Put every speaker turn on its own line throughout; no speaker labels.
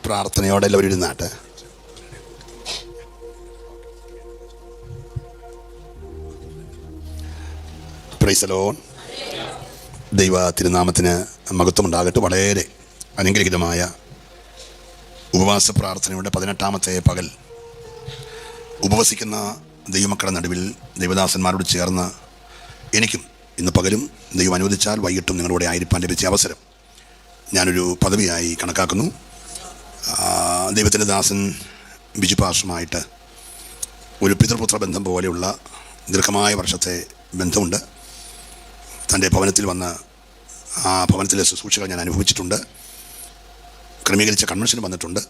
പ്രാർത്ഥനയോടെ എല്ലാവരും ഇരുന്നാട്ടെ. Price the Lord. ദൈവ തിരുനാമത്തിന് മഹത്വമുണ്ടാകട്ടെ. വളരെ അനുഗ്രഹീതമായ ഉപവാസ പ്രാർത്ഥനയുടെ 18ാമത്തെ പകൽ ഉപവസിക്കുന്ന ദൈവമക്കളുടെ നടുവിൽ ദൈവദാസന്മാരോട് ചേർന്ന് എനിക്കും ഇന്ന് പകലും ദൈവം അനുവദിച്ചാൽ വൈകിട്ടും നിങ്ങളുടെ ആയിരിക്കാൻ ലഭിച്ച അവസരം ഞാനൊരു പദവിയായി കണക്കാക്കുന്നു. ദൈവത്തിൻ്റെ ദാസൻ ബിജു പാസ്റ്ററുമായിട്ട് ഒരു പിതൃപുത്ര ബന്ധം പോലെയുള്ള ദീർഘമായ വർഷത്തെ ബന്ധമുണ്ട്. തൻ്റെ ഭവനത്തിൽ വന്ന് ആ ഭവനത്തിലെ ശുശ്രൂഷകൾ ഞാൻ അനുഭവിച്ചിട്ടുണ്ട്. ക്രമീകരിച്ച കൺവെൻഷന് വന്നിട്ടുണ്ട്.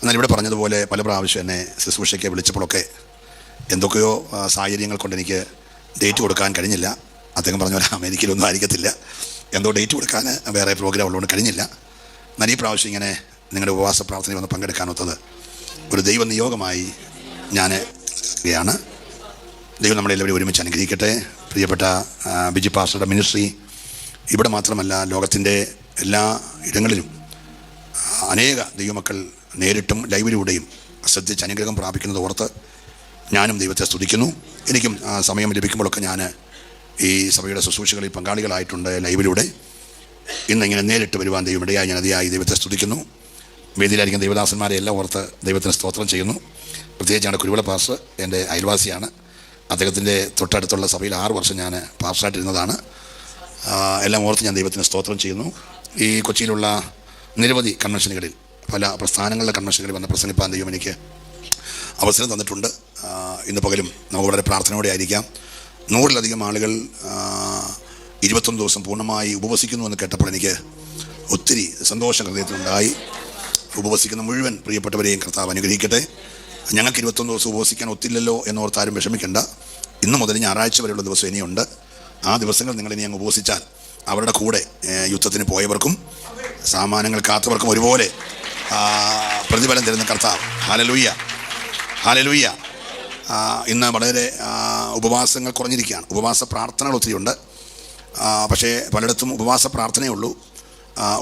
എന്നാൽ ഇവിടെ പറഞ്ഞതുപോലെ പല പ്രാവശ്യം എന്നെ ശുശ്രൂഷയ്ക്ക് വിളിച്ചപ്പോഴൊക്കെ എന്തൊക്കെയോ സാഹചര്യങ്ങൾ കൊണ്ട് എനിക്ക് ഡേറ്റ് കൊടുക്കാൻ കഴിഞ്ഞില്ല. അദ്ദേഹം പറഞ്ഞ പോലെ അമേരിക്കയിലൊന്നും ആയിരിക്കത്തില്ല, എന്തോ ഡേറ്റ് കൊടുക്കാൻ വേറെ പ്രോഗ്രാം ഉള്ളതുകൊണ്ട് കഴിഞ്ഞില്ല. എന്നാൽ ഈ പ്രാവശ്യം ഇങ്ങനെ നിങ്ങളുടെ ഉപവാസ പ്രാർത്ഥനയിൽ വന്ന് പങ്കെടുക്കാനൊത്തത് ഒരു ദൈവ നിയോഗമായി ഞാൻ ാണ്. ദൈവം നമ്മളെല്ലാവരും ഒരുമിച്ച് അനുഗ്രഹിക്കട്ടെ. പ്രിയപ്പെട്ട ബിജു പാസ്റ്ററുടെ മിനിസ്ട്രി ഇവിടെ മാത്രമല്ല, ലോകത്തിൻ്റെ എല്ലാ ഇടങ്ങളിലും അനേക ദൈവമക്കൾ നേരിട്ടും ലൈവിലൂടെയും ശ്രദ്ധിച്ച് അനുഗ്രഹം പ്രാപിക്കുന്നത് ഓർത്ത് ഞാനും ദൈവത്തെ സ്തുതിക്കുന്നു. എനിക്കും സമയം ലഭിക്കുമ്പോഴൊക്കെ ഞാൻ ഈ സഭയുടെ ശുശ്രൂഷകളിൽ പങ്കാളികളായിട്ടുണ്ട് ലൈവിലൂടെ. ഇന്നിങ്ങനെ നേരിട്ട് വരുവാൻ ദൈവമിടയായി ഞാൻ അതിയായി ദൈവത്തെ സ്തുതിക്കുന്നു. വേദിയിലായിരിക്കും ദൈവദാസന്മാരെ എല്ലാം ഓർത്ത് ദൈവത്തിന് സ്തോത്രം ചെയ്യുന്നു. പ്രത്യേകിച്ച് ഞങ്ങളുടെ കുരുവിള പാസ്റ്റർ എൻ്റെ അയൽവാസിയാണ്. അദ്ദേഹത്തിൻ്റെ തൊട്ടടുത്തുള്ള സഭയിൽ 6 വർഷം ഞാൻ പാസ്റ്ററായിട്ടിരുന്നതാണ്. എല്ലാം ഓർത്ത് ഞാൻ ദൈവത്തിന് സ്തോത്രം ചെയ്യുന്നു. ഈ കൊച്ചിയിലുള്ള നിരവധി കൺവെൻഷനുകളിൽ, പല പ്രസ്ഥാനങ്ങളുടെ കൺവെൻഷനുകളിൽ വന്ന് പ്രസംഗിപ്പാൻ ദൈവം എനിക്ക് അവസരം തന്നിട്ടുണ്ട്. ഇന്ന് പകലും നമുക്ക് വളരെ പ്രാർത്ഥനയോടെ ആയിരിക്കാം. 100-ലധികം ആളുകൾ 21 ദിവസം പൂർണ്ണമായി ഉപവസിക്കുന്നു എന്ന് കേട്ടപ്പോൾ എനിക്ക് ഒത്തിരി സന്തോഷം ഹൃദയത്തിലുണ്ടായി. ഉപവസിക്കുന്ന മുഴുവൻ പ്രിയപ്പെട്ടവരെയും കർത്താവ് അനുഗ്രഹിക്കട്ടെ. ഞങ്ങൾക്ക് 21 ദിവസം ഉപവസിക്കാൻ ഒത്തില്ലല്ലോ എന്നോർത്താരും വിഷമിക്കേണ്ട. ഇന്ന് മുതൽ ഞായറാഴ്ച വരെയുള്ള ദിവസം ഇനിയുണ്ട്. ആ ദിവസങ്ങൾ നിങ്ങളിനി അങ്ങ് ഉപവസിച്ചാൽ അവരുടെ കൂടെ യുദ്ധത്തിന് പോയവർക്കും സാമാനങ്ങൾ കാത്തവർക്കും ഒരുപോലെ പ്രതിഫലം തരുന്ന കർത്താവ്. Hallelujah, hallelujah. ഇന്ന് വളരെ ഉപവാസങ്ങൾ കുറഞ്ഞിരിക്കുകയാണ്. ഉപവാസ പ്രാർത്ഥനകൾ ഒത്തിരിയുണ്ട്. പക്ഷേ പലയിടത്തും ഉപവാസ പ്രാർത്ഥനയേ ഉള്ളൂ,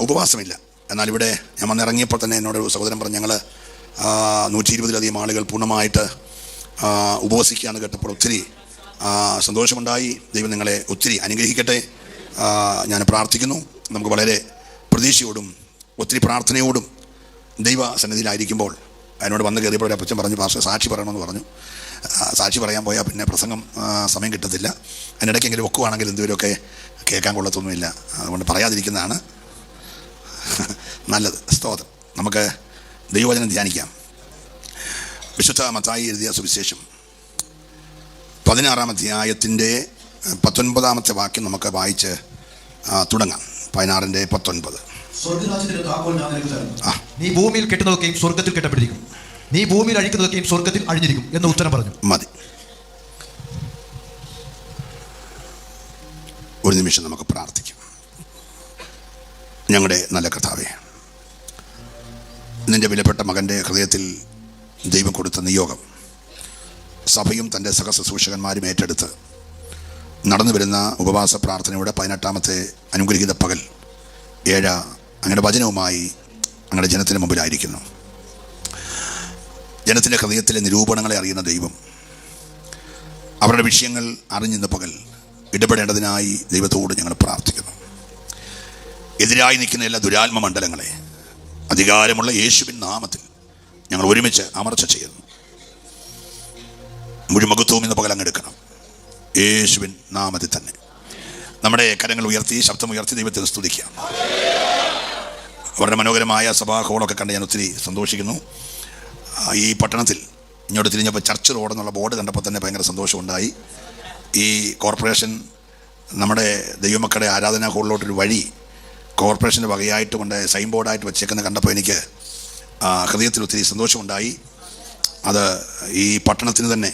ഉപവാസമില്ല. എന്നാൽ ഇവിടെ ഞാൻ വന്നിറങ്ങിയപ്പോൾ തന്നെ എന്നോടൊരു സഹോദരൻ പറഞ്ഞു, ഞങ്ങൾ 120-ലധികം ആളുകൾ പൂർണ്ണമായിട്ട് ഉപവസിക്കുകയാണ് കേട്ടപ്പോൾ ഒത്തിരി സന്തോഷമുണ്ടായി. ദൈവം നിങ്ങളെ ഒത്തിരി അനുഗ്രഹിക്കട്ടെ. ഞാൻ പ്രാർത്ഥിക്കുന്നു. നമുക്ക് വളരെ പ്രതീക്ഷയോടും ഒത്തിരി പ്രാർത്ഥനയോടും ദൈവ സന്നിധിയിലായിരിക്കുമ്പോൾ എന്നോട് വന്ന് കയറിയപ്പോൾ ഒരു അപ്പച്ചൻ പറഞ്ഞു, പാസ്റ്റർ സാക്ഷി പറയണമെന്ന് പറഞ്ഞു. സാക്ഷി പറയാൻ പോയാൽ പിന്നെ പ്രസംഗം സമയം കിട്ടത്തില്ല. അതിനിടയ്ക്കെങ്കിലും ഒക്കുവാണെങ്കിൽ എന്തെങ്കിലുമൊക്കെ കേൾക്കാൻ കൊള്ളത്തൊന്നുമില്ല. അതുകൊണ്ട് പറയാതിരിക്കുന്നതാണ് നല്ലത്. സ്തോത്രം. നമുക്ക് ദൈവവചനം ധ്യാനിക്കാം. വിശുദ്ധ മത്തായി എഴുതിയ സുവിശേഷം 16-ാം അധ്യായത്തിൻ്റെ 19-ാമത്തെ വാക്യം നമുക്ക് വായിച്ച് തുടങ്ങാം. 16-19.
നീ ഭൂമിയിൽ കെട്ടുന്നതൊക്കെയും സ്വർഗത്തിൽ കെട്ടപ്പെട്ടിരിക്കും, നീ ഭൂമിയിൽ അഴിക്കുന്നതൊക്കെയും സ്വർഗത്തിൽ അഴിഞ്ഞിരിക്കും എന്ന് ഉത്തരം പറഞ്ഞു.
മതി. ഒരു നിമിഷം നമുക്ക് പ്രാർത്ഥിക്കാം. ഞങ്ങളുടെ നല്ല കർത്താവേ, നിൻ്റെ വിലപ്പെട്ട മകൻ്റെ ഹൃദയത്തിൽ ദൈവം കൊടുത്ത നിയോഗം സഭയും തൻ്റെ സഹശുശ്രൂഷകന്മാരും ഏറ്റെടുത്ത് നടന്നു വരുന്ന ഉപവാസ പ്രാർത്ഥനയുടെ 18ാമത്തെ അനുഗ്രഹീത പകൽ 7 അങ്ങയുടെ വചനവുമായി അങ്ങയുടെ ജനത്തിന് മുമ്പിലായിരിക്കുന്നു. ജനത്തിൻ്റെ ഹൃദയത്തിലെ നിരൂപണങ്ങളെ അറിയുന്ന ദൈവം അവരുടെ വിഷയങ്ങൾ അറിഞ്ഞിരുന്ന പകൽ ഇടപെടേണ്ടതിനായി ദൈവത്തോട് ഞങ്ങൾ പ്രാർത്ഥിക്കുന്നു. എതിരായി നിൽക്കുന്ന എല്ലാ ദുരാത്മ മണ്ഡലങ്ങളെ അധികാരമുള്ള യേശുവിൻ നാമത്തിൽ ഞങ്ങൾ ഒരുമിച്ച് അമർച്ച ചെയ്യുന്നു. മുഴുമകത്വവും ഇന്ന് പകൽ അങ്ങെടുക്കണം, യേശുവിൻ നാമത്തിൽ തന്നെ. നമ്മുടെ കരങ്ങൾ ഉയർത്തി, ശബ്ദം ഉയർത്തി ദൈവത്തെ സ്തുതിക്കാം. വളരെ മനോഹരമായ സഭാ ഹോളൊക്കെ കണ്ട് ഞാൻ ഒത്തിരി സന്തോഷിക്കുന്നു. ഈ പട്ടണത്തിൽ ഇങ്ങോട്ട് തിരിഞ്ഞപ്പോൾ ചർച്ച് റോഡ് എന്നുള്ള ബോർഡ് കണ്ടപ്പോൾ തന്നെ ഭയങ്കര സന്തോഷമുണ്ടായി. ഈ കോർപ്പറേഷൻ നമ്മുടെ ദൈവമക്കളുടെ ആരാധനാ ഹോളിലോട്ടൊരു വഴി കോർപ്പറേഷൻ്റെ വകയായിട്ട് കൊണ്ട് സൈൻ ബോർഡായിട്ട് വെച്ചേക്കുന്ന കണ്ടപ്പോൾ എനിക്ക് ഹൃദയത്തിൽ ഒത്തിരി സന്തോഷമുണ്ടായി. അത് ഈ പട്ടണത്തിന് തന്നെ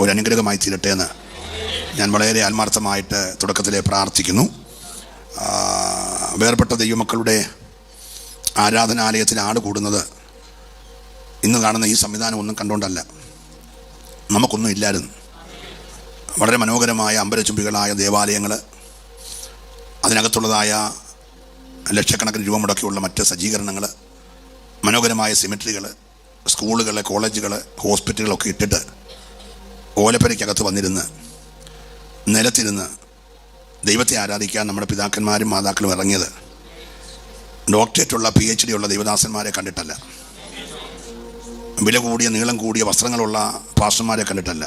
ഒരു അനുഗ്രഹമായി തീരട്ടെ എന്ന് ഞാൻ വളരെ ആത്മാർത്ഥമായിട്ട് തുടക്കത്തിലെ പ്രാർത്ഥിക്കുന്നു. വേർപെട്ട ദൈവമക്കളുടെ ആരാധനാലയത്തിൽ ആട് കൂടുന്നത് ഇന്ന് കാണുന്ന ഈ സംവിധാനം ഒന്നും കണ്ടുകൊണ്ടല്ല, നമുക്കൊന്നും ഇല്ലായിരുന്നു. വളരെ മനോഹരമായ അമ്പലച്ചുംബികളായ ദേവാലയങ്ങൾ, അതിനകത്തുള്ളതായ ലക്ഷക്കണക്കിന് രൂപ മുടക്കിയുള്ള മറ്റ് സജ്ജീകരണങ്ങൾ, മനോഹരമായ സിമെട്രികൾ, സ്കൂളുകൾ, കോളേജുകൾ, ഹോസ്പിറ്റലുകളൊക്കെ ഇട്ടിട്ട് ഓലപ്പരയ്ക്കകത്ത് വന്നിരുന്ന് നിലത്തിരുന്ന് ദൈവത്തെ ആരാധിക്കാൻ നമ്മുടെ പിതാക്കന്മാരും മാതാക്കളും ഇറങ്ങിയത് ഡോക്ടറേറ്റുള്ള PhD ഉള്ള ദൈവദാസന്മാരെ കണ്ടിട്ടല്ല, വില കൂടിയ നീളം കൂടിയ വസ്ത്രങ്ങളുള്ള പാസ്റ്റർമാരെ കണ്ടിട്ടല്ല.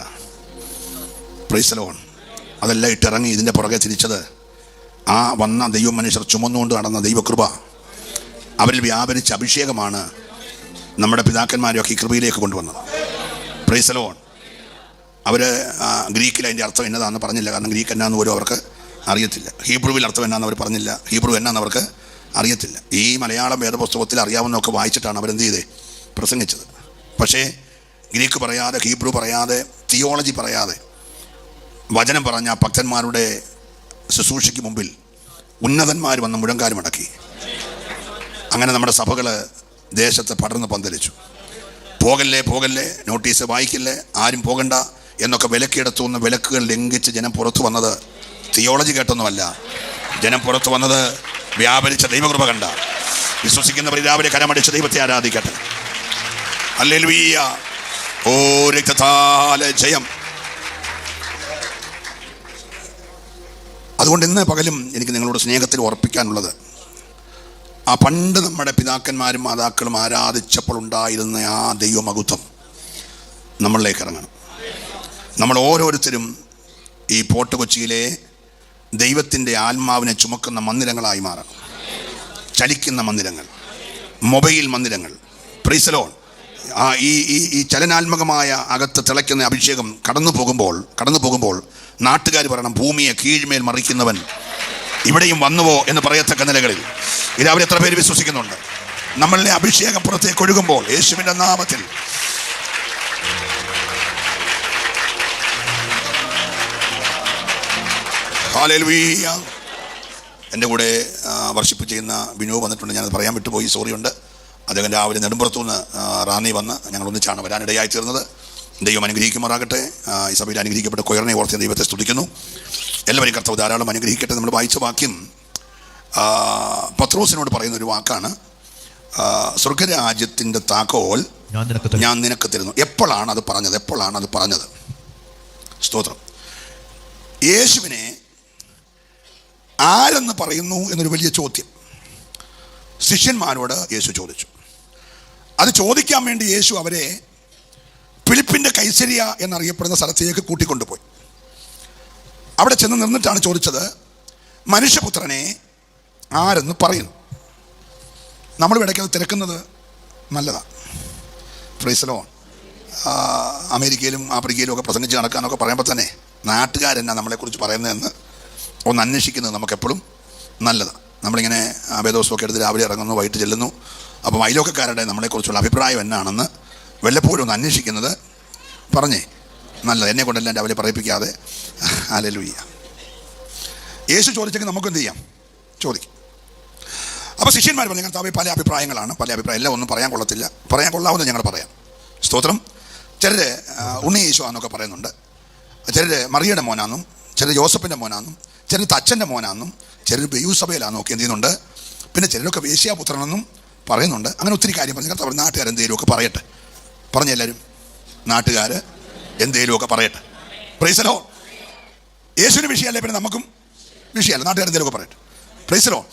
Praise the lord. അതെല്ലാം ഇട്ടിറങ്ങി ഇതിൻ്റെ പുറകെ തിരിച്ചത് ആ വന്ന ദൈവ മനുഷ്യർ ചുമന്നുകൊണ്ട് നടന്ന ദൈവകൃപ, അവരിൽ വ്യാപരിച്ച അഭിഷേകമാണ് നമ്മുടെ പിതാക്കന്മാരെയൊക്കെ ഈ കൃപയിലേക്ക് കൊണ്ടുവന്നത്. Price the Lord. അവർ ഗ്രീക്കിൽ അതിൻ്റെ അർത്ഥം എന്നതാണെന്ന് പറഞ്ഞില്ല, കാരണം ഗ്രീക്ക് എന്നാന്ന് പോലും അവർക്ക് അറിയത്തില്ല. ഹീബ്രുവിൽ അർത്ഥം എന്നാന്ന് അവർ പറഞ്ഞില്ല, ഹീബ്രു എന്നാന്ന് അവർക്ക് അറിയത്തില്ല. ഈ മലയാളം വേദപുസ്തകത്തിൽ അറിയാവുന്നതൊക്കെ വായിച്ചിട്ടാണ് അവരെന്ത് ചെയ്തേ പ്രസംഗിച്ചത്. പക്ഷേ ഗ്രീക്ക് പറയാതെ, ഹീബ്രു പറയാതെ, തിയോളജി പറയാതെ വചനം പറഞ്ഞ ഭക്തന്മാരുടെ ശുശ്രൂഷയ്ക്ക് മുമ്പിൽ ഉന്നതന്മാർ വന്ന് മുഴങ്കാലും അടക്കി. അങ്ങനെ നമ്മുടെ സഭകൾ ദേശത്ത് പടർന്ന് പന്തലിച്ചു. പോകല്ലേ പോകല്ലേ, നോട്ടീസ് വായിക്കില്ലേ, ആരും പോകണ്ട എന്നൊക്കെ വിലക്കെടുത്തുന്ന വിലക്കുകൾ ലംഘിച്ച് ജനം പുറത്തു വന്നത് തിയോളജി കേട്ടൊന്നുമല്ല. ജനം പുറത്തു വന്നത് വ്യാപരിച്ച ദൈവകൃപ കണ്ട. വിശ്വസിക്കുന്നവർ രാവിലെ കരമടിച്ച് ദൈവത്തെ ആരാധിക്കട്ടെ. ഹല്ലേലൂയ. ഓ രക്തത്താലെ ജയം. അതുകൊണ്ട് ഇന്ന് പകലും എനിക്ക് നിങ്ങളോട് സ്നേഹത്തിൽ ഉറപ്പിക്കാനുള്ളത്, ആ പണ്ട് നമ്മുടെ പിതാക്കന്മാരും മാതാക്കളും ആരാധിച്ചപ്പോൾ ഉണ്ടായിരുന്ന ആ ദൈവമഹത്വം നമ്മളിലേക്ക് ഇറങ്ങണം. നമ്മൾ ഓരോരുത്തരും ഈ പോർട്ട് കൊച്ചിയിലെ ദൈവത്തിൻ്റെ ആത്മാവിനെ ചുമക്കുന്ന മന്ദിരങ്ങളായി മാറണം. ചലിക്കുന്ന മന്ദിരങ്ങൾ, മൊബൈൽ മന്ദിരങ്ങൾ. Praise the lord. ഈ ചലനാത്മകമായ അകത്ത് തിളയ്ക്കുന്ന അഭിഷേകം കടന്നു പോകുമ്പോൾ നാട്ടുകാർ പറയണം, ഭൂമിയെ കീഴ്മേൽ മറിക്കുന്നവൻ ഇവിടെയും വന്നുവോ എന്ന് പറയത്തക്ക നിലകളിൽ. ഇതവരെ എത്ര പേര് വിശ്വസിക്കുന്നുണ്ട്? നമ്മളുടെ അഭിഷേകം പുറത്തേക്ക് ഒഴുകുമ്പോൾ യേശുവിൻ്റെ നാമത്തിൽ ഹല്ലേലൂയ. എൻ്റെ കൂടെ വർഷിപ്പ് ചെയ്യുന്ന ബിനു വന്നിട്ടുണ്ട്. ഞാനത് പറയാൻ വിട്ടുപോയി, സോറിയുണ്ട്. അദ്ദേഹം രാവിലെ നെടുമ്പുറത്തുനിന്ന് റാന്നി വന്ന് ഞങ്ങൾ ഒന്നിച്ചാണ് വരാനിടയായി തീർന്നത്. ദൈവം അനുഗ്രഹിക്കുമാറാകട്ടെ. ഈ സഭയിൽ അനുഗ്രഹിക്കപ്പെട്ട കൊയറിനെ ഓർത്ത് ദൈവത്തെ സ്തുതിക്കുന്നു. എല്ലാവരും കർത്താവ് ധാരാളം അനുഗ്രഹിക്കട്ടെ. നമ്മൾ വായിച്ച വാക്യം പത്രോസിനോട് പറയുന്നൊരു വാക്കാണ്, സ്വർഗരാജ്യത്തിൻ്റെ താക്കോൽ ഞാൻ നിനക്ക് തരുന്നു. എപ്പോഴാണ് അത് പറഞ്ഞത്? സ്തോത്രം. യേശുവിനെ ആരെന്ന് പറയുന്നു എന്നൊരു വലിയ ചോദ്യം ശിഷ്യന്മാരോട് യേശു ചോദിച്ചു. അത് ചോദിക്കാൻ വേണ്ടി യേശു അവരെ ഫിലിപ്പിൻ്റെ കൈസരിയ എന്നറിയപ്പെടുന്ന സ്ഥലത്തേക്ക് കൂട്ടിക്കൊണ്ടുപോയി. അവിടെ ചെന്ന് നിന്നിട്ടാണ് ചോദിച്ചത്, മനുഷ്യപുത്രനെ ആരെന്ന് പറയുന്നു? നമ്മൾ ഇടയ്ക്ക് അത് തിരക്കുന്നത് നല്ലതാണ്. Price the Lord. അമേരിക്കയിലും ആഫ്രിക്കയിലും ഒക്കെ പ്രസംഗിച്ച് നടക്കാനൊക്കെ പറയുമ്പോൾ തന്നെ നാട്ടുകാരെന്നാ നമ്മളെക്കുറിച്ച് പറയുന്നതെന്ന് ഒന്ന് അന്വേഷിക്കുന്നത് നമുക്കെപ്പോഴും നല്ലതാണ്. നമ്മളിങ്ങനെ വേദോത്സവമൊക്കെ എടുത്ത് രാവിലെ ഇറങ്ങുന്നു, വൈകിട്ട് ചെല്ലുന്നു. അപ്പം അയലോക്കക്കാരുടെ നമ്മളെക്കുറിച്ചുള്ള അഭിപ്രായം എന്നാണെന്ന് വല്ലപ്പോഴും ഒന്ന് അന്വേഷിക്കുന്നത് പറഞ്ഞേ നല്ലത്. എന്നെ കൊണ്ടെല്ലാം രാവിലെ പറയിപ്പിക്കാതെ. ഹല്ലേലൂയ. യേശു ചോദിച്ചെങ്കിൽ നമുക്കെന്ത് ചെയ്യാം? ചോദിക്കും. അപ്പോൾ ശിഷ്യന്മാർ പറഞ്ഞു, കർത്താവേ പല അഭിപ്രായങ്ങളാണ്, എല്ലാം ഒന്നും പറയാൻ കൊള്ളത്തില്ല, പറയാൻ കൊള്ളാവുന്ന ഞങ്ങൾ പറയാം. സ്തോത്രം. ചിലർ ഉണ്ണി യേശു ആണെന്നൊക്കെ പറയുന്നുണ്ട്, ചിലർ മറിയയുടെ മോനാണെന്നും, ചിലർ യോസഫിൻ്റെ മോനാണെന്നും, ചിലർ തച്ചൻ്റെ മോനാണെന്നും, ചിലർ ബെയൂസഭയിലാണെന്നും ഒക്കെ എന്ത് ചെയ്യുന്നുണ്ട്. പിന്നെ ചിലരൊക്കെ വേശ്യാപുത്രനെന്നും പറയുന്നുണ്ട്. അങ്ങനെ ഒത്തിരി കാര്യം പറഞ്ഞു. കർത്താവ് നാട്ടുകാർ എന്തെങ്കിലുമൊക്കെ പറയട്ടെ. പറഞ്ഞെല്ലാവരും നാട്ടുകാർ എന്തെങ്കിലുമൊക്കെ പറയട്ടെ. Price the Lord. യേശുവിന് വിഷയമല്ലേ, പിന്നെ നമുക്കും വിഷയമല്ല. നാട്ടുകാർ എന്തെങ്കിലുമൊക്കെ പറയട്ടെ. Price the Lord.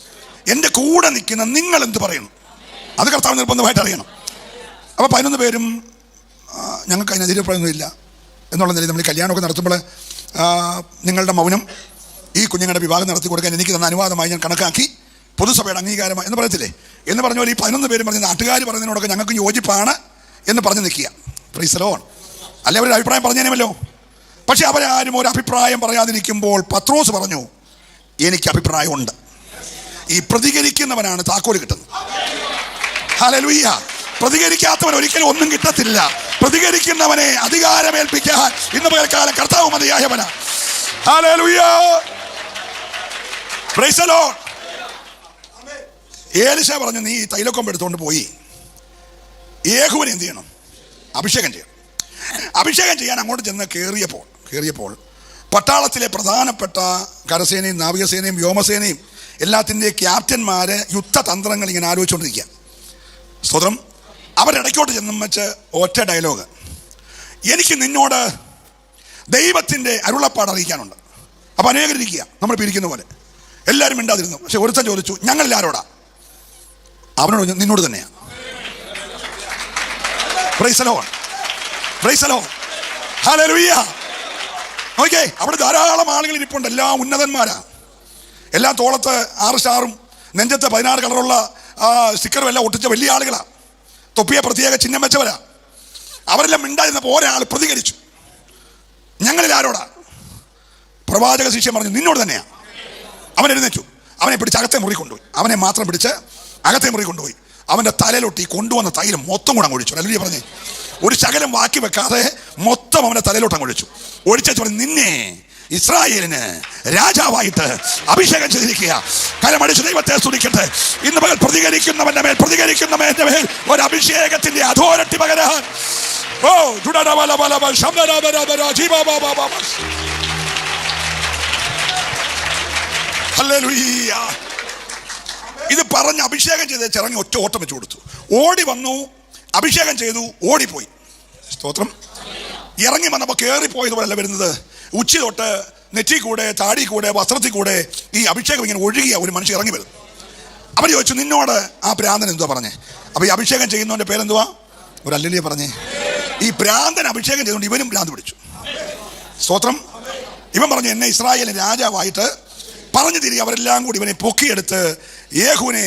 എൻ്റെ കൂടെ നിൽക്കുന്ന നിങ്ങൾ എന്ത് പറയുന്നു അത് കർത്താവ് നിർബന്ധമായിട്ട് അറിയണം. അപ്പോൾ 11 പേരും ഞങ്ങൾക്ക് അതിനെതിരെ പറയുന്നില്ല എന്നുള്ള നിലയിൽ നമ്മൾ കല്യാണമൊക്കെ നടത്തുമ്പോൾ നിങ്ങളുടെ മൗനം ഈ കുഞ്ഞുങ്ങളുടെ വിവാഹം നടത്തി കൊടുക്കാൻ എനിക്ക് തന്ന അനുവാദമായി ഞാൻ കണക്കാക്കി പൊതുസഭയുടെ അംഗീകാരമായി എന്ന് പറയത്തില്ലേ എന്ന് പറഞ്ഞ പോലെ ഈ 11 പേരും പറഞ്ഞ് നാട്ടുകാർ പറയുന്നതിനോടൊക്കെ ഞങ്ങൾക്ക് യോജിപ്പാണ് എന്ന് പറഞ്ഞ് നിൽക്കുക. Price the Lord. അല്ലെ അവരൊരു അഭിപ്രായം പറഞ്ഞേനുമല്ലോ. പക്ഷെ അവരാരും ഒരു അഭിപ്രായം പറയാതിരിക്കുമ്പോൾ പത്രോസ് പറഞ്ഞു, എനിക്ക് അഭിപ്രായമുണ്ട്. ഈ പ്രതികരിക്കുന്നവനാണ് താക്കോല് കിട്ടുന്നത്. ഹല്ലേലൂയ. പ്രതികരിക്കാത്തവൻ ഒരിക്കലും ഒന്നും കിട്ടത്തില്ല. പ്രതികരിക്കുന്നവനെ അധികാരമേൽപ്പിക്കാൻ ഇന്ന് പകൽക്കാലം കർത്താവ് മതിയായവനാ. ഹല്ലേലൂയ. Praise the lord. ഏലിശ പറഞ്ഞു, നീ തൈലക്കൊമ്പ് എടുത്തുകൊണ്ട് പോയി യേഹൂവിനെ എന്ത് ചെയ്യണം? അഭിഷേകം ചെയ്യണം. അഭിഷേകം ചെയ്യാൻ അങ്ങോട്ട് ചെന്ന് കയറിയപ്പോൾ പട്ടാളത്തിലെ പ്രധാനപ്പെട്ട കരസേനയും നാവികസേനയും വ്യോമസേനയും എല്ലാത്തിൻ്റെയും ക്യാപ്റ്റന്മാർ യുദ്ധതന്ത്രങ്ങൾ ഇങ്ങനെ ആലോചിച്ചുകൊണ്ടിരിക്കുക. സ്തോത്രം. അവരിടയ്ക്കോട്ട് ചെന്നും വെച്ച് ഒറ്റ ഡയലോഗ്, എനിക്ക് നിന്നോട് ദൈവത്തിൻ്റെ അരുളപ്പാട് അറിയിക്കാനുണ്ട്. അപ്പം അനേകരിക്കുക, നമ്മൾ പിരിക്കുന്ന പോലെ എല്ലാവരും മിണ്ടാതിരുന്നു. പക്ഷെ ഒരുത്തൻ ചോദിച്ചു, ഞങ്ങളിൽ ആരോടാ? അവനോട്, നിന്നോട് തന്നെയാണ്. Price the lord, praise the Lord, hallelujah. Okay, അവിടെ ധാരാളം ആളുകൾ ഇരിപ്പുണ്ട്, എല്ലാം ഉന്നതന്മാരാ, എല്ലാം തോളത്ത് 6 സ്റ്റാറും നെഞ്ചത്ത് 16 കളറുള്ള സ്റ്റിക്കറും എല്ലാം ഒട്ടിച്ച വലിയ ആളുകളാ, തൊപ്പിയെ പ്രത്യേക ചിഹ്നം വെച്ചവരാ. അവരെല്ലാം മിണ്ടായിരുന്നപ്പോൾ ഒരാൾ പ്രതികരിച്ചു, ഞങ്ങളിൽ ആരോടാ? പ്രവാചക ശിഷ്യൻ പറഞ്ഞു, നിന്നോട് തന്നെയാ. അവൻ എഴുന്നേറ്റു, അവനെ പിടിച്ച് അകത്തെ മുറി കൊണ്ടുപോയി, അവനെ മാത്രം പിടിച്ച് അകത്തെ മുറി കൊണ്ടുപോയി അവൻ്റെ തലയിലൊട്ടി കൊണ്ടുവന്ന തൈലം മൊത്തം കൂടെ ഒഴിച്ചു. അല്ലെങ്കിൽ പറഞ്ഞേ, ഒരു ശകലം ബാക്കി വെക്കാതെ മൊത്തം അവൻ്റെ തലയിലോട്ട് ഒഴിച്ചു. ഒഴിച്ചു പറഞ്ഞു, നിന്നെ ഇസ്രായേലിന് രാജാവായിട്ട് അഭിഷേകം ചെയ്തിരിക്കുക. കരമടിച്ച് ദൈവത്തെ സ്തുതിക്കട്ടെ. ഇന്ന് പകൽ പ്രതികരിക്കുന്നവന്റെ മേൽ ഒരു അഭിഷേകത്തിന്റെ അതോറിറ്റി പകരാൻ. ഓ ഹല്ലേലൂയ. ഇത് പറഞ്ഞ് അഭിഷേകം ചെയ്ത് ചിറങ്ങി ഒറ്റ ഓട്ടം വെച്ച് കൊടുത്തു. ഓടി വന്നു, അഭിഷേകം ചെയ്തു, ഓടിപ്പോയി. സ്തോത്രം. ഇറങ്ങി വന്നപ്പോൾ കയറിപ്പോയതുപോലല്ല വരുന്നത്. ഉച്ചി തൊട്ട് നെറ്റി കൂടെ, താടി കൂടെ, വസ്ത്രത്തിൽ കൂടെ ഈ അഭിഷേകം ഇങ്ങനെ ഒഴുകിയ ഒരു മനുഷ്യൻ ഇറങ്ങി വരുന്നു. അവർ ചോദിച്ചു, നിന്നോട് ആ ഭ്രാന്തൻ എന്തുവാ പറഞ്ഞേ? അപ്പോൾ ഈ അഭിഷേകം ചെയ്യുന്നവൻ്റെ പേരെന്തുവാ? ഒരു അല്ലലിയെ പറഞ്ഞേ. ഈ ഭ്രാന്തൻ അഭിഷേകം ചെയ്തുകൊണ്ട് ഇവനും ഭ്രാന്ത് പിടിച്ചു. സ്തോത്രം. ഇവൻ പറഞ്ഞു, എന്നെ ഇസ്രായേലിന് രാജാവായിട്ട് പറഞ്ഞു തിരികെ. അവരെല്ലാം കൂടി ഇവനെ പൊക്കിയെടുത്ത് യേഹൂവിനെ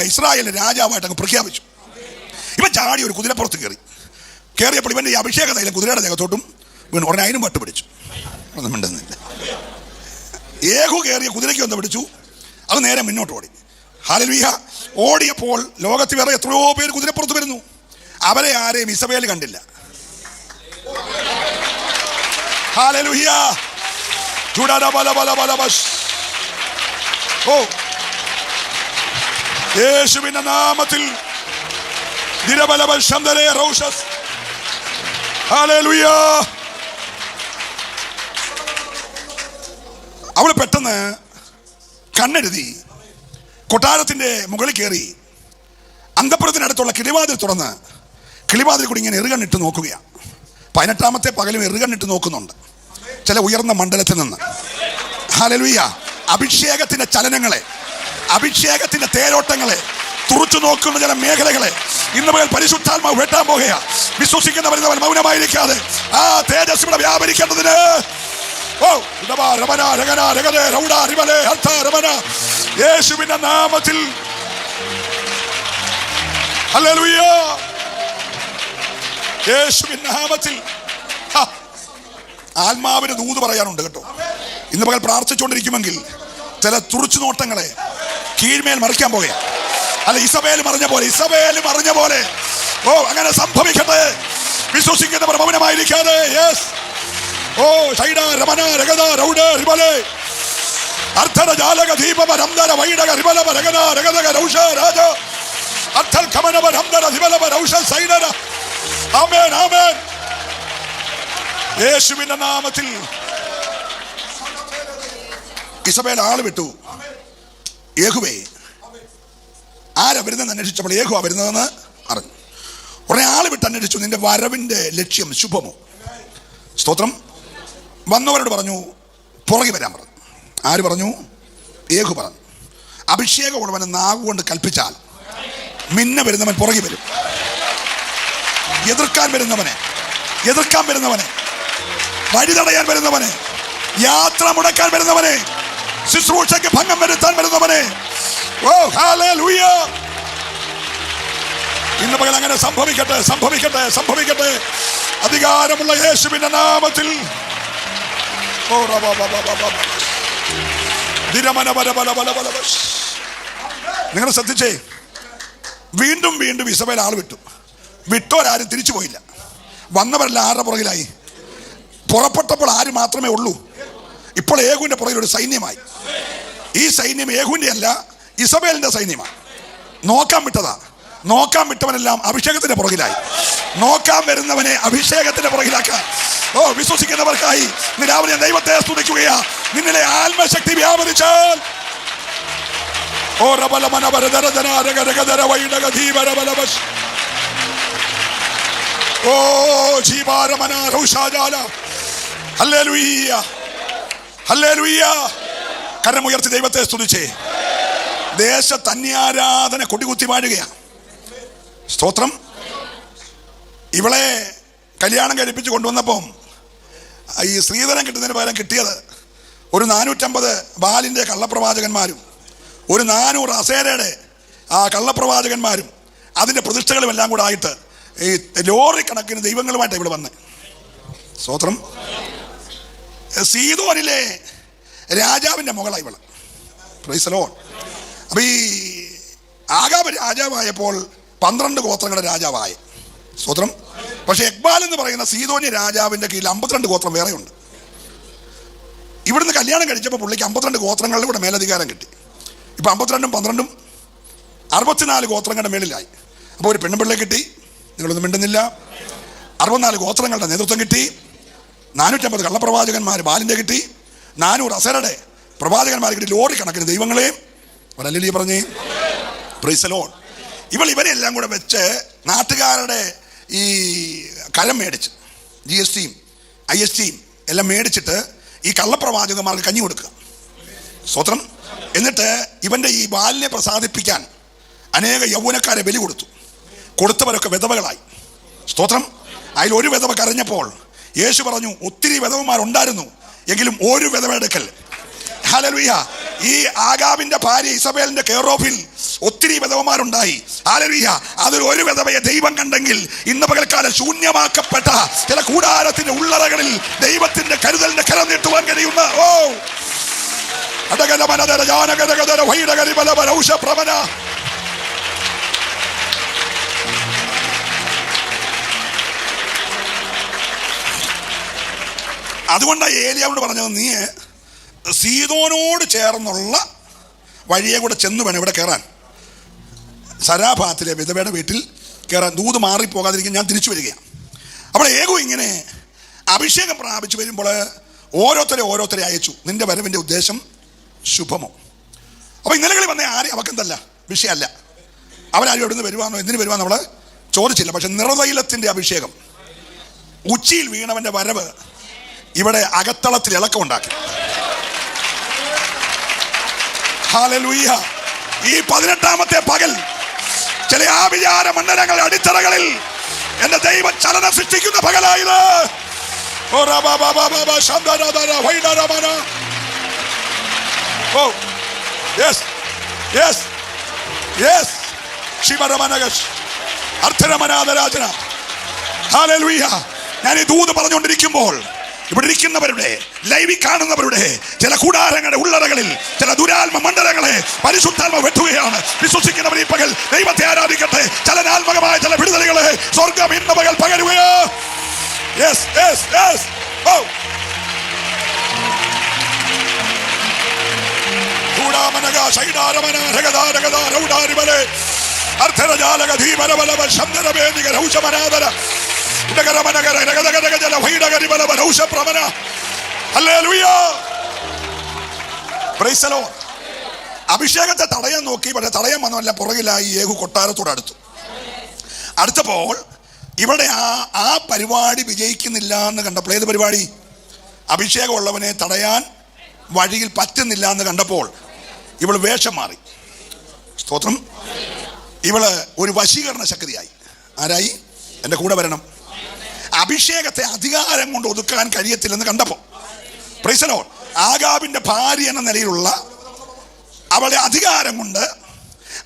ഇസ്രായേലിന് രാജാവായിട്ട് അങ്ങ് പ്രഖ്യാപിച്ചു. ഇവൻ ചാടി ഒരു കുതിരപ്പുറത്ത് കയറിയപ്പോൾ ഇവൻ്റെ ഈ അഭിഷേക തൈലം കുതിരയുടെ ദേഹത്തോട്ടും വീണ്. ഉടനെ അതിനും പട്ട് പിടിച്ചു. ഒന്നും മിണ്ടുന്നില്ല. യേഹൂ കയറിയ കുതിരയ്ക്ക് ഒന്ന് പിടിച്ചു, അത് നേരെ മുന്നോട്ട് ഓടി. ഹല്ലേലൂയ. ഓടിയപ്പോൾ ലോകത്ത് വേറെ എത്രയോ പേര് കുതിരപ്പുറത്ത് വരുന്നു. അവരെ ആരെയും ഇസബേൽ കണ്ടില്ല. ഹല്ലേലൂയ. ഓ, യേശുവിന്റെ നാമത്തിൽ ഹല്ലേലൂയ. അവൾ പെട്ടെന്ന് കണ്ണെഴുതി കൊട്ടാരത്തിന്റെ മുകളിൽ കയറി അന്തഃപുരത്തിനടുത്തുള്ള കിളിവാതിൽ തുറന്ന് കിളിവാതിൽ കൂടി ഇങ്ങനെ എറുകണ്ണിട്ട് നോക്കുകയാണ്. 18ാമത്തെ പകലും എറുകണ്ണിട്ട് നോക്കുന്നുണ്ട് ചില ഉയർന്ന മണ്ഡലത്തിൽ നിന്ന്. ഹല്ലേലൂയ. അഭിഷേകത്തിന്റെ ചലനങ്ങളെ, അഭിഷേകത്തിന്റെ തേരോട്ടങ്ങളെ തുറച്ചു നോക്കുന്ന ചില മേഖലകളെ ഇന്ന് മുതൽ പരിശുദ്ധാത്മാവ് വെട്ടാൻ പോകുക. വിശ്വസിക്കുന്നവർ മൗനമായിരിക്കാതെ ആ തേജസ് ഇവിടെ വ്യാപരിക്കേണ്ടതിന് യേശുവിന്റെ നാമത്തിൽ ഹല്ലേലൂയ. യേശുവിന്റെ നാമത്തിൽ ആത്മാവിന് ദൂത് പറയാനുണ്ട് കേട്ടോ. ഇന്ന് പകൽ പ്രാർത്ഥിച്ചുകൊണ്ടിരിക്കുമെങ്കിൽ ചില തുറച്ചു നോട്ടങ്ങളെ കീഴ്മേൽ മറിക്കാൻ പോകുക. അല്ല, ഇസബേൽ മറിഞ്ഞ പോലെ ഓ അങ്ങനെ സംഭവിക്കട്ടെ. വിശ്വസിക്കുന്നവർ മൗനമായിരിക്കാതെ. യെസ്. ഓ ശൈഡ രമന രഗദ രൗഡ റിബലേ അർത്ഥന ജാലക ദീപമ രംദര വൈഡക റിബലമ രഗന രഗദക രൗഷ രാജ അർത്ഥൽ കമനമ രംദര റിബലമ രൗഷ സൈഡന. ആമേൻ, ആമേൻ. യേശുവിന്റെ നാമത്തിൽ ഇസബേൽ ആള് വിട്ടു. യേഹുവേ, ആരാ വരുന്നതെന്ന് അന്വേഷിച്ചപ്പോൾ യേഹുവാ വരുന്നതെന്ന് അറിഞ്ഞു. ഉടനെ ആള് വിട്ട് അന്വേഷിച്ചു, നിന്റെ വരവിന്റെ ലക്ഷ്യം ശുഭമോ? സ്തോത്രം. വന്നവരോട് പറഞ്ഞു, പുറകെ വരാൻ പറഞ്ഞു. ആര് പറഞ്ഞു? യേഹു പറഞ്ഞു. അഭിഷേകം ഉള്ളവനെ നാവുകൊണ്ട് കൽപ്പിച്ചാൽ മിന്ന വരുന്നവൻ പുറകെ വരും. എതിർക്കാൻ വരുന്നവനെ, വഴിതടയാൻ വരുന്നവനെ, യാത്ര മുടക്കാൻ വരുന്നവനെ, ശുശ്രൂഷയ്ക്ക് ഭംഗം വരുത്താൻ വരുന്നവനെ. ഓ ഹല്ലേലൂയ. ഇന്ന് പകൽ അങ്ങനെ സംഭവിക്കട്ടെ. അധികാരമുള്ള യേശുവിന്റെ നാമത്തിൽ. നിങ്ങൾ ശ്രദ്ധിച്ചേ, വീണ്ടും ഇസബേൽ ആൾ വിട്ടോരാരും തിരിച്ചു പോയില്ല. വന്നവരെല്ലാം ആരുടെ പുറകിലായി? പുറപ്പെട്ടപ്പോൾ ആര് മാത്രമേ ഉള്ളൂ? ഇപ്പോൾ യേഹൂവിന്റെ പുറകിൽ ഒരു സൈന്യമായി. ഈ സൈന്യം യേഹൂവിന്റെ അല്ല, ഇസബേലിന്റെ സൈന്യമാണ്. നോക്കാൻ വിട്ടവനെല്ലാം അഭിഷേകത്തിന്റെ പുറകിലായി. നോക്കാൻ വരുന്നവനെ അഭിഷേകത്തിന്റെ പുറകിലാക്കാൻ. ഓ, വിശ്വസിക്കുന്നവർക്കായി രാവിലെ ദൈവത്തെ സ്തുതിക്കുകയാ. നിന്നിലെ ആത്മശക്തി വ്യാപരിച്ചാൽ ഓ ഓ ജീവാരമന റൗഷാജാല. Hallelujah, hallelujah. കരമുയർത്തി ദൈവത്തെ സ്തുതിച്ചേ. ദേശത്ത് അന്യാരാധന കൊടികുത്തി വാഴുകയാണ്. സ്തോത്രം. ഇവളെ കല്യാണം കഴിപ്പിച്ച് കൊണ്ടുവന്നപ്പം ഈ സ്ത്രീധനം കിട്ടുന്നതിന് പകരം കിട്ടിയത് ഒരു 450 ബാലിൻ്റെ കള്ളപ്രവാചകന്മാരും ഒരു 400 അസേരയുടെ കള്ളപ്രവാചകന്മാരും അതിൻ്റെ പ്രതിഷ്ഠകളും എല്ലാം കൂടെ ആയിട്ട് ഈ ലോറി കണക്കിന് ദൈവങ്ങളുമായിട്ട് ഇവിടെ വന്ന്. സ്തോത്രം. സീദോനിലെ രാജാവിൻ്റെ മകളാണ് ഇവള്. Price the Lord. അപ്പം ഈ ആഗാബ് രാജാവായപ്പോൾ 12 ഗോത്രങ്ങളുടെ രാജാവായി. സ്തോത്രം. പക്ഷെ എക്ബാൽ എന്ന് പറയുന്ന സീദോന്യ രാജാവിൻ്റെ കീഴിൽ 52 ഗോത്രം വേറെയുണ്ട്. ഇവിടുന്ന് കല്യാണം കഴിച്ചപ്പോൾ പുള്ളിക്ക് 52 ഗോത്രങ്ങളുടെ കൂടെ മേലധികാരം കിട്ടി. ഇപ്പം 52ഉം 12ഉം 64 ഗോത്രങ്ങളുടെ മേളിലായി. അപ്പോൾ ഒരു പെണ്ണുപിള്ളയെ കിട്ടി. നിങ്ങളൊന്നും മിണ്ടുന്നില്ല. 64 ഗോത്രങ്ങളുടെ നേതൃത്വം കിട്ടി. 450 കള്ളപ്രവാചകന്മാർ ബാലിൻ്റെ കിട്ടി. 400 അസരയുടെ പ്രവാചകന്മാർ കിട്ടി. ലോറി കണക്കിന് ദൈവങ്ങളെയും. വലല്ലി പറഞ്ഞേ. Price the Lord. ഇവരെല്ലാം കൂടെ വെച്ച് നാട്ടുകാരുടെ ഈ കരം മേടിച്ച് GSTയും ISTയും എല്ലാം മേടിച്ചിട്ട് ഈ കള്ളപ്രവാചകന്മാർക്ക് കഞ്ഞി കൊടുക്കുക. സ്തോത്രം. എന്നിട്ട് ഇവൻ്റെ ഈ ബാലിനെ പ്രസാദിപ്പിക്കാൻ അനേക യൗവനക്കാരെ ബലി കൊടുത്തു. കൊടുത്തവരൊക്കെ വിധവകളായി. സ്തോത്രം. അതിലൊരു വിധവ കരഞ്ഞപ്പോൾ യേശു പറഞ്ഞു, ഒത്തിരി വിധവന്മാരുണ്ടായിരുന്നു, എങ്കിലും ഒരു വിധവ എടുക്കൽ. ഹല്ലേലൂയ. ഈ ആഗാബിന്റെ ഭാര്യ ഇസബേലിന്റെ കെയർ ഓഫിൽ ഒത്തിരി വിധവന്മാരുണ്ടായി. ഹല്ലേലൂയ. അതിൽ ഒരു വിധവയെ ദൈവം കണ്ടെങ്കിൽ ഇന്ന് പകൽക്കാലം ശൂന്യമാക്കപ്പെട്ട ചില കൂടാരത്തിന്റെ ഉള്ളറകളിൽ ദൈവത്തിന്റെ കരുതലിന്റെ കരം നീട്ടുവാൻ കഴിയുന്ന അതുകൊണ്ടാണ് ഏലിയാവോട് പറഞ്ഞത്, നീ സീദോനോട് ചേർന്നുള്ള വഴിയെ കൂടെ ചെന്ന് വേണം ഇവിടെ കയറാൻ. സരാഭാത്തിലെ വിധവയുടെ വീട്ടിൽ കയറാൻ. ദൂത് മാറിപ്പോകാതിരിക്കാൻ ഞാൻ തിരിച്ചു വരികയാണ്. അപ്പോൾ ഏകോ ഇങ്ങനെ അഭിഷേകം പ്രാപിച്ചു വരുമ്പോൾ ഓരോരുത്തരെ അയച്ചു. നിന്റെ വരവിൻ്റെ ഉദ്ദേശം ശുഭമോ. അപ്പോൾ ഇന്നലകളിൽ വന്ന ആരെയും അവക്കെന്തല്ല വിഷയമല്ല. അവരാരും എവിടെ നിന്ന് വരുവാന്നോ എന്തിനു വരുവാന്ന് നമ്മൾ ചോദിച്ചില്ല. പക്ഷെ നിറതൈലത്തിൻ്റെ അഭിഷേകം ഉച്ചിയിൽ വീണവൻ്റെ വരവ് ഇവിടെ അകത്തളത്തിൽ ഇളക്കമുണ്ടാക്കി. ഹല്ലേലൂയ. ഈ 18ാമത്തെ പകൽ ചില ആവിചാര മണ്ഡലങ്ങൾ അടിത്തറകളിൽ എന്റെ ദൈവ ചലനം സൃഷ്ടിക്കുന്ന പകലായത്. ഞാൻ ഈ ദൂത് പറഞ്ഞുകൊണ്ടിരിക്കുമ്പോൾ ഇവിടെ ഇരിക്കുന്നവരുടെ ലൈവിൽ കാണുന്നവരുടെ ചില കൂടാരങ്ങളുടെ ഉള്ളറകളിൽ ചില ദുരാത്മ മണ്ഡലങ്ങളെ പരിശുദ്ധാത്മ വെട്ടുകയാണ്. വിശ്വസിക്കുന്നവർ ഈ പകൽ ദൈവത്തെ ആരാധിക്കട്ടെ. ചലനാത്മകമായ ചില വിടുതലുകളെ സ്വർഗം ഇന്ന് പകൽ പകരുകയോ. അഭിഷേകത്തെ തടയാൻ നോക്കി. പക്ഷെ തടയാൻ വന്നല്ല, പുറകിലായി യേഹു കൊട്ടാരത്തോട് അടുത്തപ്പോൾ ഇവിടെ ആ പരിപാടി വിജയിക്കുന്നില്ല എന്ന് കണ്ടപ്പോൾ, ഏത് പരിപാടി? അഭിഷേകമുള്ളവനെ തടയാൻ വഴിയിൽ പറ്റുന്നില്ല എന്ന് കണ്ടപ്പോൾ ഇവൾ വേഷം മാറി. സ്തോത്രം. ഇവള് ഒരു വശീകരണ ശക്തിയായി. ആരായി? എൻ്റെ കൂടെ വരണം. അഭിഷേകത്തെ അധികാരം കൊണ്ട് ഒതുക്കാൻ കഴിയത്തില്ലെന്ന് കണ്ടപ്പോൾ, പ്രൈസ് ദി ലോർഡ്, ആഗാബിന്റെ ഭാര്യ എന്ന നിലയിലുള്ള അവളുടെ അധികാരം കൊണ്ട്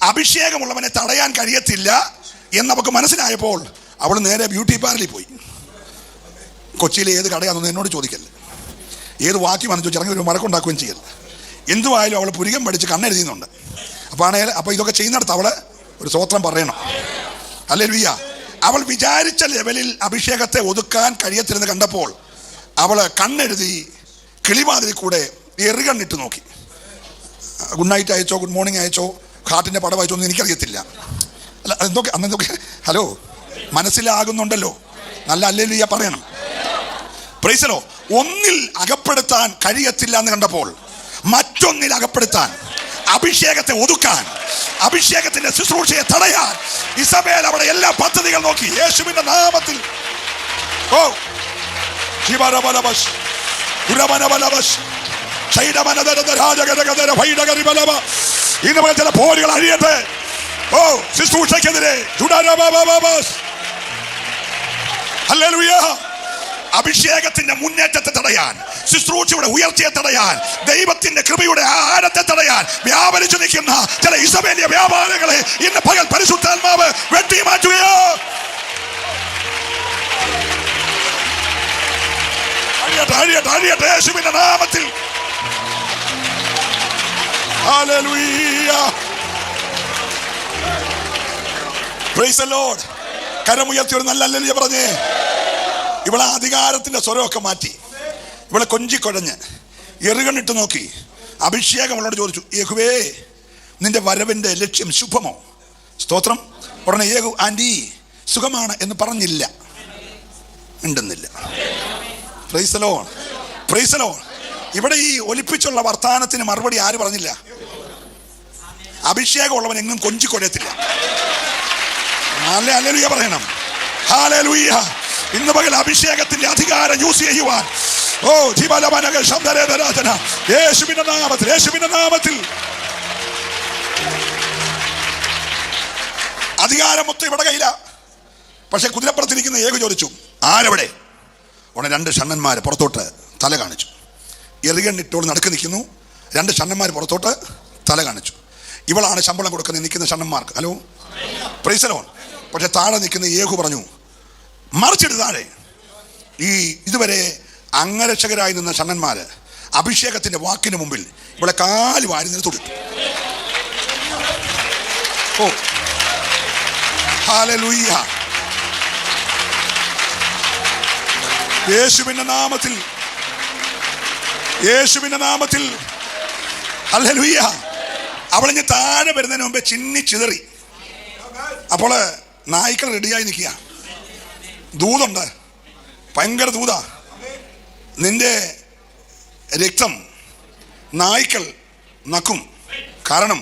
അഭിഷേകമുള്ളവനെ തടയാൻ കഴിയത്തില്ല എന്നവൾക്ക് മനസ്സിലായപ്പോൾ അവൾ നേരെ ബ്യൂട്ടി പാർലറിൽ പോയി. കൊച്ചിയിലെ ഏത് കടയാണെന്ന് എന്നോട് ചോദിക്കല്ലേ, ഏത് വാക്യമാണെന്ന് ചോദിച്ചാൽ ഇറങ്ങി ഒരു മറക്കുണ്ടാക്കുകയും ചെയ്യല്ല. എന്തുവായാലും അവൾ പുരികം പഠിച്ച് കണ്ണെഴുതുന്നുണ്ട്. അപ്പോൾ ഇതൊക്കെ ചെയ്യുന്നിടത്ത് അവൾ ഒരു സ്തോത്രം പറയണം. ഹല്ലേലൂയ. അവൾ വിചാരിച്ച ലെവലിൽ അഭിഷേകത്തെ ഒതുക്കാൻ കഴിയത്തില്ലെന്ന് കണ്ടപ്പോൾ അവൾ കണ്ണെഴുതി കിളിമാതിരി കൂടെ എറികണ്ണിട്ട് നോക്കി. ഗുഡ് നൈറ്റ് അയച്ചോ, ഗുഡ് മോർണിംഗ് അയച്ചോ, ഹാർട്ടിൻ്റെ പടം അയച്ചോ ഒന്നും എനിക്കറിയത്തില്ല. അല്ല അതെന്തൊക്കെ അന്നെന്തൊക്കെ ഹലോ മനസ്സിലാകുന്നുണ്ടല്ലോ. നല്ല ഹല്ലേലൂയ പറയണം. Price the Lord. ഒന്നിൽ അകപ്പെടുത്താൻ കഴിയത്തില്ല എന്ന് കണ്ടപ്പോൾ മറ്റൊന്നിൽ അകപ്പെടുത്താൻ, അഭിഷേകത്തെ ഒതുക്കാൻ, അഭിഷേകത്തിന്റെ ശുശ്രൂഷയെ തടയാൻ ഇസബേൽ അവിടെ എല്ലാ പദ്ധതികൾ നോക്കി. യേശുവിന്റെ നാമത്തിൽ ഓ ശിവരബലബസ് ഉരമനബലബസ് ഇന്ന് ചില പോരുകൾ അഴിയട്ടെ. ഓ ശുശ്രൂഷയ്ക്കെതിരെ ഹല്ലേലൂയ. അഭിഷേകത്തിന്റെ മുന്നേറ്റത്തെ തടയാൻ, ശുശ്രൂഷയുടെ ഉയർച്ചയെ തടയാൻ, ദൈവത്തിന്റെ കൃപയുടെ ആഴത്തെ തടയാൻ വ്യാപരിച്ചു നിൽക്കുന്ന ചില ഇസബേലിയ വ്യാപാരങ്ങളെ ഇന്ന് പകൽ പരിശുദ്ധാത്മാവ് വെട്ടി മാറ്റുകയോ. അഴിയട്ടെ യേശുവിന്റെ നാമത്തിൽ. ഹല്ലേലൂയ. Praise the lord. കരമുയർത്തി ഒരു നല്ല ഹല്ലേലൂയ പറഞ്ഞേ. ഇവളെ അധികാരത്തിന്റെ സ്വരമൊക്കെ മാറ്റി, ഇവളെ കൊഞ്ചിക്കൊഴഞ്ഞ് എറുകണ്ണിട്ട് നോക്കി. അഭിഷേകം അവളോട് ചോദിച്ചു, യേഹുവേ നിന്റെ വരവിന്റെ ലക്ഷ്യം ശുഭമോ? സ്തോത്രം. ഉടനെ യേഹു ആന്റി സുഖമാണ് എന്ന് പറഞ്ഞില്ല, മിണ്ടുന്നില്ല. Price the lord, praise the Lord. ഇവിടെ ഈ ഒലിപ്പിച്ചുള്ള വർത്താനത്തിന് മറുപടി ആര് പറഞ്ഞില്ല? അഭിഷേകം ഉള്ളവൻ എങ്ങും കൊഞ്ചിക്കൊഴയത്തില്ല. ഹല്ലേലൂയ പറയണം. ഹല്ലേലൂയ. ഇന്ന് പകൽ അഭിഷേകത്തിന്റെ അധികാരം യൂസ് ചെയ്യുവാൻ യേശുവിന്റെ നാമത്തിൽ, യേശുവിന്റെ നാമത്തിൽ അധികാരം മൊത്തം ഇവിടെ കയ്യില. പക്ഷെ കുതിരപ്പുറത്തിരിക്കുന്ന യേഹു ചോദിച്ചു, ആരവിടെ? ഉടനെ രണ്ട് ഷണ്ണന്മാര് പുറത്തോട്ട് തല കാണിച്ചു. എറികണ്ണിട്ടോട് നടുക്ക് നിൽക്കുന്നു. രണ്ട് ഷണ്ണന്മാർ പുറത്തോട്ട് തല കാണിച്ചു. ഇവളാണ് ശമ്പളം കൊടുക്കുന്നത് നിൽക്കുന്ന ഷണ്ണന്മാർക്ക്. Hello, praise the lord. പക്ഷെ താഴെ നിൽക്കുന്ന യേഹു പറഞ്ഞു, മറിച്ചിട്ട് താഴെ. ഈ ഇതുവരെ അംഗരക്ഷകരായി നിന്ന ഷണ്ണന്മാര് അഭിഷേകത്തിന്റെ വാക്കിന് മുമ്പിൽ ഇവിടെ കാല് വാരി നിലത്തൊടിട്ടു. ഓ ഹല്ലേലൂയ. യേശുവിന്റെ നാമത്തിൽ, യേശുവിന്റെ നാമത്തിൽ ഹല്ലേലൂയ. അവളിഞ്ഞ് താഴെ വരുന്നതിന് മുമ്പേ ചിന്നി ചിതറി. അപ്പോൾ നായ്ക്കൾ റെഡിയായി നിൽക്കുക. ദൂതുണ്ട്, ഭയങ്കര ദൂതാ. നിന്റെ രക്തം നായ്ക്കൾ നക്കും. കാരണം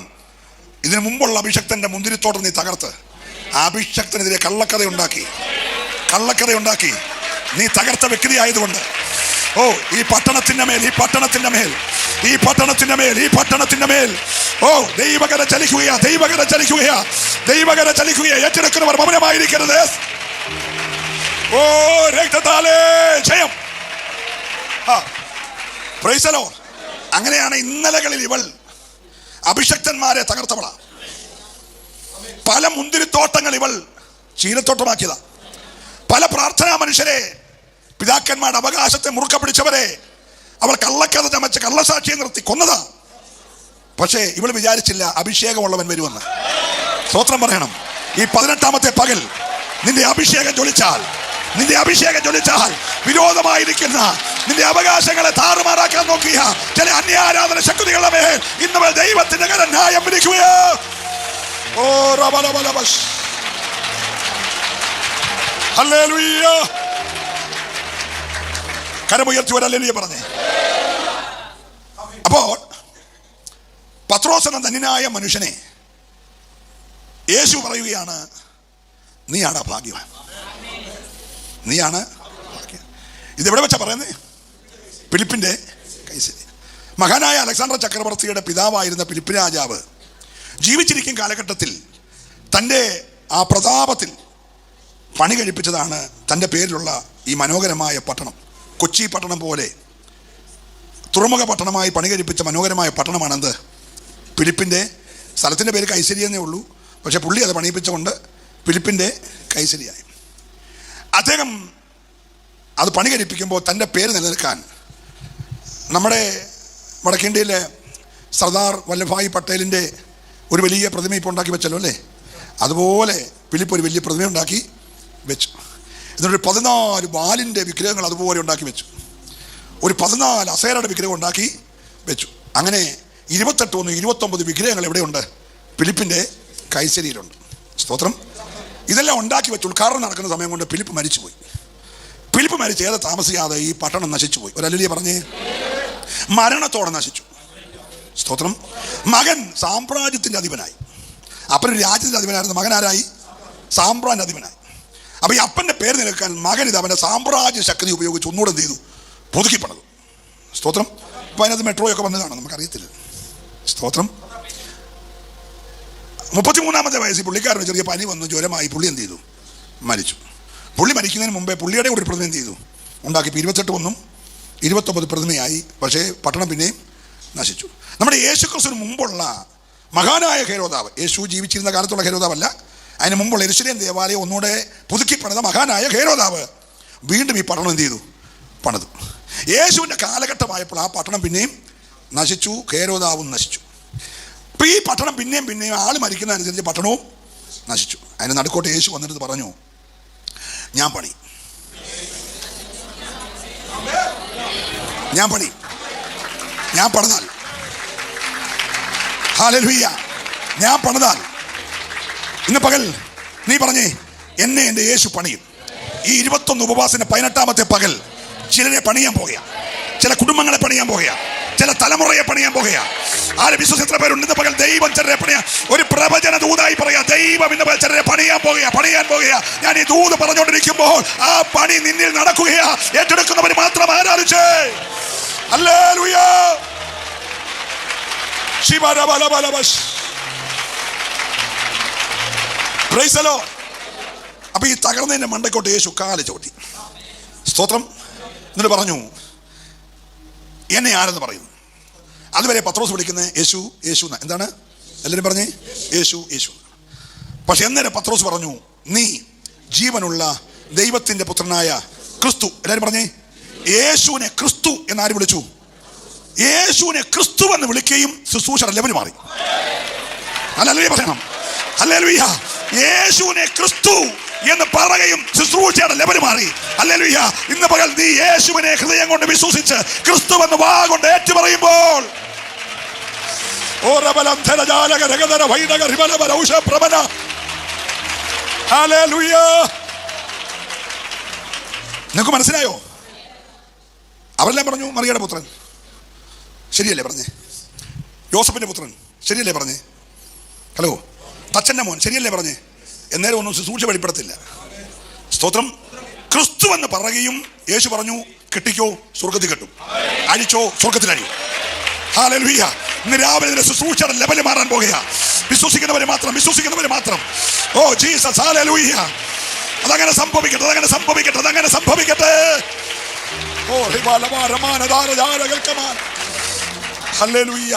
ഇതിനു മുമ്പുള്ള അഭിഷക്തന്റെ മുന്തിരിത്തോട്ടം നീ തകർത്ത് അഭിഷക്തനെതിരെ കള്ളക്കഥയുണ്ടാക്കി നീ തകർത്ത വ്യക്തി ആയതുകൊണ്ട് ഓ ഈ പട്ടണത്തിന്റെ മേൽ ഓ ദൈവകര ചലിക്കുകയാ. ഏറ്റെടുക്കുന്നവർ മൗനമായിരിക്കരുത്. ഓ രക്തത്താലേ ജയം. Price the Lord. അങ്ങനെയാണ് ഇന്നലകളിൽ ഇവൾ അഭിഷക്തന്മാരെ തകർത്തവളാ. പല മുന്തിരിത്തോട്ടങ്ങൾ ഇവൾ ചീലത്തോട്ടമാക്കിയതാ. പല പ്രാർത്ഥനാ മനുഷ്യരെ, പിതാക്കന്മാരുടെ അവകാശത്തെ മുറുക്ക പിടിച്ചവരെ അവൾ കള്ളക്കഥ ചമച്ച് കള്ളസാക്ഷിയെ നിർത്തി കൊന്നതാ. പക്ഷേ ഇവൾ വിചാരിച്ചില്ല അഭിഷേകമുള്ളവൻ വരുമെന്ന്. സ്തോത്രം പറയണം. ഈ 18ാമത്തെ പകൽ നിന്റെ അഭിഷേകം ജ്വലിച്ചാൽ വിരോധമായിരിക്കുന്ന നിന്റെ അവകാശങ്ങളെ താറുമാറാക്കാൻ നോക്കിയ ചില അന്യാരാധന ശക്തികളുടെ മേൽ ഇന്ന് ദൈവത്തിന്റെ കരം ന്യായം വിധിക്കുകയോ. ഓ റബലബലബസ്. ഹല്ലേലൂയ. കരമുയർത്തി ഒരു ഹല്ലേലൂയ പറഞ്ഞേ. അപ്പോൾ പത്രോസ് എന്ന ധന്യനായ മനുഷ്യനെ യേശു പറയുകയാണ്, നീയാണ് ഭാഗ്യവാൻ, നീയാണ് ഭാഗ്യവാൻ. ഇതെവിടെ വെച്ചാ പറയുന്നത്? ഫിലിപ്പിന്റെ കൈസരി. മഹാനായ അലക്സാണ്ടർ ചക്രവർത്തിയുടെ പിതാവായിരുന്ന ഫിലിപ്പ് രാജാവ് ജീവിച്ചിരിക്കും കാലഘട്ടത്തിൽ തൻ്റെ ആ പ്രതാപത്തിൽ പണി കഴിപ്പിച്ചതാണ് തൻ്റെ പേരിലുള്ള ഈ മനോഹരമായ പട്ടണം. കൊച്ചി പട്ടണം പോലെ തുറമുഖ പട്ടണമായി പണി കഴിപ്പിച്ച മനോഹരമായ പട്ടണമാണെന്ത്? ഫിലിപ്പിൻ്റെ. സ്ഥലത്തിൻ്റെ പേര് കൈസരി എന്നേ ഉള്ളൂ, പക്ഷെ പുള്ളി അത് പണിയിപ്പിച്ചുകൊണ്ട് ഫിലിപ്പിൻ്റെ കൈസരിയായി. അദ്ദേഹം അത് പണി കഴിപ്പിക്കുമ്പോൾ തൻ്റെ പേര് നിലനിൽക്കാൻ നമ്മുടെ വടക്കേന്ത്യയിലെ സർദാർ വല്ലഭായ് പട്ടേലിൻ്റെ ഒരു വലിയ പ്രതിമ ഇപ്പോൾ ഉണ്ടാക്കി വെച്ചല്ലോ അല്ലേ? അതുപോലെ ഫിലിപ്പ് ഒരു വലിയ പ്രതിമ ഉണ്ടാക്കി വെച്ചു. എന്നിട്ടൊരു 14 ബാലിൻ്റെ വിഗ്രഹങ്ങൾ അതുപോലെ ഉണ്ടാക്കി വെച്ചു. ഒരു 14 അസേരയുടെ വിഗ്രഹം ഉണ്ടാക്കി വെച്ചു. അങ്ങനെ 29 വിഗ്രഹങ്ങൾ എവിടെയുണ്ട്? ഫിലിപ്പിൻ്റെ കൈസരിയിലുണ്ട്. സ്തോത്രം. ഇതെല്ലാം ഉണ്ടാക്കി വെച്ച് ഉദ്ഘാടനം നടക്കുന്ന സമയം കൊണ്ട് ഫിലിപ്പ് മരിച്ചുപോയി. ഫിലിപ്പ് മരിച്ച് ഏറെ താമസിയാതെ ഈ പട്ടണം നശിച്ചുപോയി. ഒരു ഹല്ലേലൂയ പറഞ്ഞേ. മരണത്തോടെ നശിച്ചു. സ്തോത്രം. മകൻ സാമ്രാജ്യത്തിൻ്റെ അധിപനായി. അപ്പനൊരു രാജ്യത്തിൻ്റെ അധിപനായിരുന്നു. മകൻ ആരായി? സാമ്രാജ്യ അധിപനായി. അപ്പൊ ഈ അപ്പന്റെ പേര് നിൽക്കാൻ മകൻ ഇത് അവന്റെ സാമ്രാജ്യ ശക്തി ഉപയോഗിച്ച് ഒന്നുകൂടെ എന്ത് ചെയ്തു? പുതുക്കി പണിതു. സ്തോത്രം. അപ്പൊ അതിനകത്ത് മെട്രോയൊക്കെ വന്നതാണ്, നമുക്കറിയത്തില്ല. സ്തോത്രം. 33-ാമത്തെ വയസ്സിൽ പുള്ളിക്കാരന് ചെറിയ പനി വന്നു, ജ്വരമായി. പുള്ളി എന്ത് ചെയ്തു? മരിച്ചു. പുള്ളി മരിക്കുന്നതിന് മുമ്പേ പുള്ളിയുടെ കൂടി പ്രതിമ എന്ത് ചെയ്തു? ഉണ്ടാക്കി. 28 വന്നും 29 പ്രതിമയായി. പക്ഷേ പട്ടണം പിന്നെയും നശിച്ചു. നമ്മുടെ യേശുക്രിസ്തുവിന് മുമ്പുള്ള മഹാനായ ഹെരോദാവ്, യേശു ജീവിച്ചിരുന്ന കാലത്തുള്ള ഹെരോദാവല്ല, അതിന് മുമ്പുള്ള യെരൂശലേം ദേവാലയം ഒന്നുകൂടെ പുതുക്കി പണിത മഹാനായ ഹെരോദാവ് വീണ്ടും ഈ പട്ടണം എന്ത് ചെയ്തു? പണിതു. യേശുവിൻ്റെ കാലഘട്ടമായപ്പോൾ ആ പട്ടണം പിന്നെയും നശിച്ചു, ഹെരോദാവും നശിച്ചു. ഇപ്പം ഈ പട്ടണം പിന്നെയും ആൾ മരിക്കുന്നതനുസരിച്ച് പട്ടണവും നശിച്ചു. അതിന് നടുക്കോട്ട് യേശു വന്നിട്ട് പറഞ്ഞു, ഞാൻ പണി, ഞാൻ പണിതാൽ, ഹല്ലേലൂയ, ഞാൻ പണിതാൽ. ഇന്ന് പകൽ നീ പറഞ്ഞേ, എന്നെ എൻ്റെ യേശു പണിയും. ഈ 21 ഉപവാസത്തിന്റെ 18-ാമത്തെ പകൽ ചിലരെ പണിയാൻ പോകുക, ചില കുടുംബങ്ങളെ പണിയാൻ പോകുക, ചില തലമുറയെ പണിയാൻ പോകുക. ആരെ വിശ്വസിച്ച് എത്ര പേരുണ്ട്? ഇന്ന് പകൽ ദൈവം ചിലരെ പണിയാൻ, ഒരു പ്രവചന ദൂതായി പറയാ, ദൈവം ഇന്ന് പകൽ ചിലരെ പണിയാൻ പോകുക. ഞാൻ ഈ ദൂത് പറഞ്ഞുകൊണ്ടിരിക്കുമ്പോൾ ആ പണി നിന്നിൽ നടക്കുകയാ. ഏറ്റെടുക്കുന്നവർ മാത്രം ആരാധിച്ചേ. ഹല്ലേലൂയ. അപ്പൊ ഈ തകർന്നതിന്റെ മണ്ടക്കോട്ട് യേശു കാല് ചവിട്ടി. സ്തോത്രം. എന്നിട്ട് പറഞ്ഞു, എന്നെ ആരെന്ന് പറയുന്നു? അതുവരെ പത്രോസ് വിളിക്കുന്നത് യേശു യേശു. എന്താണ്? എല്ലാവരും പറഞ്ഞേ, യേശു യേശു. പക്ഷെ എന്നേരം പത്രോസ് പറഞ്ഞു, നീ ജീവനുള്ള ദൈവത്തിന്റെ പുത്രനായ ക്രിസ്തു. എല്ലാവരും പറഞ്ഞേ, യേശുവിനെ ക്രിസ്തു എന്നാര് വിളിച്ചു? യേശുവിനെ ക്രിസ്തു എന്ന് വിളിക്കുകയും ശുശ്രൂഷയുടെ ലെവൽ മാറി. ഹല്ലേലൂയ പറയണം. ഹല്ലേലൂയ. യേശുവിനെ ക്രിസ്തു എന്ന് പറയുകയും ശുശ്രൂഷയുടെ ലെവൽ മാറി. ഹല്ലേലൂയ. ഇന്ന് പകൽ നീ യേശുവിനെ ഹൃദയം കൊണ്ട് വിശ്വസിച്ച് ക്രിസ്തു എന്ന് വാ കൊണ്ട് ഏറ്റു പറയുമ്പോൾ, നിനക്ക് മനസ്സിലായോ? അവരെല്ലാം പറഞ്ഞു, മറിയയുടെ പുത്രൻ, ശരിയല്ലേ പറഞ്ഞേ? യോസഫിന്റെ പുത്രൻ, ശരിയല്ലേ പറഞ്ഞേ? ഹലോ, തച്ചന്റെ മോൻ, ശരിയല്ലേ പറഞ്ഞേ? എന്നേരം ഒന്നും ശുശ്രൂഷ വെളിപ്പെടുത്തില്ല. സ്തോത്രം. ക്രിസ്തു എന്ന് പറയുകയും യേശു പറഞ്ഞു, കെട്ടിക്കോ, സ്വർഗത്തിൽ കെട്ടും, അഴിച്ചോ, സ്വർഗത്തിൽ അഴിയും. ഹല്ലേലൂയ. ഇന്ന് രാവിലെ ഇതിന്റെ ശുശ്രൂഷയുടെ ലെവൽ മാറാൻ പോകുക. വിശ്വസിക്കുന്നവരെ മാത്രം. Oh Jesus, hallelujah. അതങ്ങനെ സംഭവിക്കട്ടെ. ഓ ഹല്ലേലൂയ.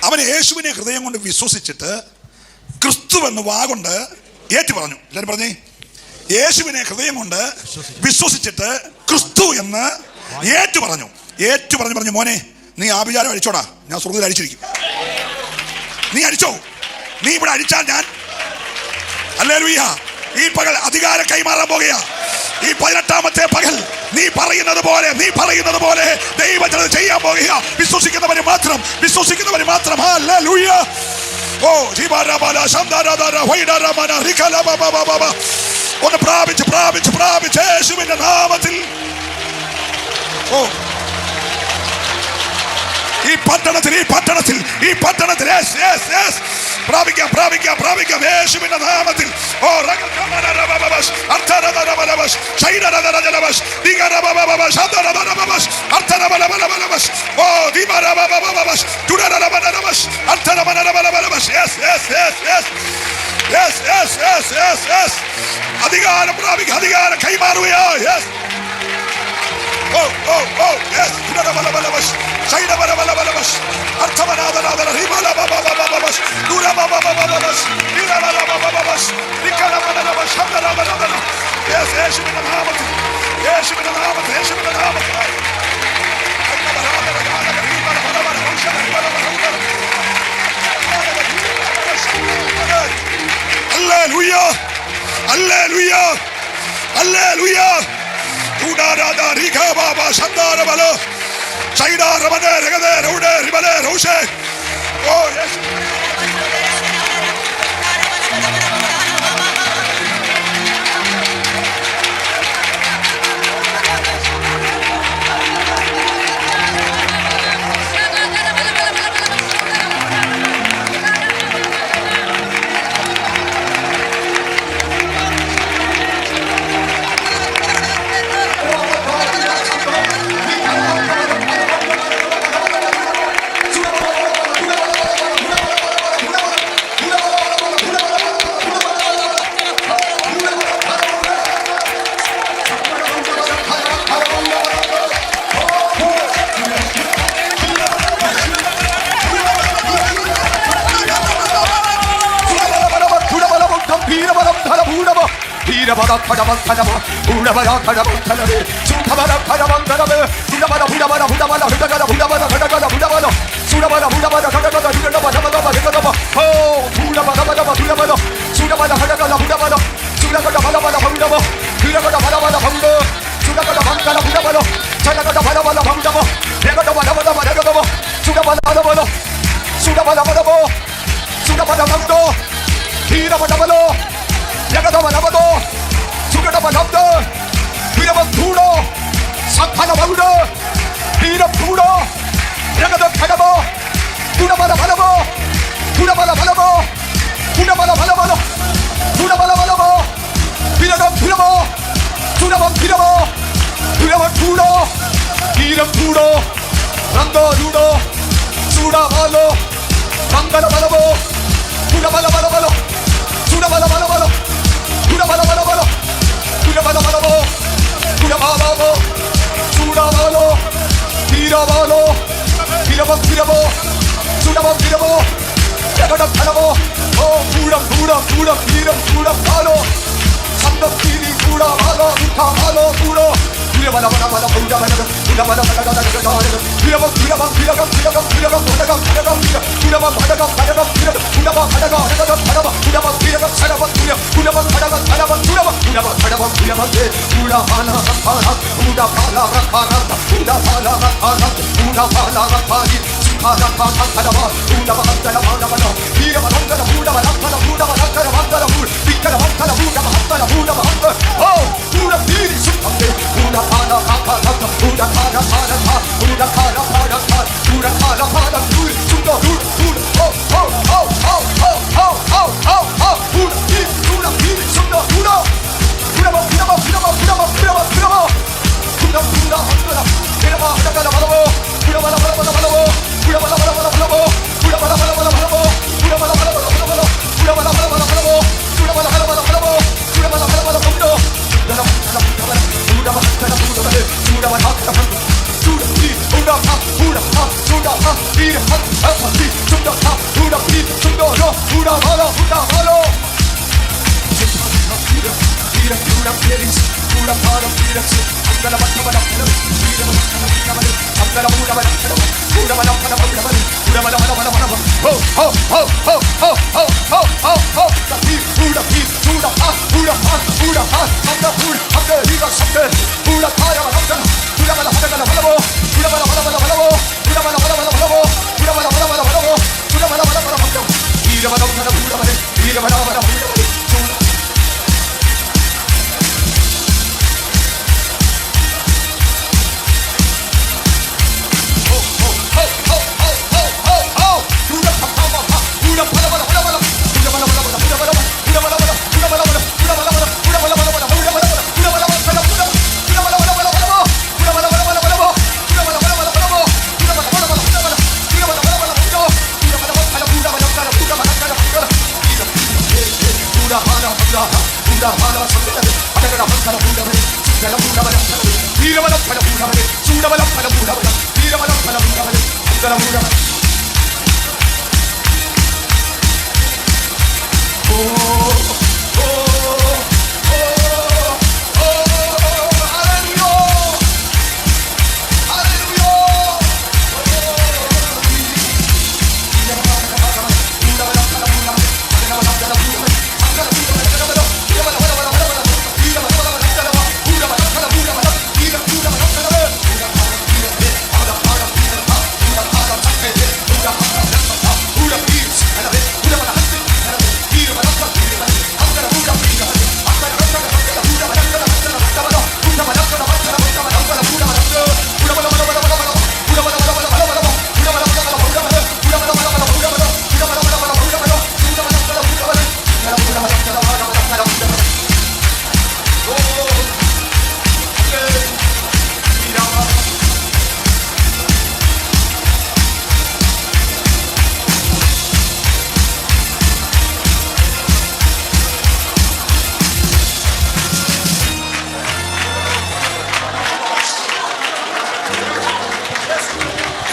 അവന് യേശുവിനെ ഹൃദയം കൊണ്ട് വിശ്വസിച്ചിട്ട് ക്രിസ്തു എന്ന് വാ കൊണ്ട് ഏറ്റു പറഞ്ഞു. എല്ലാവരും പറഞ്ഞേ, യേശുവിനെ ഹൃദയം കൊണ്ട് വിശ്വസിച്ചിട്ട് ക്രിസ്തു എന്ന് ഏറ്റു പറഞ്ഞു. മോനെ, നീ ആഭിചാരം അഴിച്ചോടാ, ഞാൻ സ്വർഗ്ഗത്തിൽ അഴിച്ചിരിക്കും. നീ അഴിച്ചോ, നീ ഇവിടെ അഴിച്ചാൽ ഞാൻ. ഹല്ലേലൂയ. ഈ പകൽ അധികാരം കൈമാറാൻ പോകുക. ഈ 18-ാമത്തെ പകൽ നീ പറയുന്നത് പോലെ ദൈവം ചെയ്യാൻ പോകുക. വിശ്വസിക്കുന്നവര് മാത്രം. ഹല്ലേലൂയ. ഓ ഒന്ന് പ്രാപിച്ച് യേശുവിന്റെ നാമത്തിൽ. ഓ ഈ പട്ടണത്തിൽ പ്രാപിക്കാം യേശുവിന്റെ നാമത്തിൽ. ഓ അധികാരം കൈമാറുകയാ. Hallelujah. Udara Rika Baba Shandara Bala Saida Ramana Regade Rude Ribale Rose. Oh yes.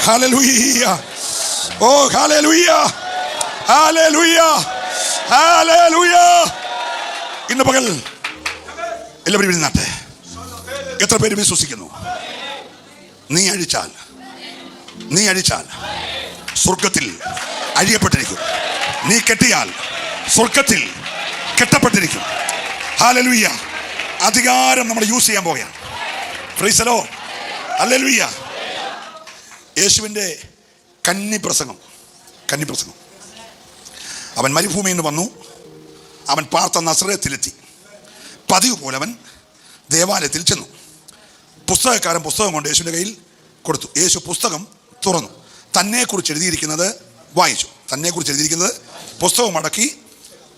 Hallelujah. Oh, hallelujah. Hallelujah. Hallelujah. ഇന്ന് പകൽ എല്ലാവരും ഇരുന്നാട്ടെ. എത്ര പേര് വിശ്വസിക്കുന്നു? നീ അഴിച്ചാൽ സ്വർഗത്തിൽ അഴിയപ്പെട്ടിരിക്കും. നീ കെട്ടിയാൽ സ്വർഗത്തിൽ കെട്ടപ്പെട്ടിരിക്കും. ഹല്ലേലൂയ. അധികാരം നമ്മൾ യൂസ് ചെയ്യാൻ പോവുകയാണ്. Price the Lord. ഹല്ലേലൂയ. യേശുവിൻ്റെ കന്നിപ്രസംഗം. അവൻ മരുഭൂമിയിൽ നിന്ന് വന്നു. അവൻ പാർത്ത നസറേത്തിലെത്തി. പതിവ് പോലെ അവൻ ദേവാലയത്തിൽ ചെന്നു. പുസ്തകക്കാരൻ പുസ്തകം കൊണ്ട് യേശുവിൻ്റെ കയ്യിൽ കൊടുത്തു. യേശു പുസ്തകം തുറന്നു. തന്നെക്കുറിച്ച് എഴുതിയിരിക്കുന്നത് വായിച്ചു. പുസ്തകം മടക്കി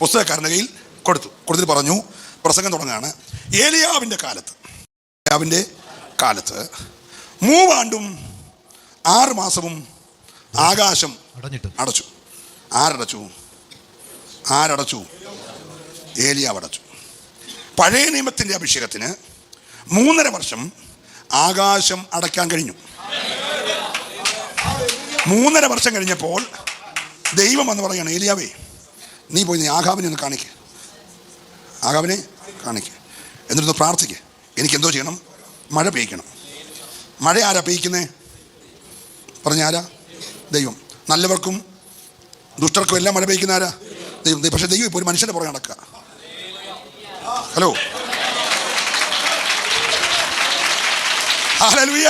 പുസ്തകക്കാരൻ്റെ കയ്യിൽ കൊടുത്തിട്ട് പറഞ്ഞു, പ്രസംഗം തുടങ്ങുകയാണ്. ഏലിയാവിൻ്റെ കാലത്ത് 3 ആണ്ടും 6 മാസവും ആകാശം അടച്ചു. ആരടച്ചു? ഏലിയാവ് അടച്ചു. പഴയ നിയമത്തിൻ്റെ അഭിഷേകത്തിന് 3.5 വർഷം ആകാശം അടയ്ക്കാൻ കഴിഞ്ഞു. 3.5 വർഷം കഴിഞ്ഞപ്പോൾ ദൈവം എന്ന് പറയുകയാണ്, ഏലിയാവേ, നീ പോയി ആഹാബിനെ ഒന്ന് കാണിക്ക്. എന്നിട്ടൊന്ന് പ്രാർത്ഥിക്ക്. എനിക്കെന്തോ ചെയ്യണം? മഴ പെയ്ക്കണം. മഴ ആരാ പെയ്ക്കുന്നേ? പറഞ്ഞ ആരാ? ദൈവം. നല്ലവർക്കും ദുഷ്ടർക്കും എല്ലാം മഴ പെയ്ക്കുന്ന ആരാ? ദൈവം. പക്ഷെ ദൈവം ഇപ്പോൾ ഒരു മനുഷ്യൻ്റെ പുറകെ നടക്കുക. Hello, hallelujah.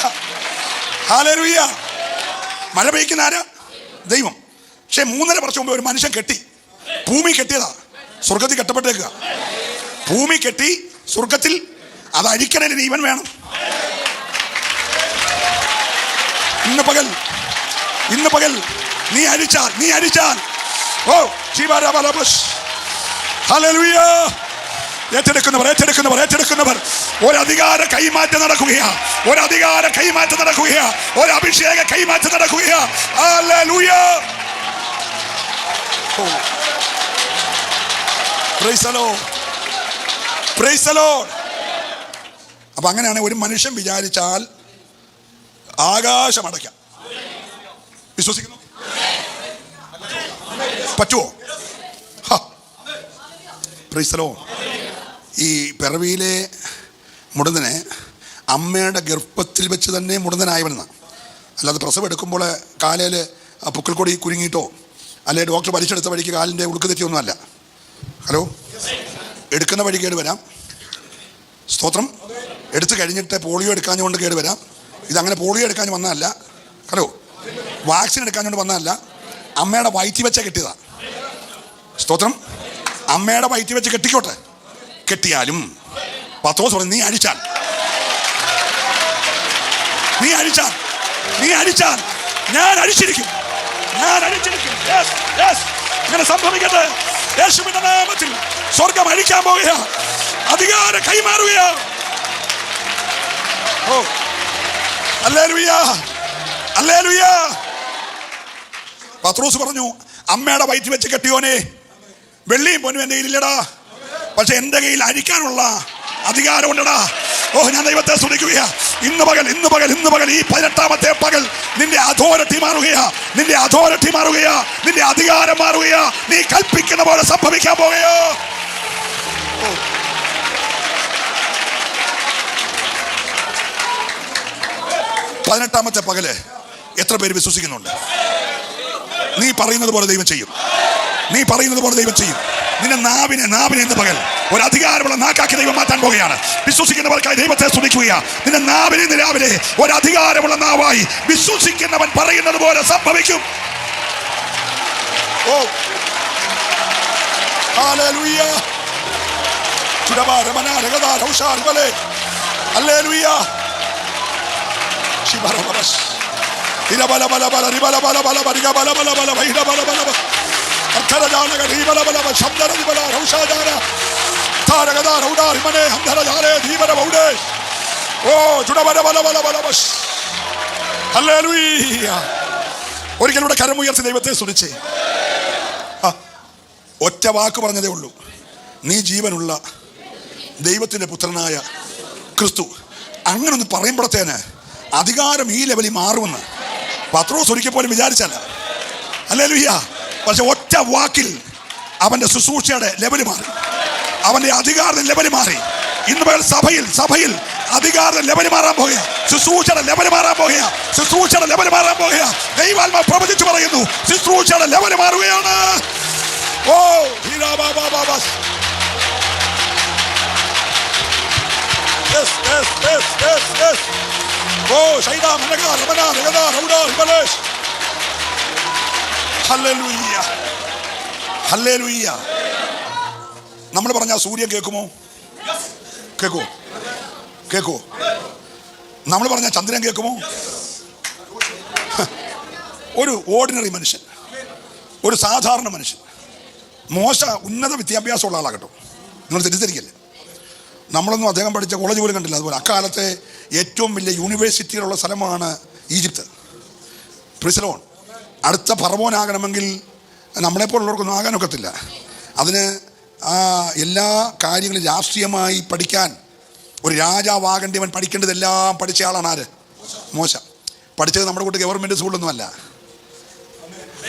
മഴ പെയ്ക്കുന്ന ആരാ? ദൈവം. പക്ഷെ 3.5 വർഷം മുമ്പ് ഒരു മനുഷ്യൻ കെട്ടി. ഭൂമി കെട്ടിയതാ. സ്വർഗത്തിൽ കെട്ടപ്പെട്ടേക്കുക. ഭൂമി കെട്ടി സ്വർഗത്തിൽ. അത് അഴിക്കണേന് ഇവൻ വേണം. ഇന്ന് പകൽ നീ അഴിച്ചാൽ ഓ ഹല്ലേലൂയ. ഏറ്റെടുക്കുന്നവർ ഒരധികാര കൈമാറ്റം നടക്കുകയാണ്. ഒരഭിഷേക കൈമാറ്റം നടക്കുകയാണ്. ഹല്ലേലൂയ. Praise the Lord. അപ്പൊ അങ്ങനെയാണ് ഒരു മനുഷ്യൻ വിചാരിച്ചാൽ ആകാശം അടയ്ക്കാം. വിശ്വസിക്കുന്നു? പറ്റുമോ? Price the lord. ഈ പിറവിയിലെ മുടന്തനെ അമ്മയുടെ ഗർഭത്തിൽ വെച്ച് തന്നെ മുടന്തനായവനെന്നാണ്. അല്ലാതെ പ്രസവം എടുക്കുമ്പോൾ കാലയിൽ പുക്കിൾക്കൊടി കുരുങ്ങിയിട്ടോ അല്ലെ ഡോക്ടർ വലിച്ചെടുത്ത വഴിക്ക് കാലിൻ്റെ ഉടുക്ക് തെറ്റിയൊന്നുമല്ല. ഹലോ, എടുക്കുന്ന വഴി കേട് വരാം. സ്തോത്രം. എടുത്തു കഴിഞ്ഞിട്ട് പോളിയോ എടുക്കാഞ്ഞുകൊണ്ട് കേട് വരാം. ഇതങ്ങനെ പോളിയോ എടുക്കാഞ്ഞ് വന്നതല്ല. ഹലോ, വാക്സിൻ എടുക്കാഞ്ഞുകൊണ്ട് വന്നതല്ല. അമ്മയുടെ വയറ്റി വെച്ച കെട്ടിയതാ. സ്തോത്രം. അമ്മയുടെ വയറ്റി വെച്ച് കെട്ടിക്കോട്ടെ. കെട്ടിയാലും പത്രോസ് പറഞ്ഞു, നീ അഴിച്ചാൽ ഞാൻ അഴിച്ചിരിക്കും. അങ്ങനെ സംഭവിക്കട്ടെ. യേശുവിന്റെ നാമത്തിൽ സ്വർഗം അഴിക്കാൻ പോവുക. അധികാരം കൈമാറുക. ഓ ഹല്ലേലൂയ. പത്രോസ് പറഞ്ഞു, അമ്മയുടെ വയറ്റി വെച്ച് കെട്ടിയോനെ, വെള്ളിയും പൊന്നും എൻ്റെ കയ്യിലില്ലടാ, പക്ഷെ എൻ്റെ കയ്യിൽ അഴിക്കാനുള്ള അധികാരമുണ്ടടാ. ഓ, ഞാൻ ദൈവത്തെ സ്തുതിക്കുകയാ. ഇന്ന് പകൽ ഈ 18ാമത്തെ പകൽ നിന്റെ അതോറിറ്റി മാറുകയാ. നിന്റെ അധികാരം മാറുകയാ. നീ കൽപ്പിക്കുന്ന പോലെ സംഭവിക്കാൻ പോവുകയോ. 18ാമത്തെ പകല് എത്ര പേര് വിശ്വസിക്കുന്നുണ്ട്? നീ പറയുന്നത് പോലെ ദൈവം ചെയ്യും. നിന്റെ നാവിനെ ഇന്ന് പകൽ ഒരു അധികാരമുള്ള നാക്കാക്കി ദൈവം മാറ്റാൻ പോവുകയാണ്. വിശ്വസിക്കുന്നവർക്കായി ദൈവത്തെ സ്തുതിക്കുക. നിന്റെ നാവിനെ ഇന്ന് രാവിലെ ഒരു അധികാരമുള്ള നാവായി വിശ്വസിക്കുന്നവൻ പറയുന്നത് പോലെ സംഭവിക്കും. ഓ ഹല്ലേലൂയ. ഹല്ലേലൂയ. ഒരിക്കലൂടെ കരമുയർത്തി ദൈവത്തെ സ്തുതിച്ചേ. ഒറ്റ വാക്ക് പറഞ്ഞതേ ഉള്ളൂ, നീ ജീവനുള്ള ദൈവത്തിന്റെ പുത്രനായ ക്രിസ്തു. അങ്ങനെ ഒന്ന് പറയുമ്പോഴത്തേന് അധികാരം ഈ ലെവലിൽ മാറുമെന്ന് പത്രോസ് ഒരിക്കൽ പോലും വിചാരിച്ചല്ല. ഹല്ലേലൂയ. പക്ഷെ ഒറ്റ വാക്കിൽ അവന്റെ ശുശ്രൂഷയുടെ ലെവല് മാറി, അവന്റെ അധികാരത്തിന്റെ ലെവല് മാറി. ഇന്ന് പകൽ സഭയിൽ അധികാരം ലെവല് മാറാൻ പോകുക. ശുശ്രൂഷയുടെ ലെവല് മാറാൻ പോകുക. ശുശ്രൂഷയുടെ ലെവല് മാറാൻ പോകുക. ദൈവാത്മാവ് പ്രവചിച്ചു പറയുന്നു, ശുശ്രൂഷയുടെ ലെവല് മാറുകയാണ്. ഓ നമ്മൾ പറഞ്ഞ സൂര്യൻ കേൾക്കുമോ? കേൾക്കുമോ? നമ്മൾ പറഞ്ഞ ചന്ദ്രൻ കേൾക്കുമോ? ഒരു ഓർഡിനറി മനുഷ്യൻ, ഒരു സാധാരണ മനുഷ്യൻ, ഉന്നത വിദ്യാഭ്യാസമുള്ള ആളാകട്ടോ, നിങ്ങൾ തെറ്റിദ്ധരിക്കല്ലേ. നമ്മളൊന്നും അദ്ദേഹം പഠിച്ച കോളേജ് പോലും കണ്ടില്ല. അതുപോലെ അക്കാലത്തെ ഏറ്റവും വലിയ യൂണിവേഴ്സിറ്റികളുള്ള സ്ഥലമാണ് ഈജിപ്ത്. പ്രിസലോൺ. അടുത്ത ഫറവോനാകണമെങ്കിൽ നമ്മളെപ്പോലുള്ളവർക്കൊന്നും ആകാനൊക്കത്തില്ല. അതിന് എല്ലാ കാര്യങ്ങളും രാഷ്ട്രീയമായി പഠിക്കാൻ ഒരു രാജാവാകേണ്ടവൻ പഠിക്കേണ്ടതെല്ലാം പഠിച്ച ആളാണ് ആര്? മോശ. പഠിച്ചത് നമ്മുടെ കൂട്ട് ഗവൺമെൻറ് സ്കൂളൊന്നും അല്ല.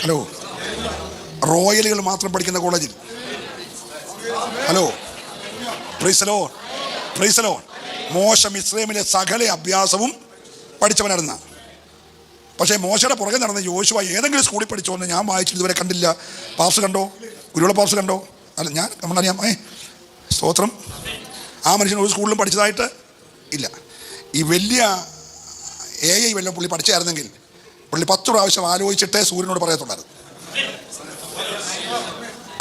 ഹലോ, റോയലുകൾ മാത്രം പഠിക്കുന്ന കോളേജിൽ. Hello, praise lord. മോശ ഇസ്രായേലിലെ സകല അഭ്യാസവും പഠിച്ചവനായിരുന്ന. പക്ഷേ മോശയുടെ പുറകെ നടന്ന യോശുവ ഏതെങ്കിലും സ്കൂളിൽ പഠിച്ചോ എന്ന് ഞാൻ വായിച്ചിട്ട് ഇതുവരെ കണ്ടില്ല. പാസ് കണ്ടോ? കുരുവിള പാസ് കണ്ടോ? അല്ല, ഞാൻ നമ്മളറിയാം. സ്തോത്രം. ആ മനുഷ്യൻ ഒരു സ്കൂളിലും പഠിച്ചതായിട്ട് ഇല്ല. ഈ വലിയ AI വല്ലതും പുള്ളി പഠിച്ചായിരുന്നെങ്കിൽ പുള്ളി 10 പ്രാവശ്യം ആലോചിച്ചിട്ടേ സൂര്യനോട് പറയത്തുള്ളായിരുന്നു.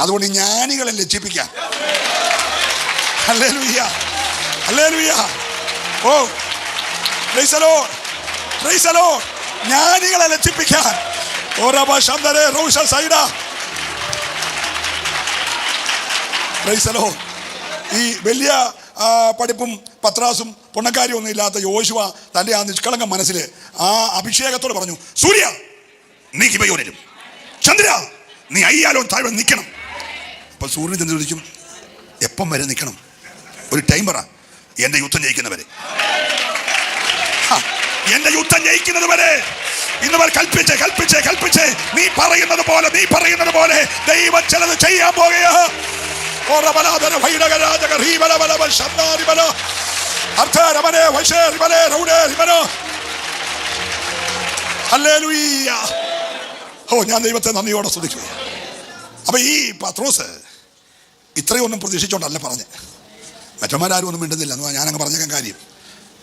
അതുകൊണ്ട് ഈ ജ്ഞാനികളെ ലജ്ജിപ്പിക്കാൻ. ഹല്ലേലൂയ, ഹല്ലേലൂയ. Oh praise the lord, praise the lord. ജ്ഞാനികളെ ലജ്ജിപ്പിക്കാൻ. ഓരോ ശബ്ദരെ റോഷ സൈഡ. Praise the lord. ഈ വലിയ പഠിപ്പും പത്രാസും പൊണ്ണക്കാരിയും ഒന്നും ഇല്ലാത്ത യോശുവ തൻ്റെ ആ നിഷ്കളങ്ക മനസ്സിൽ ആ അഭിഷേകത്തോട് പറഞ്ഞു, സൂര്യ നീ ഗിബയോനിലും, ചന്ദ്ര നീ അയ്യാലോൻ താഴ്വര നിൽക്കണം. അപ്പൊ സൂര്യൻ ചന്ദ്രൻ ചോദിക്കും, എപ്പം വരെ നിൽക്കണം? ഒരു ടൈം പറ. എന്റെ യുദ്ധം ജയിക്കുന്നവരെ, എന്റെ യുദ്ധം ജയിക്കുന്നത് വരെ. ഇന്ന് കൽപ്പിച്ച് നീ പറയുന്നത് പോലെ ദൈവം ചിലത് ചെയ്യാൻ പോകുകയാ. ഞാൻ ദൈവത്തെ നന്ദിയോടെ സ്തുതിക്കുക. അപ്പൊ ഈ പത്രോസ് ഇത്രയൊന്നും പ്രതീക്ഷിച്ചോണ്ടല്ല പറഞ്ഞ്. മറ്റന്മാരും ഒന്നും മിണ്ടുന്നില്ല. ഞാനങ്ങ് പറഞ്ഞേക്കാൻ കാര്യം,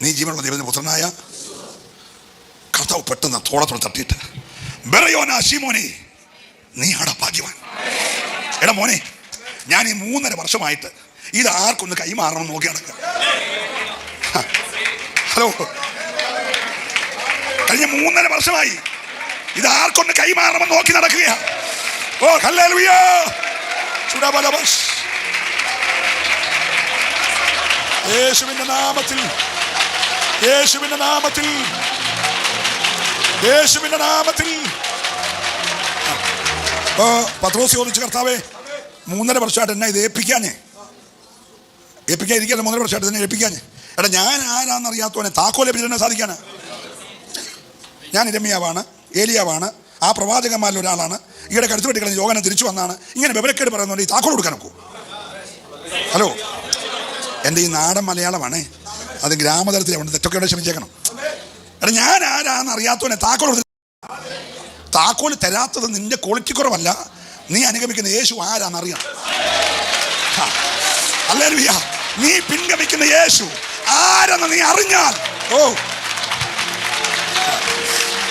നീ ജീവനുള്ള ദൈവത്തിന്റെ പുത്രനായ കർത്താവ് പെട്ടെന്ന് തോളത്തോടെ തട്ടിയിട്ട്, ബെറയോനാ ശീമോനെ നീ ആടാ ഭാഗ്യവാൻ. എടാ മോനെ, ഞാൻ ഈ 3.5 വർഷമായിട്ട് ഇത് ആർക്കൊന്ന് കൈമാറണമെന്ന് നോക്കി നടക്കുക. ഹലോ, കഴിഞ്ഞ 3.5 വർഷമായി ഇത് ആർക്കൊന്ന് കൈമാറണമെന്ന് നോക്കി നടക്കുകയാ. ഓ ഹല്ലേലൂയ. യേശുവിന്റെ നാമത്തിൽ, യേശുവിന്റെ നാമത്തിൽ, യേശുവിന്റെ നാമത്തിൽ. പത്രോസ് ചോദിച്ചു, കർത്താവേ 3.5 വർഷമായിട്ട് എന്നെ ഇത് ഏൽപ്പിക്കാതിരിക്കാൻ 3.5 വർഷമായിട്ട് എന്നെ ഏൽപ്പിക്കാഞ്ഞ്. എടാ, ഞാൻ ആരാന്നറിയാത്തവനെ താക്കോൽ ലഭിച്ചിട്ട് സാധിക്കാന്. ഞാൻ ഇരമ്യാവാണ്, ഏലിയാവാണ്, ആ പ്രവാചകന്മാരിൽ ഒരാളാണ്. ഈയിടെ കടുത്തു വെട്ടിക്കളഞ്ഞ് യോഹന്നാൻ തിരിച്ചു വന്നാണ്. ഇങ്ങനെ വിവരക്കേട് പറയുന്നതുകൊണ്ട് ഈ താക്കോൽ കൊടുക്കാൻ ഒക്കൂ? ഹലോ, എൻ്റെ ഈ നാടൻ മലയാളമാണേ, അത് ഗ്രാമതലത്തിൽ അവിടെ തെറ്റൊക്കെ ക്ഷമിച്ചേക്കണം. എടാ, ഞാൻ ആരാന്നറിയാത്തവനെ താക്കോൽ തരാത്തത് നിന്റെ ക്വാളിറ്റി കുറവല്ല, നീ അനുഗമിക്കുന്ന യേശു ആരാന്നറിയണം. ഹല്ലേലൂയ. നീ പിൻഗമിക്കുന്ന യേശു ആരെന്ന് നീ അറിഞ്ഞാൽ, ഓ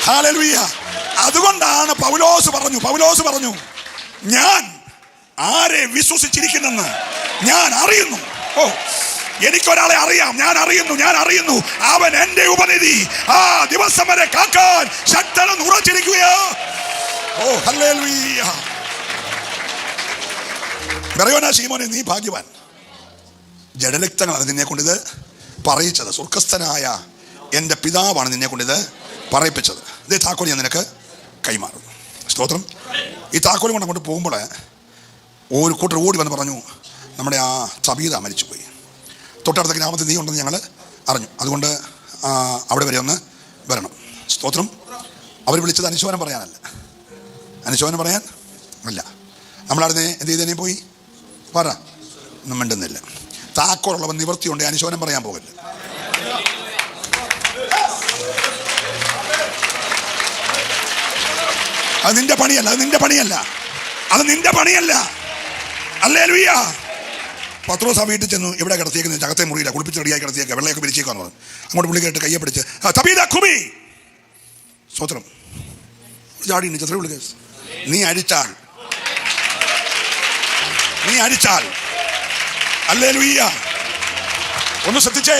ഹല്ലേലൂയ. അതുകൊണ്ടാണ് പൗലോസ് പറഞ്ഞു, ഞാൻ ആരെ വിശ്വസിച്ചിരിക്കുന്നെന്ന് ഞാൻ അറിയുന്നു. ഓ, എനിക്കൊരാളെ അറിയാം, ഞാൻ അറിയുന്നു അവൻ എന്റെ ഉപനിധി. ആ ദിവസം വരെ കാക്കാൻ ശക്തനും ഉറച്ചിരിക്കുകയോ. ഓ ഹല്ലേലൂയ. ബെറയോനാ ശീമോനെ നീ ഭാഗ്യവാൻ. ജഡരക്തങ്ങളാണ് നിന്നെ കൊണ്ടിത് പറയിച്ചത്. സ്വർഗസ്ഥനായ എൻ്റെ പിതാവാണ് നിന്നെ കൊണ്ടിത് പറയിപ്പിച്ചത്. ഇതേ താക്കോൽ ഞാൻ നിനക്ക് കൈമാറുന്നു. സ്തോത്രം. ഈ താക്കോൽ കൊണ്ട് അങ്ങോട്ട് പോകുമ്പോൾ ഒരു കൂട്ടർ ഓടി വന്ന് പറഞ്ഞു, നമ്മുടെ ആ സബീത മരിച്ചുപോയി, തൊട്ടടുത്ത ഗ്രാമത്തിൽ നീ ഉണ്ടെന്ന് ഞങ്ങൾ അറിഞ്ഞു, അതുകൊണ്ട് അവിടെ വരെ ഒന്ന് വരണം. സ്തോത്രം. അവർ വിളിച്ചത് അനുശോചനം പറയാനല്ല, അനുശോചനം പറയാൻ അല്ല. നമ്മളവിടുന്ന് എന്ത് ചെയ്തേനെ പോയി പറ, ഒന്നും മിണ്ടുന്നില്ല. താക്കോലുള്ളവൻ നിവൃത്തിയുണ്ട്, അനുശോചനം പറയാൻ പോകല്ല. അത് നിന്റെ പണിയല്ല, അത് നിന്റെ പണിയല്ല, അത് നിന്റെ പണിയല്ല. ഹല്ലേലൂയ. പത്രോസ് ആ വീട്ടിൽ ചെന്നു. ഇവിടെ കിടത്തിയേക്കുന്നത് അകത്തെ മുറിയില്ല, കുളിപ്പിച്ച് റെഡിയായി കിടത്തിയേക്കുക, വെള്ളയൊക്കെ പിരിച്ചേക്കാന്ന് പറഞ്ഞു. അങ്ങോട്ട് പുള്ളി കേട്ട് കയ്യെ പിടിച്ച് തബീത ഖുമി, സ്വത്രം ചാടി ചെറിയ വിളിക്കുക. നീ അടിച്ചാൽ ഹല്ലേലൂയ. ഒന്ന് ശ്രദ്ധിച്ചേ.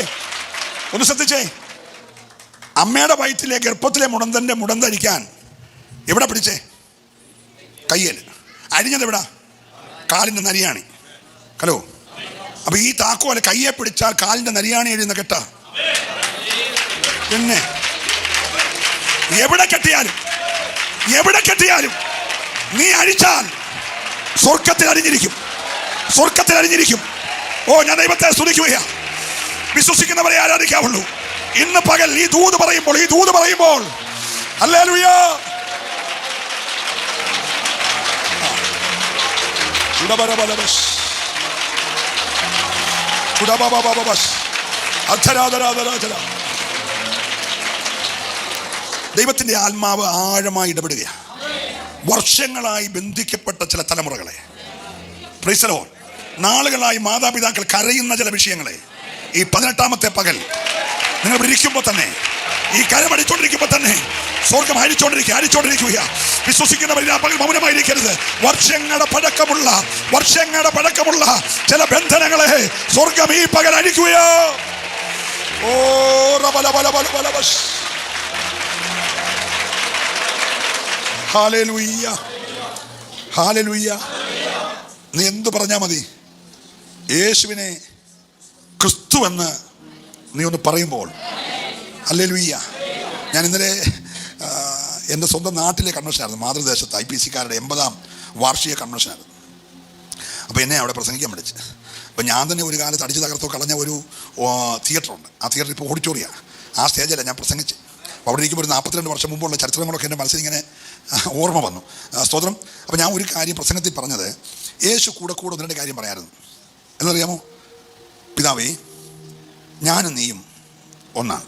അമ്മയുടെ വയറ്റിലെ ഗർഭത്തിലെ മുടന്തരിക്കാൻ എവിടെ പിടിച്ചേ? കയ്യിൽ. അരിഞ്ഞത് എവിടാ? കാലിൻ്റെ നരിയാണി. ഹലോ. അപ്പൊ ഈ താക്കോല് കയ്യെ പിടിച്ചാൽ കാലിൻ്റെ നരിയാണി എഴുതുന്ന കെട്ടാ. പിന്നെ എവിടെ കെട്ടിയാലും നീ അഴിച്ചാൽ സ്വർഗത്തിൽ അരിഞ്ഞിരിക്കും. ഓ, ഞാൻ ദൈവത്തെ സ്തുതിക്കുകയാ. വിശ്വസിക്കുന്നവരെ ആരാധിക്കാവുള്ളൂ. ഇന്ന് പകൽ ഈ ദൂത് പറയുമ്പോൾ ഹല്ലേലൂയ. ദൈവത്തിന്റെ ആത്മാവ് ആഴമായി ഇടപെടുകയാണ്. വർഷങ്ങളായി ബന്ധിക്കപ്പെട്ട ചില തലമുറകളെ, പ്രൈസ് ദി ലോർഡ്, നാളുകളായി മാതാപിതാക്കൾ കരയുന്ന ചില വിഷയങ്ങളെ ഈ 18ാമത്തെ പകൽ നിങ്ങൾ ഇരിക്കുമ്പോൾ തന്നെ, ഈ കരമടിച്ചോണ്ടിരിക്കുമ്പോൾ തന്നെ സ്വർഗം അരിച്ചോണ്ടിരിക്കുക. വിശ്വസിക്കുന്നവരിൽ ആ പകൽ മൗനമായിരിക്കരുത്. വർഷങ്ങളുടെ പഴക്കമുള്ള ചില ബന്ധനങ്ങളെ സ്വർഗം ഈ പകൽ അഴിക്കുകയോ. ഓ ഹല്ലേലൂയ. നീ എന്തു പറഞ്ഞാൽ മതി, യേശുവിനെ ക്രിസ്തു എന്ന് നീ ഒന്ന് പറയുമ്പോൾ ഹല്ലേലൂയ. ഞാൻ ഇന്നലെ എൻ്റെ സ്വന്തം നാട്ടിലെ കൺവെൻഷനായിരുന്നു, മാതൃദേശത്ത് IPC-കാരുടെ 80ാം വാർഷിക കൺവെൻഷനായിരുന്നു. അപ്പോൾ എന്നെ അവിടെ പ്രസംഗിക്കാൻ വിളിച്ച്. അപ്പോൾ ഞാൻ തന്നെ ഒരു കാലത്ത് അടിച്ചു തകർത്തോ കളഞ്ഞ ഒരു തിയേറ്ററുണ്ട്. ആ തിയേറ്റർ ഇപ്പോൾ ഓഡിറ്റോറിയമാണ്. ആ സ്റ്റേജിലാണ് ഞാൻ പ്രസംഗിച്ച്. അപ്പോൾ അവിടെ ഇരിക്കുമ്പോൾ ഒരു 42 വർഷം മുമ്പുള്ള ചരിത്രങ്ങളൊക്കെ എൻ്റെ മനസ്സിൽ ഇങ്ങനെ ഓർമ്മ വന്നു. സ്തോത്രം. അപ്പോൾ ഞാൻ ഒരു കാര്യം പ്രസംഗത്തിൽ പറഞ്ഞത്, യേശു കൂടെ ഒന്നിൻ്റെ കാര്യം പറയാമായിരുന്നു. എന്നറിയാമോ? പിതാവേ, ഞാനും നീയും ഒന്നാണ്.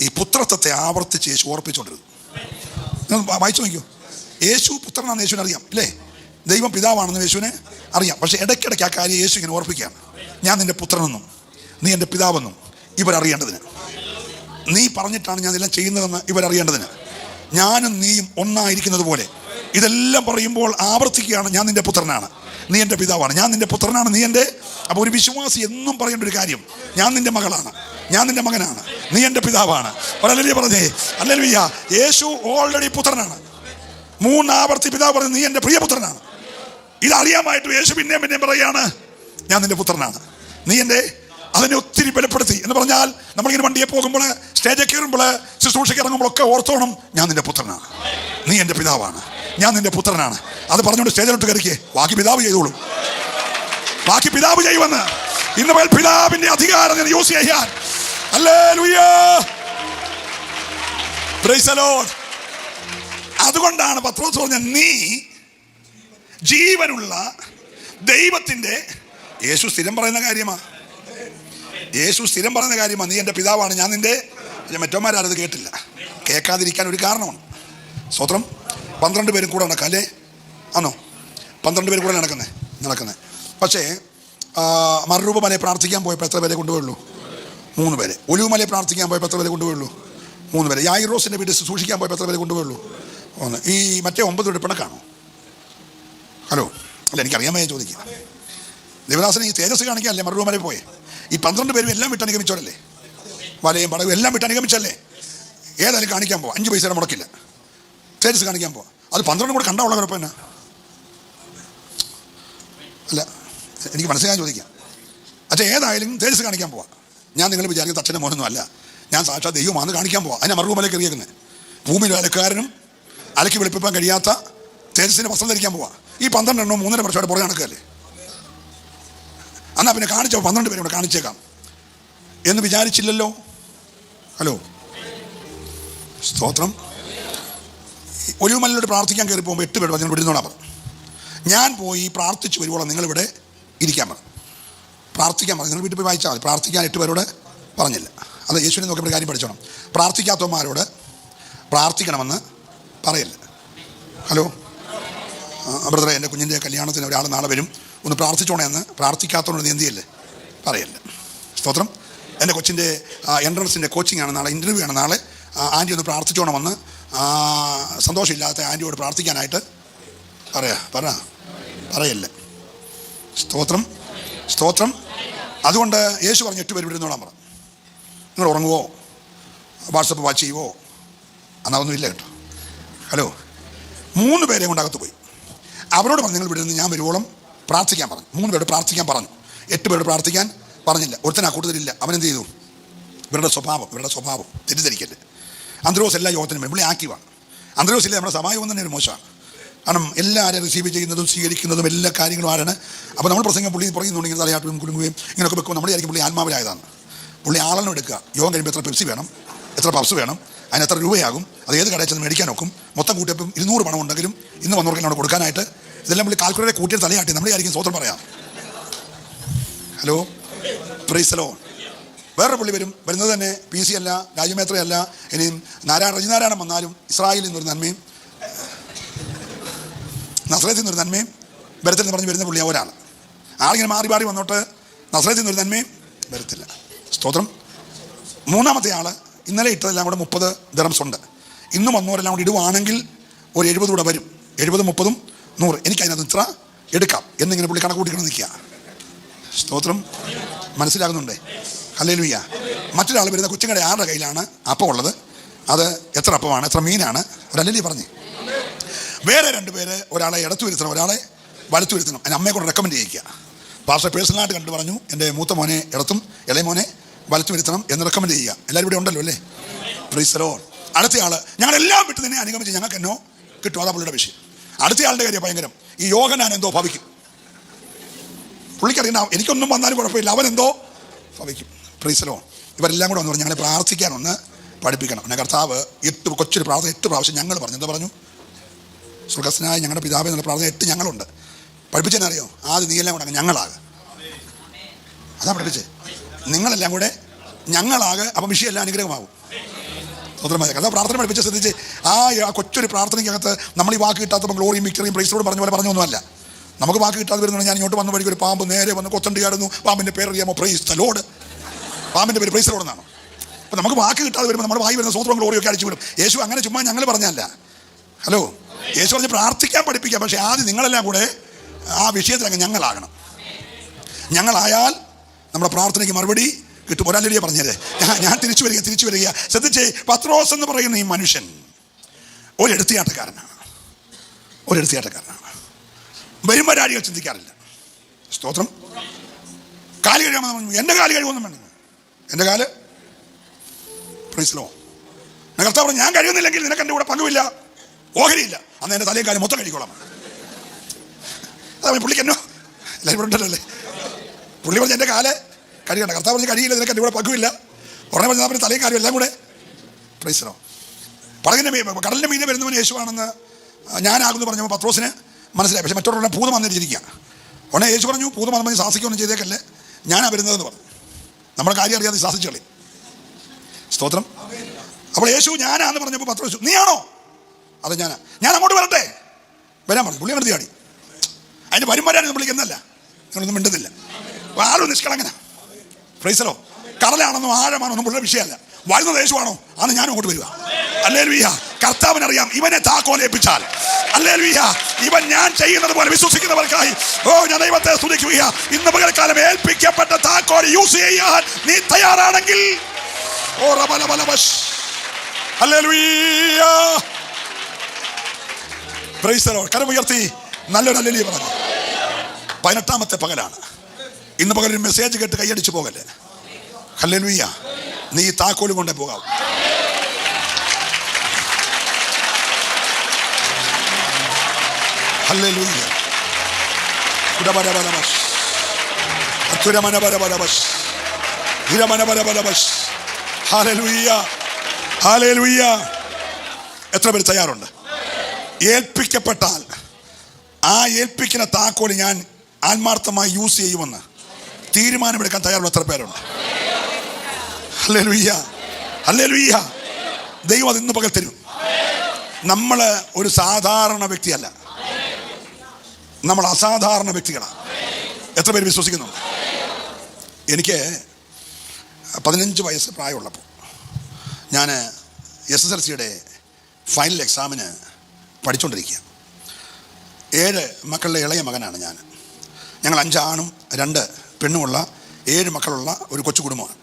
ഈ പുത്രത്വത്തെ ആവർത്തിച്ച് യേശു ഓർപ്പിച്ചുകൊണ്ടിരുന്നു. നിങ്ങൾ വായിച്ചു നോക്കിയോ? യേശു പുത്രനാണെന്ന് യേശുവിന് അറിയാം, ഇല്ലേ? ദൈവം പിതാവാണെന്ന് യേശുവിനെ അറിയാം. പക്ഷേ ഇടയ്ക്കിടയ്ക്ക് ആ കാര്യം യേശു ഇങ്ങനെ ഓർപ്പിക്കുകയാണ്. ഞാൻ നിൻ്റെ പുത്രനെന്നും നീ എൻ്റെ പിതാവെന്നും ഇവരറിയേണ്ടതിന്. നീ പറഞ്ഞിട്ടാണ് ഞാൻ ഇതെല്ലാം ചെയ്യുന്നതെന്ന് ഇവരറിയേണ്ടതിന്. ഞാനും നീയും ഒന്നായിരിക്കുന്നത് പോലെ ഇതെല്ലാം പറയുമ്പോൾ ആവർത്തിക്കുകയാണ്. ഞാൻ നിൻ്റെ പുത്രനാണ്, നീ എൻ്റെ പിതാവാണ്. ഞാൻ നിൻ്റെ പുത്രനാണ്, നീ എൻ്റെ. അപ്പോൾ ഒരു വിശ്വാസി എന്നും പറയേണ്ട ഒരു കാര്യം, ഞാൻ നിൻ്റെ മകളാണ്, ഞാൻ നിൻ്റെ മകനാണ്, നീ എൻ്റെ പിതാവാണ്. ഹല്ലേലൂയ പറഞ്ഞേ. ഹല്ലേലൂയ. യേശു ഓൾറെഡി പുത്രനാണ്. 3 ആവർത്തി പിതാവ് പറഞ്ഞു, നീ എൻ്റെ പ്രിയപുത്രനാണ്. ഇതറിയാമായിട്ട് യേശു പിന്നെയും പറയുകയാണ്, ഞാൻ നിൻ്റെ പുത്രനാണ്, നീ എൻ്റെ. അതിനെ ഒത്തിരി ബലപ്പെടുത്തി. എന്ന് പറഞ്ഞാൽ നമ്മളിങ്ങനെ വണ്ടിയെ പോകുമ്പോൾ, സ്റ്റേജിൽ കയറുമ്പോൾ, ശുശ്രൂഷയ്ക്ക് ഇറങ്ങുമ്പോഴൊക്കെ ഓർത്തോണം, ഞാൻ നിൻ്റെ പുത്രനാണ്, നീ എൻ്റെ പിതാവാണ്, ഞാൻ നിൻ്റെ പുത്രനാണ്. അത് പറഞ്ഞുകൊണ്ട് സ്റ്റേജിലോട്ട് കയറിക്കേ. ബാക്കി പിതാവ് ചെയ്തോളൂ, ബാക്കി പിതാവ് ചെയ്യുമെന്ന്. ഇന്ന് മുതൽ പിതാവിന്റെ അധികാരം ഞാൻ യൂസ് ചെയ്യാൻ. ഹല്ലേലൂയ. Praise the Lord. അതുകൊണ്ടാണ് പത്രോസ് പറഞ്ഞ, നീ ജീവനുള്ള ദൈവത്തിന്റെ. യേശു സ്ഥിരം പറയുന്ന കാര്യമാണ്, നീ എൻ്റെ പിതാവാണ്, ഞാൻ നിൻ്റെ. മറ്റോമാരത് കേട്ടില്ല. കേൾക്കാതിരിക്കാൻ ഒരു കാരണമാണ്. സ്വത്രം. 12 പേരും കൂടെ നടക്കാം, അല്ലേ? ആണോ? 12 പേരും കൂടെ നടക്കുന്നത്. പക്ഷേ മറുരൂപമലയെ പ്രാർത്ഥിക്കാൻ പോയപ്പോൾ എത്ര പേരെ കൊണ്ടുപോയുള്ളൂ? 3 പേരെ. ഒലിവുമലയെ പ്രാർത്ഥിക്കാൻ പോയപ്പോൾ എത്ര പേരെ കൊണ്ടുപോയുള്ളൂ? 3 പേരെ. യായിറോസിൻ്റെ വീട്ടിൽ സൂക്ഷിക്കാൻ പോയപ്പോൾ എത്ര പേരെ കൊണ്ടുപോയുള്ളൂ? 1. ഈ മറ്റേ 9 പേര് പിണക്കാണോ? ഹലോ. അല്ല, എനിക്കറിയാൻ വയ്യ ചോദിക്കുക. ദേവദാസനെ ഈ തേജസ് കാണിക്കാനല്ലേ മറുരൂപമലയിൽ പോയേ? ഈ 12 പേരും എല്ലാം വിട്ട് അനുഗമിച്ചോരല്ലേ? വലയും പടവും എല്ലാം വിട്ട് അനുഗമിച്ചല്ലേ? ഏതായാലും കാണിക്കാൻ പോവാം, 5 പൈസ മുടക്കില്ല. തേജസ് കാണിക്കാൻ പോവാം. അത് 12 കൂടെ കണ്ടാ ഉള്ള കുഴപ്പം എന്നാ? അല്ല, എനിക്ക് മനസ്സിലാക്കാൻ ചോദിക്കാം. അച്ഛൻ ഏതായാലും തേജസ് കാണിക്കാൻ പോവാം. ഞാൻ നിങ്ങൾ വിചാരിക്കുന്ന അച്ഛൻ്റെ മോനൊന്നും അല്ല, ഞാൻ സാക്ഷാൽ ദൈവമാണെന്ന് കാണിക്കാൻ പോവാം. അതിനെ മറുപടിയിലേക്ക് എറിയേക്കുന്നത്. ഭൂമിയിൽ അലക്കാരനും അലക്കി വെളുപ്പിക്കാൻ കഴിയാത്ത തേജസ്സിൻ്റെ വസ്ത്രം ധരിക്കാൻ പോവാം. ഈ 12 എണ്ണോ 3.5 വർഷമായിട്ട് പുറകെ നടക്കുകയല്ലേ? എന്നാൽ പിന്നെ കാണിച്ചോ, 12 പേരും കൂടെ കാണിച്ചേക്കാം എന്ന് വിചാരിച്ചില്ലല്ലോ. ഹലോ. സ്തോത്രം. ഒലിവുമലയിലോട്ട് പ്രാർത്ഥിക്കാൻ കയറി പോകുമ്പോൾ 8 പേര് പറഞ്ഞു, വിടുന്നോടാ പറഞ്ഞു. ഞാൻ പോയി പ്രാർത്ഥിച്ച് വരുവോളം നിങ്ങളിവിടെ ഇരിക്കാൻ പറഞ്ഞു. പ്രാർത്ഥിക്കാൻ പറഞ്ഞു. നിങ്ങൾ വീട്ടിൽ പോയി വായിച്ചാൽ മതി. പ്രാർത്ഥിക്കാൻ 8 പേരോട് പറഞ്ഞില്ല. അത് യേശുവിനെ നോക്കിയപ്പോൾ കാര്യം പഠിച്ചോണം. പ്രാർത്ഥിക്കാത്തവന്മാരോട് പ്രാർത്ഥിക്കണമെന്ന് പറയില്ല. ഹലോ ബ്രദറെ, എൻ്റെ കുഞ്ഞിൻ്റെ കല്യാണത്തിന് ഒരാൾ നാളെ വരും, ഒന്ന് പ്രാർത്ഥിച്ചോണേ എന്ന് പ്രാർത്ഥിക്കാത്തവനോട് നീ എന്ത് ചെയ്യല്ലേ? പറയല്ല. സ്തോത്രം. എൻ്റെ കൊച്ചിൻ്റെ എൻട്രൻസിൻ്റെ കോച്ചിങ് ആണ് നാളെ, ഇൻ്റർവ്യൂ ആണ് നാളെ, ആൻറ്റി ഒന്ന് പ്രാർത്ഥിച്ചോണമെന്ന് സന്തോഷമില്ലാത്ത ആൻറ്റിയോട് പ്രാർത്ഥിക്കാനായിട്ട് പറയല്ല. സ്തോത്രം, സ്തോത്രം. അതുകൊണ്ട് യേശു പറഞ്ഞു 8 പേര് ഇവിടെ ഇരുന്നോളാൻ പറഞ്ഞു. നിങ്ങൾ ഉറങ്ങുവോ, വാട്സപ്പ് വാച്ച് ചെയ്യുവോ? അതൊന്നും ഇല്ല കേട്ടോ. ഹലോ, 3 പേരെ കൊണ്ട് അകത്ത് പോയി. അവരോട് പറഞ്ഞു നിങ്ങൾ ഇവിടെ നിന്ന് ഞാൻ വരുവോളം പ്രാർത്ഥിക്കാൻ പറഞ്ഞു. 3 പേരോട് പ്രാർത്ഥിക്കാൻ പറഞ്ഞു. 8 പേരോട് പ്രാർത്ഥിക്കാൻ പറഞ്ഞില്ല. ഒരുത്തനാ കൂടുതലില്ല. അവനെന്ത് ചെയ്തു? ഇവരുടെ സ്വഭാവം തെറ്റിദ്ധരിക്കല്ലേ. അന്ത്രോസ് എല്ലാ യോഗത്തിനും പുള്ളി ആക്റ്റീവാണ്. അന്ത്രോസ് ഇല്ല, നമ്മുടെ സമാജം തന്നെ ഒരു മോശമാണ്. കാരണം എല്ലാവരെയും റിസീവ് ചെയ്യുന്നതും സ്വീകരിക്കുന്നതും എല്ലാ കാര്യങ്ങളും ആരാണ്? അപ്പോൾ നമ്മൾ പ്രസംഗം പുള്ളി പറയുന്നുണ്ടെങ്കിൽ തലയാട്ടും കുലുങ്ങുകയും ഇങ്ങനെയൊക്കെ വെക്കുമ്പോൾ നമ്മൾ വിചാരിക്കും പുള്ളി ആത്മാവിലായതാണ്. പുള്ളി ആളെണ്ണം എടുക്കുക. യോഗം കഴിയുമ്പോൾ എത്ര പെപ്സി വേണം, എത്ര പപ്സ് വേണം, അതിന് എത്ര രൂപയാകും, അത് ഏത് കടയിൽ ചെന്ന് മേടിക്കാൻ നോക്കും. മൊത്തം കൂട്ടിയപ്പം 200 പണം ഉണ്ടെങ്കിലും ഇന്ന് വന്നവർക്ക് അവിടെ കൊടുക്കാനായിട്ട് ഇതെല്ലാം പുള്ളി കാൽക്കുലേറ്റർ കൂട്ടിയ തലയാട്ടി നമ്മൾ വിചാരിക്കും സ്വതന്ത്രം പറയാം. Hello, praise the Lord. വേറൊരു പുള്ളി വരുന്നത് തന്നെ PC അല്ല, രാജമേത്രയല്ല, ഇനിയും റജിനാരായണം വന്നാലും ഇസ്രായേലിൽ നിന്നൊരു നന്മയും നസ്രത്തിൽ നിന്നൊരു നന്മയും വരത്തില്ലെന്ന് പറഞ്ഞ് വരുന്ന പുള്ളി ഒരാൾ. ആളിങ്ങനെ മാറി വന്നോട്ട് നസ്രത്തിൽ നിന്നൊരു നന്മയും വരത്തില്ല. സ്തോത്രം. 3-ാമത്തെ ആൾ ഇന്നലെ ഇട്ടതെല്ലാം കൂടെ 30 ദിർഹംസ് ഉണ്ട്. ഇന്ന് വന്നവരെല്ലാം കൂടി ഇടുവാണെങ്കിൽ ഒരു 70 കൂടെ വരും. 70, 30, 100. എനിക്കതിനകത്ത് ഇത്ര എടുക്കാം എന്നിങ്ങനെ പുള്ളി കണക്ക് കൂട്ടിക്കണം നിൽക്കുക. സ്തോത്രം. മനസ്സിലാകുന്നുണ്ടേ? ഹല്ലേലൂയ. മറ്റൊരാൾ വരുന്ന കൊച്ചുങ്ങളുടെ ആരുടെ കയ്യിലാണ് അപ്പം ഉള്ളത്, അത് എത്ര അപ്പമാണ്, എത്ര മീനാണ്, ഒരല്ലേ പറഞ്ഞ്. വേറെ 2 പേര്, ഒരാളെ ഇടത്തു വരുത്തണം, ഒരാളെ വലത്തു വരുത്തണം. അതിന് അമ്മയെ കൊണ്ട് റെക്കമെൻഡ് ചെയ്യിക്കുക. പാസ്റ്റർ പേഴ്സണലായിട്ട് കണ്ടു പറഞ്ഞു, എൻ്റെ മൂത്ത മോനെ ഇടത്തും ഇളയ മോനെ വലത്തു വരുത്തണം എന്ന് റെക്കമെൻഡ് ചെയ്യുക. എല്ലാവരും ഇവിടെ ഉണ്ടല്ലോ അല്ലേ? Price the Lord. അടുത്തയാൾ ഞങ്ങളെല്ലാം വിട്ട് തന്നെ അനുഗമിച്ച് ഞങ്ങൾക്ക് എന്നോ കിട്ടും. അതാ പുള്ളിയുടെ വിഷയം. അടുത്തയാളുടെ കാര്യം ഭയങ്കരം. ഈ യോഗനാൻ എന്തോ ഭവിക്കും. പുള്ളിക്കറിയണം എനിക്കൊന്നും വന്നാലും കുഴപ്പമില്ല, അവൻ എന്തോ ഭവിക്കും. Price the Lord. ഇവരെല്ലാം കൂടെ വന്ന് പറഞ്ഞു ഞങ്ങളെ പ്രാർത്ഥിക്കാനൊന്ന് പഠിപ്പിക്കണം. പിന്നെ കർത്താവ് 8 കൊച്ചൊരു പ്രാർത്ഥന 8 പ്രാവശ്യം ഞങ്ങൾ പറഞ്ഞു. എന്താ പറഞ്ഞു? സ്വർഗസ്ഥനായ ഞങ്ങളുടെ പിതാവേ എന്നുള്ള പ്രാർത്ഥന 8 ഞങ്ങളുണ്ട്. പഠിപ്പിച്ചെന്നറിയോ? ആദ്യം നീ എല്ലാം കൂടെ ഞങ്ങളാകെ. അതാ പഠിപ്പിച്ചേ. നിങ്ങളെല്ലാം കൂടെ ഞങ്ങളാകെ. അപ്പം വിഷയമെല്ലാം അനുഗ്രഹമാകും. സ്വതന്ത്രമായ അതാ പ്രാർത്ഥന പഠിപ്പിച്ച് ശ്രദ്ധിച്ച്. ആ കൊച്ചൊരു പ്രാർത്ഥനയ്ക്കകത്ത് നമ്മൾ ഈ വാക്ക് കിട്ടാത്തപ്പോൾ ഗ്ലോറിയും വിക്ടറിയും പ്രൈസോട് പറഞ്ഞ പോലെ പറഞ്ഞൊന്നുമല്ല. നമുക്ക് വാക്ക് കിട്ടാതെ വരുന്നുണ്ട്. ഞാൻ ഇങ്ങോട്ട് വന്ന വഴിക്ക് ഒരു പാമ്പ് നേരെ വന്ന് കൊത്തണ്ടി കിടന്നു. പാമ്പിൻ്റെ പേരറിയാമോ? Price the Lord. പാമ്പിൻ്റെ പേര് പ്രൈസ് ദി ലോർഡ് എന്നാണ്. അപ്പോൾ നമുക്ക് വാക്ക് കിട്ടാതെ വരുമ്പോൾ നമ്മുടെ വായി വരുന്ന സ്വതന്ത്രം ഗ്ലോറിയൊക്കെ അടിച്ചു വിടും. യേശു അങ്ങനെ ചുമ്മാ ഞങ്ങൾ പറഞ്ഞല്ല. ഹലോ, യേശു പറഞ്ഞ് പ്രാർത്ഥിക്കാൻ പഠിപ്പിക്കാം. പക്ഷേ ആദ്യം നിങ്ങളെല്ലാം കൂടെ ആ വിഷയത്തിലങ്ങ് ഞങ്ങളാകണം. ഞങ്ങളായാൽ നമ്മുടെ പ്രാർത്ഥനയ്ക്ക് മറുപടി കിട്ടും. ഒരാളിയെ പറഞ്ഞത് ഞാൻ തിരിച്ചു വരിക. ശ്രദ്ധിച്ചേ, പത്രോസ് എന്ന് പറയുന്ന ഈ മനുഷ്യൻ ഒരു എടുത്തിയാട്ടക്കാരനാണ്. വരുമ്പോൾ ആരെയും ചിന്തിക്കാറില്ല. സ്തോത്രം. കാല് കഴിയാമെന്ന് എൻ്റെ കാല് കഴിവൊന്നും വേണ്ട. എൻ്റെ കാല് പ്രൈസ് ദി ലോർഡ്. കർത്താവ് പറഞ്ഞു ഞാൻ കഴിയുന്നില്ലെങ്കിൽ നിനക്ക് എൻ്റെ കൂടെ പങ്കുമില്ല, ഓഹരിയില്ല. അന്ന് എൻ്റെ തലയും കാലം മൊത്തം കഴിക്കോളാം. അതാ പുള്ളിക്ക് എന്നോ എല്ലാവരും ഇവിടെ ഉണ്ടല്ലോ അല്ലേ? പുള്ളി പറഞ്ഞ് എൻ്റെ കാല് കഴിയണ്ട. കർത്താവ് പറഞ്ഞ് കഴിയില്ല, നിനക്ക് എൻ്റെ കൂടെ പങ്കുമില്ല. ഉടനെ പറഞ്ഞാൽ പിന്നെ തലയും കാര്യം എല്ലാം കൂടെ പ്രൈസ് ദി ലോർഡ്. കടലിൻ്റെ മീനെ വരുന്നവൻ യേശുവാണെന്ന് ഞാനാകുമെന്ന് പറഞ്ഞപ്പോൾ പത്രോസിന് മനസ്സിലായി. പക്ഷേ മറ്റൊരു ഭൂതം വന്നിരിക്കുക. ഉടനെ യേശു പറഞ്ഞു ഭൂതം വന്നപ്പോൾ ശാസിക്കൊന്നും ചെയ്തേക്കല്ലേ, ഞാനാ വരുന്നതെന്ന് പറഞ്ഞു. നമ്മുടെ കാര്യം അറിയാതെ ശാസിച്ചു കളി. സ്തോത്രം. അപ്പോൾ യേശു ഞാനാന്ന് പറഞ്ഞപ്പോൾ പത്രോസ് നീയാണോ? അത് ഞാൻ അങ്ങോട്ട് വരട്ടെ, വരാൻ പറഞ്ഞു. പുള്ളി അങ്ങോട്ട് ചാടി. അതിന് വരാനൊന്നും വിളിക്കുന്നല്ല, നിങ്ങളൊന്നും മിണ്ടുന്നില്ല. ആരും നിഷ്കളങ്കന. Praise the lord. കടലാണെന്നോ ആഴമാണോ പുള്ളിയുടെ വിഷയമല്ല. വരുന്നത് യേശുവാണോ? അന്ന് ഞാനും അങ്ങോട്ട് വരിക. ഹല്ലേലൂയ. കർത്താവിനറിയാം ഇവനെ താക്കോലേൽപ്പിച്ചാൽ, ഹല്ലേലൂയ, ഇവൻ ഞാൻ ചെയ്യുന്നത് പോലെ വിശ്വസിക്കുന്നവർക്കായി ഞാൻ ദൈവത്തെ സ്തുതിക്കുക. ഇന്ന് പകൽക്കാലം ഏൽപ്പിക്കപ്പെട്ട താക്കോൽ യൂസ് ചെയ്യാൻ നീ തയ്യാറാണെങ്കിൽ ഹല്ലേലൂയ. Praise the lord. കരമുയർത്തി നല്ലൊരു ഹല്ലേലൂയ പറഞ്ഞു. 18ാമത്തെ പകലാണ്. ഇന്ന് പകലൊരു മെസ്സേജ് കേട്ട് കൈയടിച്ചു പോകല്ലേ. ഹല്ലേലൂയ. നീ താക്കോല് കൊണ്ടേ പോകാം. ഹല്ലേലൂയ. ഹല്ലേലൂയ. എത്ര പേര് തയ്യാറുണ്ട്? ഏൽപ്പിക്കപ്പെട്ടാൽ ആ ഏൽപ്പിക്കുന്ന താക്കോല് ഞാൻ ആത്മാർത്ഥമായി യൂസ് ചെയ്യുമെന്ന് തീരുമാനമെടുക്കാൻ തയ്യാറുള്ള എത്ര പേരുണ്ട്? Hallelujah, hallelujah. ദൈവം അത് ഇന്ന് പകൽ തരും. നമ്മൾ ഒരു സാധാരണ വ്യക്തിയല്ല, നമ്മൾ അസാധാരണ വ്യക്തികളാണ്. എത്ര പേര് വിശ്വസിക്കുന്നു? എനിക്ക് 15 വയസ്സ് പ്രായമുള്ളപ്പോൾ ഞാൻ SSLCയുടെ ഫൈനൽ എക്സാമിന് പഠിച്ചുകൊണ്ടിരിക്കുക. 7 മക്കളുടെ ഇളയ മകനാണ് ഞാൻ. ഞങ്ങൾ 5 ആണും 2 പെണ്ണുമുള്ള 7 മക്കളുള്ള ഒരു കൊച്ചു കുടുംബമാണ്.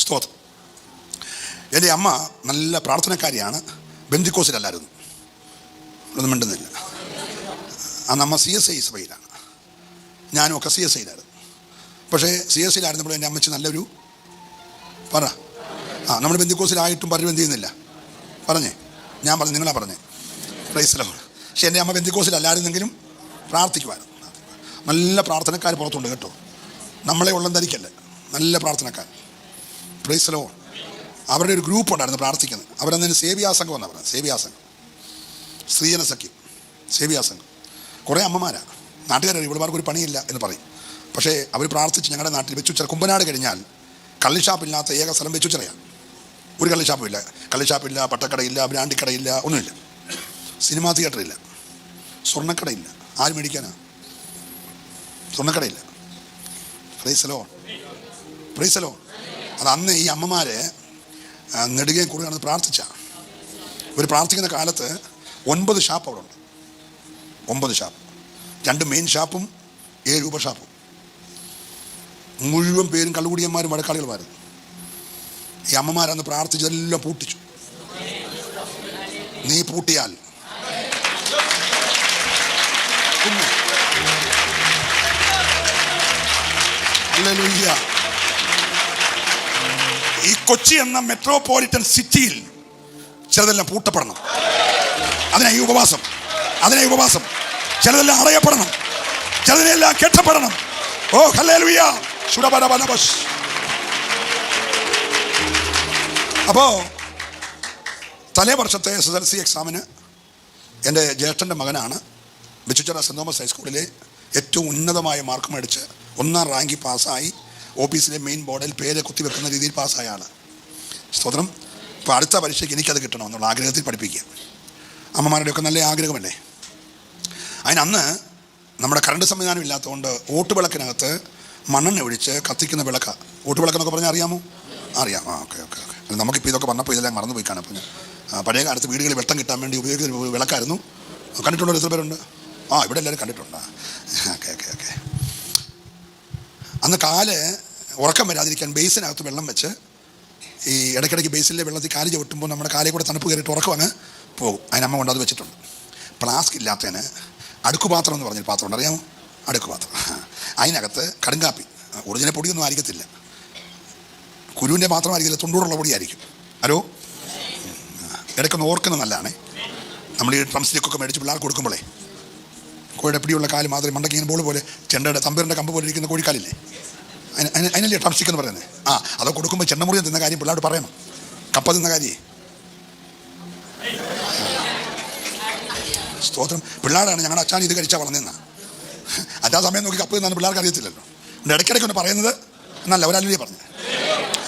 സ്തോത്രം. എൻ്റെ അമ്മ നല്ല പ്രാർത്ഥനക്കാരിയാണ്. ബെന്തിക്കോസിലല്ലായിരുന്നു, ഒന്നും മിണ്ടുന്നില്ല. അന്ന് അമ്മ CSI സഭയിലാണ്, ഞാനും ഒക്കെ CSIയിലായിരുന്നു. പക്ഷേ CSIയിലായിരുന്നപ്പോൾ എൻ്റെ അമ്മച്ചി നല്ലൊരു നമ്മൾ ബെന്തിക്കോസിലായിട്ടും പലരും എന്ത് ചെയ്യുന്നില്ല പറഞ്ഞേ. ഞാൻ പറഞ്ഞു, നിങ്ങളാ പറഞ്ഞേ. Price the lord. പക്ഷെ എൻ്റെ അമ്മ ബെന്തിക്കോസിലല്ലായിരുന്നെങ്കിലും പ്രാർത്ഥിക്കുമായിരുന്നു. നല്ല പ്രാർത്ഥനക്കാർ പുറത്തുണ്ട് കേട്ടോ, നമ്മളെ ഉള്ളം ധരിക്കല്ലേ, നല്ല പ്രാർത്ഥനക്കാർ. Price the Lord. അവരുടെ ഒരു ഗ്രൂപ്പ് ഉണ്ടായിരുന്നു പ്രാർത്ഥിക്കുന്നത്. അവരന്നതിന് സേവ്യാസംഘം എന്നാണ് പറയുന്നത്. സേവ്യാസംഘം, സ്ത്രീജന സഖ്യം, സേവ്യാസംഘം. കുറേ അമ്മമാരാണ്. നാട്ടുകാരറിയും ഇവിടെമാർക്ക് ഒരു പണിയില്ല എന്ന് പറയും. പക്ഷേ അവർ പ്രാർത്ഥിച്ച് ഞങ്ങളുടെ നാട്ടിൽ വെച്ചുച്ചിറ, കുമ്പനാട് കഴിഞ്ഞാൽ കള്ളിഷാപ്പില്ലാത്ത ഏക സ്ഥലം വെച്ചുച്ചിറയാണ്. ഒരു കള്ളിഷാപ്പുമില്ല, കള്ളിഷാപ്പില്ല, പട്ടക്കടയില്ല, ബ്രാൻഡിക്കടയില്ല, ഒന്നുമില്ല. സിനിമാ തിയേറ്ററില്ല, സ്വർണ്ണക്കടയില്ല. ആര് മേടിക്കാനാ? സ്വർണ്ണക്കടയില്ല. Praise the lord, praise the lord. അത് അന്ന് ഈ അമ്മമാരെ നെടുകയും കുറുകെ നടന്ന് പ്രാർത്ഥിച്ച. ഇവർ പ്രാർത്ഥിക്കുന്ന കാലത്ത് 9 ഷാപ്പ് അവിടെ ഉണ്ട്. 9 ഷാപ്പ്, 2 മെയിൻ ഷാപ്പും 7 ഉപഷാപ്പും. മുഴുവൻ പേരും കള്ളുകുടിയന്മാരും വഴക്കാളികളുമായിരുന്നു. ഈ അമ്മമാരന്ന് പ്രാർത്ഥിച്ചതെല്ലാം പൂട്ടിച്ചു. നീ പൂട്ടിയാൽ ഹല്ലേലൂയ. ഈ കൊച്ചി എന്ന മെട്രോപൊളിറ്റൻ സിറ്റിയിൽ ചിലതെല്ലാം പൂട്ടപ്പെടണം. അതിനായി ഉപവാസം, അതിനായി ഉപവാസം. ചിലതെല്ലാം അടയപ്പെടണം, ചിലതിനെല്ലാം കെട്ടപ്പെടണം. ഓ ഹല്ലേലൂയ. അപ്പോൾ തലേ വർഷത്തെ SSLC എക്സാമിന് എൻ്റെ ജ്യേഷ്ഠൻ്റെ മകനാണ് ബിച്ചുച്ചിറ സെൻറ് തോമസ് ഹൈസ്കൂളിലെ ഏറ്റവും ഉന്നതമായ മാർക്ക് മേടിച്ച് 1ാം റാങ്കിൽ പാസ്സായി. ഓഫീസിലെ മെയിൻ ബോർഡിൽ പേര് കുത്തിവെക്കുന്ന രീതിയിൽ പാസ്സായ ആൾ. സ്തോത്രം. ഇപ്പോൾ അടുത്ത പരീക്ഷയ്ക്ക് എനിക്കത് കിട്ടണമെന്നുള്ള ആഗ്രഹത്തിൽ പഠിപ്പിക്കുക. അമ്മമാരുടെയൊക്കെ നല്ല ആഗ്രഹമല്ലേ. അതിനന്ന് നമ്മുടെ കറണ്ട് സംവിധാനം ഇല്ലാത്തതുകൊണ്ട് ഓട്ടുവിളക്കിനകത്ത് മണ്ണെണ്ണ ഒഴിച്ച് കത്തിക്കുന്ന വിളക്ക. ഓട്ടുവിളക്കെന്നൊക്കെ പറഞ്ഞാൽ അറിയാമോ? അറിയാം. Okay okay okay. നമുക്കിപ്പോൾ ഇതൊക്കെ പറഞ്ഞപ്പോൾ ഇതെല്ലാം മറന്നുപോയി കാണാം. അപ്പം പഴയ കാലത്ത് വീടുകളിൽ വെട്ടം കിട്ടാൻ വേണ്ടി ഉപയോഗിക്കുന്ന വിളക്കായിരുന്നു. കണ്ടിട്ടുണ്ടോ? എത്ര പേരുണ്ട്? ഇവിടെ എല്ലാവരും കണ്ടിട്ടുണ്ടോ? Okay okay okay. അന്ന് കാല് ഉറക്കം വരാതിരിക്കാൻ ബേസിനകത്ത് വെള്ളം വെച്ച് ഈ ഇടയ്ക്കിടയ്ക്ക് ബേസിലെ വെള്ളത്തിൽ കാല് ചവിട്ടുമ്പോൾ നമ്മുടെ കാലിൽ കൂടെ തണുപ്പ് കയറിയിട്ട് ഉറക്കം അങ്ങ് പോകും. അതിനമ്മ കൊണ്ട് അത് വെച്ചിട്ടുണ്ട്. ഫ്ലാസ്ക് ഇല്ലാത്തതിന് അടുക്കുപാത്രം എന്ന് പറഞ്ഞൊരു പാത്രം ഉണ്ട്, അറിയാമോ? അടുക്കുപാത്രം. അതിനകത്ത് കടുങ്കാപ്പി, ഒറിജിനൽ പൊടിയൊന്നും ആയിരിക്കത്തില്ല, കുരുവിൻ്റെ മാത്രമായിരിക്കില്ല, തൊണ്ടൂടുള്ള പൊടിയായിരിക്കും. ഹലോ, ഇടയ്ക്കൊന്ന് ഓർക്കുന്നത് നല്ലതാണ്. നമ്മൾ ഈ ഡ്രം സ്റ്റിക്കൊക്കെ മേടിച്ച് പിള്ളേർക്ക് കൊടുക്കുമ്പോഴേ കോഴിയുടെ പിടിയുള്ള കാല് മാത്രമേ മണ്ടക്കിങ്ങനെ ബോൾ പോലെ ചെണ്ടയുടെ തമ്പീറിൻ്റെ കമ്പ് പോലെ ഇരിക്കുന്ന കോഴിക്കാലില്ലേ, അതിനല്ലേ ഡ്രം സ്റ്റിക്ക് എന്ന് പറയുന്നത്. അത് കൊടുക്കുമ്പോൾ ചെണ്ടമുറിയം തിന്ന കാര്യം പിള്ളേരോട് പറയണം. കപ്പ തിന്ന കാര്യം. സ്തോത്രം. പിള്ളേരാണ് ഞങ്ങളുടെ അച്ഛൻ ഇത് കഴിച്ചാൽ വളർന്നെന്നാ. അച്ഛാ സമയം നോക്കി കപ്പ തിന്നാന്ന് പിള്ളേർക്ക് അറിയത്തില്ലല്ലോ. ഇടയ്ക്കിടയ്ക്ക് ഒന്ന് പറയുന്നത് എന്നല്ല, ഒരല്ലേ പറഞ്ഞു.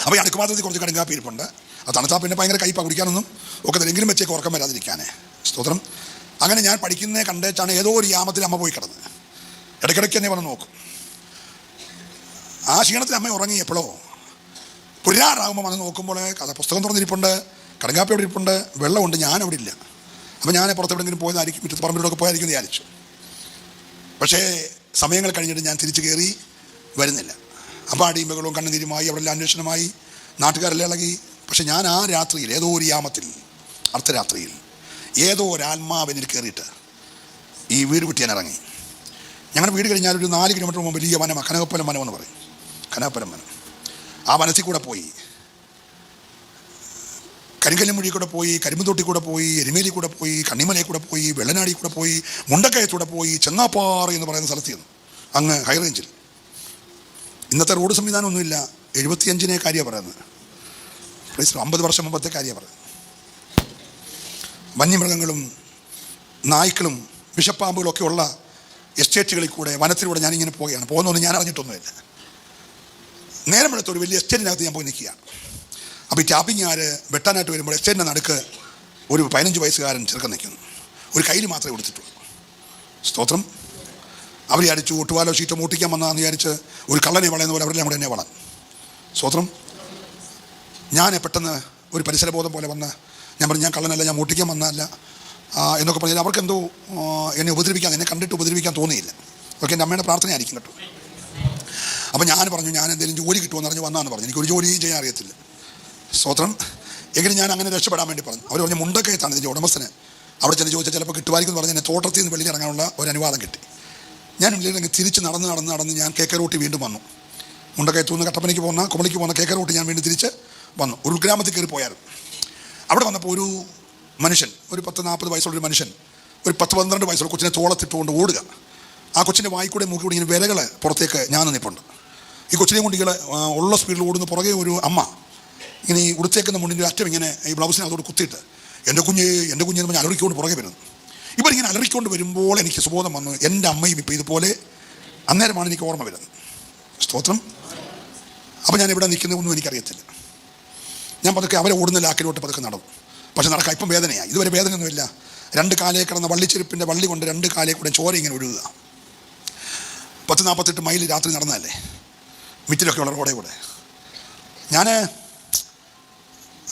അപ്പോൾ ഈ അടുക്കുപാത്രത്തിൽ കുറച്ച് കടുങ്കാപ്പി ഇരിപ്പുണ്ട്. അത് തണുത്താൽ പിന്നെ ഭയങ്കര കയ്പാ, കുടിക്കാനൊന്നും ഒക്കെ തരെങ്കിലും വെച്ചേക്ക് ഉറക്കം വരാതിരിക്കാനേ. സ്തോത്രം. അങ്ങനെ ഞാൻ പഠിക്കുന്നേ കണ്ടേച്ചാണ് ഏതോ ഒരു യാമത്തിൽ അമ്മ പോയി കിടന്ന്. ഇടയ്ക്കിടയ്ക്ക് എന്നെ വന്ന് നോക്കും. ആ ക്ഷീണത്തിൽ അമ്മ ഉറങ്ങിയപ്പോഴോ പുരാറാകുമ്പോൾ വന്ന് നോക്കുമ്പോൾ പുസ്തകം തുറന്നിരിപ്പുണ്ട്, കടുങ്കാപ്പി അവിടെ ഇരിപ്പുണ്ട്, വെള്ളമുണ്ട്. ഞാനവിടെ ഇല്ല. അപ്പോൾ ഞാൻ പുറത്തെവിടെയെങ്കിലും പോയതായിരിക്കും, മുറ്റത്ത് പറമ്പിലൂടെയൊക്കെ പോയായിരിക്കും എന്ന് വിചാരിച്ചു. പക്ഷേ സമയങ്ങൾ കഴിഞ്ഞിട്ട് ഞാൻ തിരിച്ചു കയറി വരുന്നില്ല. അപ്പോൾ അടിയുമ്പകളും കണ്ണുനീരുമായി അവിടെ അന്വേഷണമായി, നാട്ടുകാരെല്ലാം ഇളകി. പക്ഷെ ഞാൻ ആ രാത്രിയിൽ ഏതോ ഒരു യാമത്തിൽ, അർദ്ധരാത്രിയിൽ ഏതോ ഒരാത്മാവിനിൽ കയറിയിട്ട് ഈ വീട് വിട്ട് ഞാൻ ഇറങ്ങി. ഞങ്ങളുടെ വീട് കഴിഞ്ഞാൽ ഒരു 4 കിലോമീറ്റർ മുമ്പ് വലിയ വനമാണ്, കനകപ്പലം വനം എന്ന് പറയും. കനകപ്പലം വനം. ആ വനത്തിൽ കൂടെ പോയി, കരിങ്കല്ലുമൊഴി കൂടെ പോയി, കരിമ്പുതൊട്ടി കൂടെ പോയി, എരുമേലി കൂടെ പോയി, കണ്ണിമലയിൽ കൂടെ പോയി, വെള്ളനാടി കൂടെ പോയി, മുണ്ടക്കയത്തൂടെ പോയി, ചെങ്ങാപ്പാറ എന്ന് പറയുന്ന സ്ഥലത്ത് ചെന്നു. അങ്ങ് ഹൈ റേഞ്ചിൽ. ഇന്നത്തെ റോഡ് സംവിധാനമൊന്നുമില്ല. 75 കാര്യമാണ് പറയുന്നത്. 50 വർഷം മുമ്പത്തെ കാര്യമാണ് പറയുന്നത്. വന്യമൃഗങ്ങളും നായ്ക്കളും വിഷപ്പാമ്പുകളൊക്കെ ഉള്ള എസ്റ്റേറ്റുകളിൽ കൂടെ, വനത്തിലൂടെ ഞാനിങ്ങനെ പോവുകയാണ്. പോകുന്നൊന്നും ഞാൻ അറിഞ്ഞിട്ടൊന്നുമില്ല. നേരം വെളുത്ത ഒരു വലിയ എസ്റ്റേറ്റിനകത്ത് ഞാൻ പോയി നിൽക്കുകയാണ്. അപ്പോൾ ഈ ടാപ്പിങ്ങുകാർ വെട്ടാനായിട്ട് വരുമ്പോൾ എസ്റ്റേറ്റിൻ്റെ നടുക്ക് ഒരു 15 വയസ്സുകാരൻ ചെറുക്കൻ നിൽക്കുന്നു. ഒരു കയ്യിൽ മാത്രമേ കൊടുത്തിട്ടുള്ളൂ. സ്തോത്രം. അവർ വിചാരിച്ചു ഒട്ടുവാലോ ഷീറ്റോ മൂട്ടിക്കാൻ വന്നതെന്ന് വിചാരിച്ച് ഒരു കള്ളനെ വളയുന്ന പോലെ അവരെല്ലാം കൂടെ എന്നെ വളൻ. സ്തോത്രം. ഞാൻ പെട്ടെന്ന് ഒരു പരിസരബോധം പോലെ വന്ന് ഞാൻ പറഞ്ഞു, ഞാൻ കള്ളനല്ല, ഞാൻ മൂട്ടിക്കാൻ വന്നതല്ല എന്നൊക്കെ പറഞ്ഞാൽ അവർക്കെന്തോ എന്നെ ഉപദ്രവിക്കാൻ, എന്നെ കണ്ടിട്ട് ഉപദ്രവിക്കാൻ തോന്നിയില്ല. അതൊക്കെ എൻ്റെ അമ്മയുടെ പ്രാർത്ഥനയായിരിക്കും കേട്ടോ. അപ്പോൾ ഞാൻ പറഞ്ഞു, ഞാൻ എന്തെങ്കിലും ജോലി കിട്ടുമെന്ന് പറഞ്ഞ് വന്നാന്ന് പറഞ്ഞു. എനിക്കൊരു ജോലിയും ചെയ്യാൻ അറിയത്തില്ല. സ്തോത്രം. എങ്കിലും ഞാൻ അങ്ങനെ രക്ഷപ്പെടാൻ വേണ്ടി പറഞ്ഞു. അവർ പറഞ്ഞ് മുണ്ടക്കയത്താണ് ഇതിൻ്റെ ഉടമസ്ഥന്, അവിടെ ചെന്ന് ചോദിച്ചാൽ ചിലപ്പോൾ കിട്ടുമായിരിക്കും എന്ന് പറഞ്ഞ് എന്നെ തോട്ടത്തിൽ നിന്ന് വെളിയിൽ ഇറങ്ങാനുള്ള ഒരു അനുവാദം കിട്ടി. ഞാൻ വെളിയിലിറങ്ങി തിരിച്ച് നടന്ന് ഞാൻ കേക്ക റൂട്ടി വീണ്ടും വന്നു. മുണ്ടക്കയത്തുനിന്ന് കട്ടപ്പനയ്ക്ക് പോകുന്ന കുമളിക്ക് പോകുന്ന കേക്ക റൂട്ടി ഞാൻ വീണ്ടും തിരിച്ച് വന്നു. ഒരു ഉൾഗ്രാമത്തിൽ കയറി പോയായിരുന്നു. അവിടെ വന്നപ്പോൾ ഒരു മനുഷ്യൻ, ഒരു 10-40 വയസ്സുള്ളൊരു മനുഷ്യൻ, ഒരു 10-12 വയസ്സുള്ള കൊച്ചിനെ തോളത്തിട്ടുകൊണ്ട് ഓടുക. ആ കൊച്ചിൻ്റെ വായിക്കൂടെ മൂക്കിക്കൂടെ ഇങ്ങനെ വിരകൾ പുറത്തേക്ക് ഞാൻ നിന്നിട്ടുണ്ട്. ഈ കൊച്ചിനെ കൊണ്ട് ഇങ്ങനെ ഉള്ള സ്പീഡിൽ ഓടുന്ന പുറകെ ഒരു അമ്മ ഇങ്ങനെ ഈ ഉടുത്തേക്കുന്ന മുണ്ടിൻ്റെ അറ്റം ഇങ്ങനെ ഈ ബ്ലൗസിനകത്തോട് കുത്തിയിട്ട് എൻ്റെ കുഞ്ഞ് എന്ന് പറഞ്ഞാൽ അലറിക്കൊണ്ട് പുറകെ വരുന്നു. ഇവരിങ്ങനെ അലറിക്കൊണ്ട് വരുമ്പോൾ എനിക്ക് സുബോധം വന്നു, എൻ്റെ അമ്മയും ഇപ്പോൾ ഇതുപോലെ. അന്നേരമാണ് എനിക്ക് ഓർമ്മ വരുന്നത്. സ്തോത്രം. അപ്പോൾ ഞാൻ ഇവിടെ നിൽക്കുന്നതൊന്നും എനിക്കറിയത്തില്ല. ഞാൻ പതുക്കെ അവരെ ഓടുന്ന ലാക്കിലോട്ട് പതുക്കെ നടന്നു. പക്ഷെ നടക്കാം. ഇപ്പം വേദനയായി. ഇതുവരെ വേദനയൊന്നുമില്ല. 2 കാലേ കിടന്ന വള്ളിച്ചെരുപ്പിൻ്റെ വള്ളി കൊണ്ട് 2 കാലേ കൂടെ ചോര ഇങ്ങനെ ഒഴുകുക. 10-48 മൈൽ രാത്രി നടന്നതല്ലേ, മിറ്റിലൊക്കെ ഉള്ള റോഡേ കൂടെ. ഞാൻ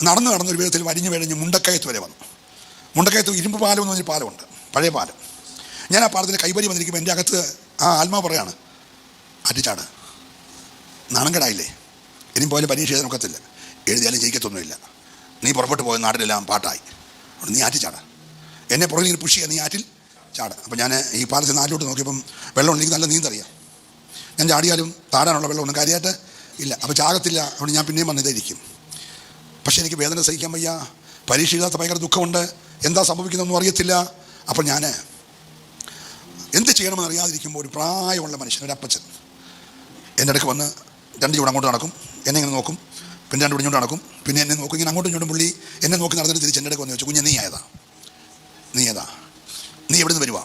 നടന്നൊരു വിധത്തിൽ വരിഞ്ഞ് മുണ്ടക്കയത്ത് വരെ വന്നു. മുണ്ടക്കയത്ത് ഇരുമ്പ് പാലം എന്ന് പറഞ്ഞൊരു പാലമുണ്ട്, പഴയ പാലം. ഞാൻ ആ പാലത്തിൻ്റെ കൈവരി വന്നിരിക്കുമ്പോൾ എൻ്റെ അകത്ത് ആ ആത്മാവ് പറയാണ്, അറ്റിച്ചാട്, നാണംകേടായില്ലേ, ഇനിയും പോയാലും പരീക്ഷ എഴുതാൻ ഒക്കത്തില്ല, എഴുതിയാലും ജയിക്കത്തൊന്നുമില്ല, നീ പുറപ്പെട്ടു പോയ നാട്ടിലെല്ലാം പാട്ടായി, നീ ആറ്റിച്ചാട, എന്നെ പുറകിൽ ഇങ്ങനെ പുഷ് ചെയ്യാൻ, നീ ആറ്റിൽ ചാട്. അപ്പോൾ ഞാൻ ഈ പാലത്തിൽ നാട്ടിലോട്ട് നോക്കിയപ്പം വെള്ളം ഉണ്ടെങ്കിൽ നല്ല നീന്തറിയാം. ഞാൻ ചാടിയാലും താടാനുള്ള വെള്ളമൊന്നും കാര്യമായിട്ട് ഇല്ല. അപ്പോൾ ചാകത്തില്ല. അതുകൊണ്ട് ഞാൻ പിന്നെയും വന്നിതായിരിക്കും. പക്ഷേ എനിക്ക് വേദന സഹിക്കാൻ വയ്യ, പരീക്ഷ എഴുതാത്ത ഭയങ്കര ദുഃഖമുണ്ട്, എന്താ സംഭവിക്കുന്നതെന്നും അറിയത്തില്ല. അപ്പോൾ ഞാൻ എന്ത് ചെയ്യണമെന്ന് അറിയാതിരിക്കുമ്പോൾ ഒരു പ്രായമുള്ള മനുഷ്യൻ, ഒരു അപ്പച്ചൻ എൻ്റെ അടുക്ക് വന്ന് 2 ചൂട് അങ്ങോട്ട് നടക്കും, എന്നെ ഇങ്ങനെ നോക്കും, പിന്നെ 2 ഇങ്ങോട്ട് നടക്കും, പിന്നെ എന്നെ നോക്കും, ഇങ്ങനെ അങ്ങോട്ടും ഇങ്ങോട്ടും പുള്ളി എന്നെ നോക്കി നടന്നിട്ട് തിരിച്ച് എൻ്റെ അടുക്ക് വന്ന് ചോദിച്ചു, കുഞ്ഞ് നീ ഏതാ, നീ എവിടെ നിന്ന് വരുവാ,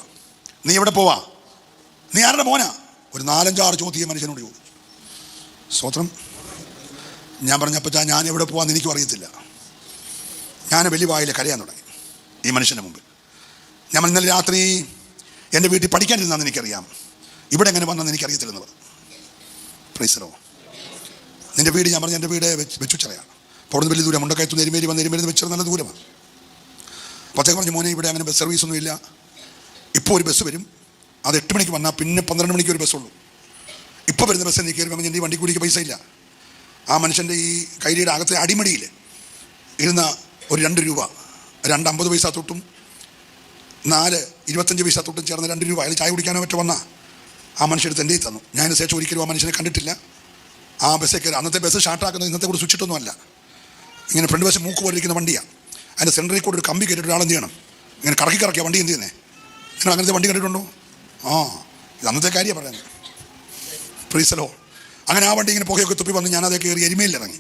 നീ എവിടെ പോവാ, നീ ആരുടെ മോനാ? ഒരു 4-5-6 ചോദ്യം മനുഷ്യനോട് ചോദിച്ചു. സ്തോത്രം. ഞാൻ പറഞ്ഞപ്പോൾ ഞാൻ എവിടെ പോകാമെന്ന് എനിക്കും അറിയത്തില്ല. ഞാൻ വലിയ വായിൽ കരയാൻ തുടങ്ങി ഈ മനുഷ്യൻ്റെ മുമ്പിൽ. ഞാൻ ഇന്നലെ രാത്രി എൻ്റെ വീട്ടിൽ പഠിക്കാനിരുന്നാന്ന് എനിക്കറിയാം, ഇവിടെ എങ്ങനെ വന്നെന്ന് എനിക്കറിയത്തില്ലെന്ന് പറഞ്ഞു. പ്രൈസറോ. നിൻ്റെ വീട്, ഞാൻ പറഞ്ഞു എൻ്റെ വീട് വെച്ചുച്ചറയാണ്. അപ്പോൾ അവിടെ വലിയ ദൂരം, മുണ്ടക്കയത്തുനിന്ന് എരുമേലി വെച്ചത് നല്ല ദൂരമാണ്. അപ്പോഴത്തേക്ക് പറഞ്ഞു, മോനെ ഇവിടെ അങ്ങനെ ബസ് സർവീസൊന്നും ഇല്ല, ഇപ്പോൾ ഒരു ബസ് വരും, അത് 8 മണിക്ക് വന്നാൽ പിന്നെ 12 മണിക്ക് ഒരു ബസ്സുള്ളൂ. ഇപ്പോൾ വരുന്ന ബസ് എനിക്ക് കയറി എൻ്റെ ഈ വണ്ടി കൂടിക്ക് പൈസ ഇല്ല. ആ മനുഷ്യൻ്റെ ഈ കൈരിയുടെ അകത്തെ അടിമടിയിൽ ഇരുന്ന ഒരു 2 രൂപ, 2.50 പൈസ തൊട്ടും 4.25 പൈസ തൊട്ടും ചേർന്ന് 2 രൂപ, അതിൽ ചായ കുടിക്കാനോ മറ്റോ വന്നാൽ ആ മനുഷ്യടുത്ത് എൻ്റെ തന്നു. ഞാൻ അതിന് ശേഷം ഒരിക്കലും ആ മനുഷ്യനെ കണ്ടിട്ടില്ല. ആ ബസ്സിൽ കയറി, അന്നത്തെ ബസ് ഷാർട്ടാക്കുന്നത് ഇന്നത്തെ കൂടെ സ്വിച്ചിട്ടൊന്നുമല്ല, ഇങ്ങനെ ഫ്രണ്ട് ബസ് മൂക്ക് പോലെ ഇരിക്കുന്ന വണ്ടിയാണ്. അതിൻ്റെ സെൻറ്ററിൽ കൂടെ ഒരു കമ്പി കയറ്റിട്ട് ഒരാളെന്ത് ചെയ്യണം, ഇങ്ങനെ കറക്കിയ വണ്ടി എന്ത് ചെയ്യുന്നത്? നിങ്ങൾ അങ്ങനത്തെ വണ്ടി കണ്ടിട്ടുണ്ടോ? ഇത് അന്നത്തെ കാര്യമാണ് പറയുന്നത്. പ്രീസലോ. അങ്ങനെ ആ വണ്ടി ഇങ്ങനെ പുകയൊക്കെ തുപ്പി വന്ന് ഞാനത് കയറി എരുമേലിൽ ഇറങ്ങി.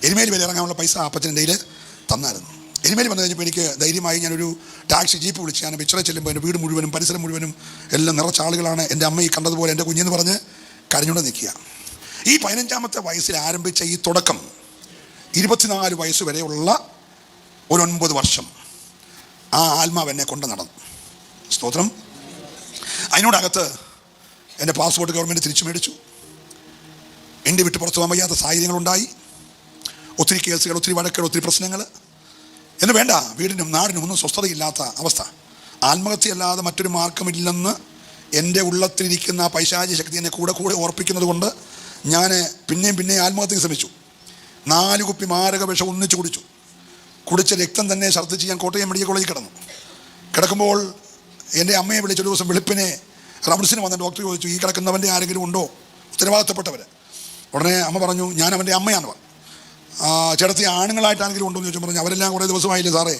എരുമേലി വരെ ഇറങ്ങാനുള്ള പൈസ അപ്പച്ചൻ്റെ കയ്യിൽ തന്നായിരുന്നു. എരുമേലി വന്നു കഴിഞ്ഞപ്പോൾ എനിക്ക് ധൈര്യമായി ഞാനൊരു ടാക്സി ജീപ്പ് വിളിച്ച് ഞാൻ വിച്ചറ ചെല്ലുമ്പോൾ എൻ്റെ വീട് മുഴുവനും പരിസരം മുഴുവനും എല്ലാം നിറച്ച ആളുകളാണ്. എൻ്റെ അമ്മ ഈ കണ്ടതുപോലെ എൻ്റെ കുഞ്ഞെന്ന് പറഞ്ഞ് കരഞ്ഞുകൊണ്ട് നിൽക്കുക. ഈ 15-ാമത്തെ വയസ്സിൽ ആരംഭിച്ച ഈ തുടക്കം 24 വയസ്സ് വരെയുള്ള ഒരു 9 വർഷം ആ ആത്മാവ് എന്നെ കൊണ്ട് നടന്നു. സ്തോത്രം. അതിനോടകത്ത് എൻ്റെ പാസ്പോർട്ട് ഗവൺമെൻറ് തിരിച്ചു മേടിച്ചു. ഇന്ത്യ വിട്ട് പുറത്തു പോകാൻ വയ്യാത്ത സാഹചര്യങ്ങളുണ്ടായി. ഒത്തിരി കേസുകൾ, ഒത്തിരി വഴക്കുകൾ, ഒത്തിരി പ്രശ്നങ്ങൾ എന്ന് വേണ്ട, വീടിനും നാടിനും ഒന്നും സ്വസ്ഥതയില്ലാത്ത അവസ്ഥ. ആത്മഹത്യയല്ലാതെ മറ്റൊരു മാർഗമില്ലെന്ന് എൻ്റെ ഉള്ളത്തിലിരിക്കുന്ന പൈശാചിക ശക്തി എന്നെ കൂടെ ഓർപ്പിക്കുന്നത് കൊണ്ട് ഞാൻ പിന്നെയും ആത്മഹത്യക്ക് ശ്രമിച്ചു. 4 കുപ്പി മാരക വിഷം ഒന്നിച്ച് കുടിച്ച രക്തം തന്നെ ഛർദ്ദിച്ച് ഞാൻ കോട്ടയം മെഡിക്കൽ കോളേജിൽ കിടക്കുമ്പോൾ എൻ്റെ അമ്മയെ വിളിച്ചൊരു ദിവസം വെളുപ്പിനെ റബ്സിന് വന്ന ഡോക്ടർ ചോദിച്ചു, ഈ കിടക്കുന്നവൻ്റെ ആരെങ്കിലും ഉണ്ടോ ഉത്തരവാദിത്തപ്പെട്ടവർ? ഉടനെ അമ്മ പറഞ്ഞു, ഞാൻ അവൻ്റെ അമ്മയാണെന്ന് പറഞ്ഞു. ചേട്ടത്തി ആണുങ്ങളായിട്ടാണെങ്കിലും ഉണ്ടോ എന്ന് ചോദിച്ചു. പറഞ്ഞു, അവരെല്ലാം കുറേ ദിവസമായില്ലേ സാറേ,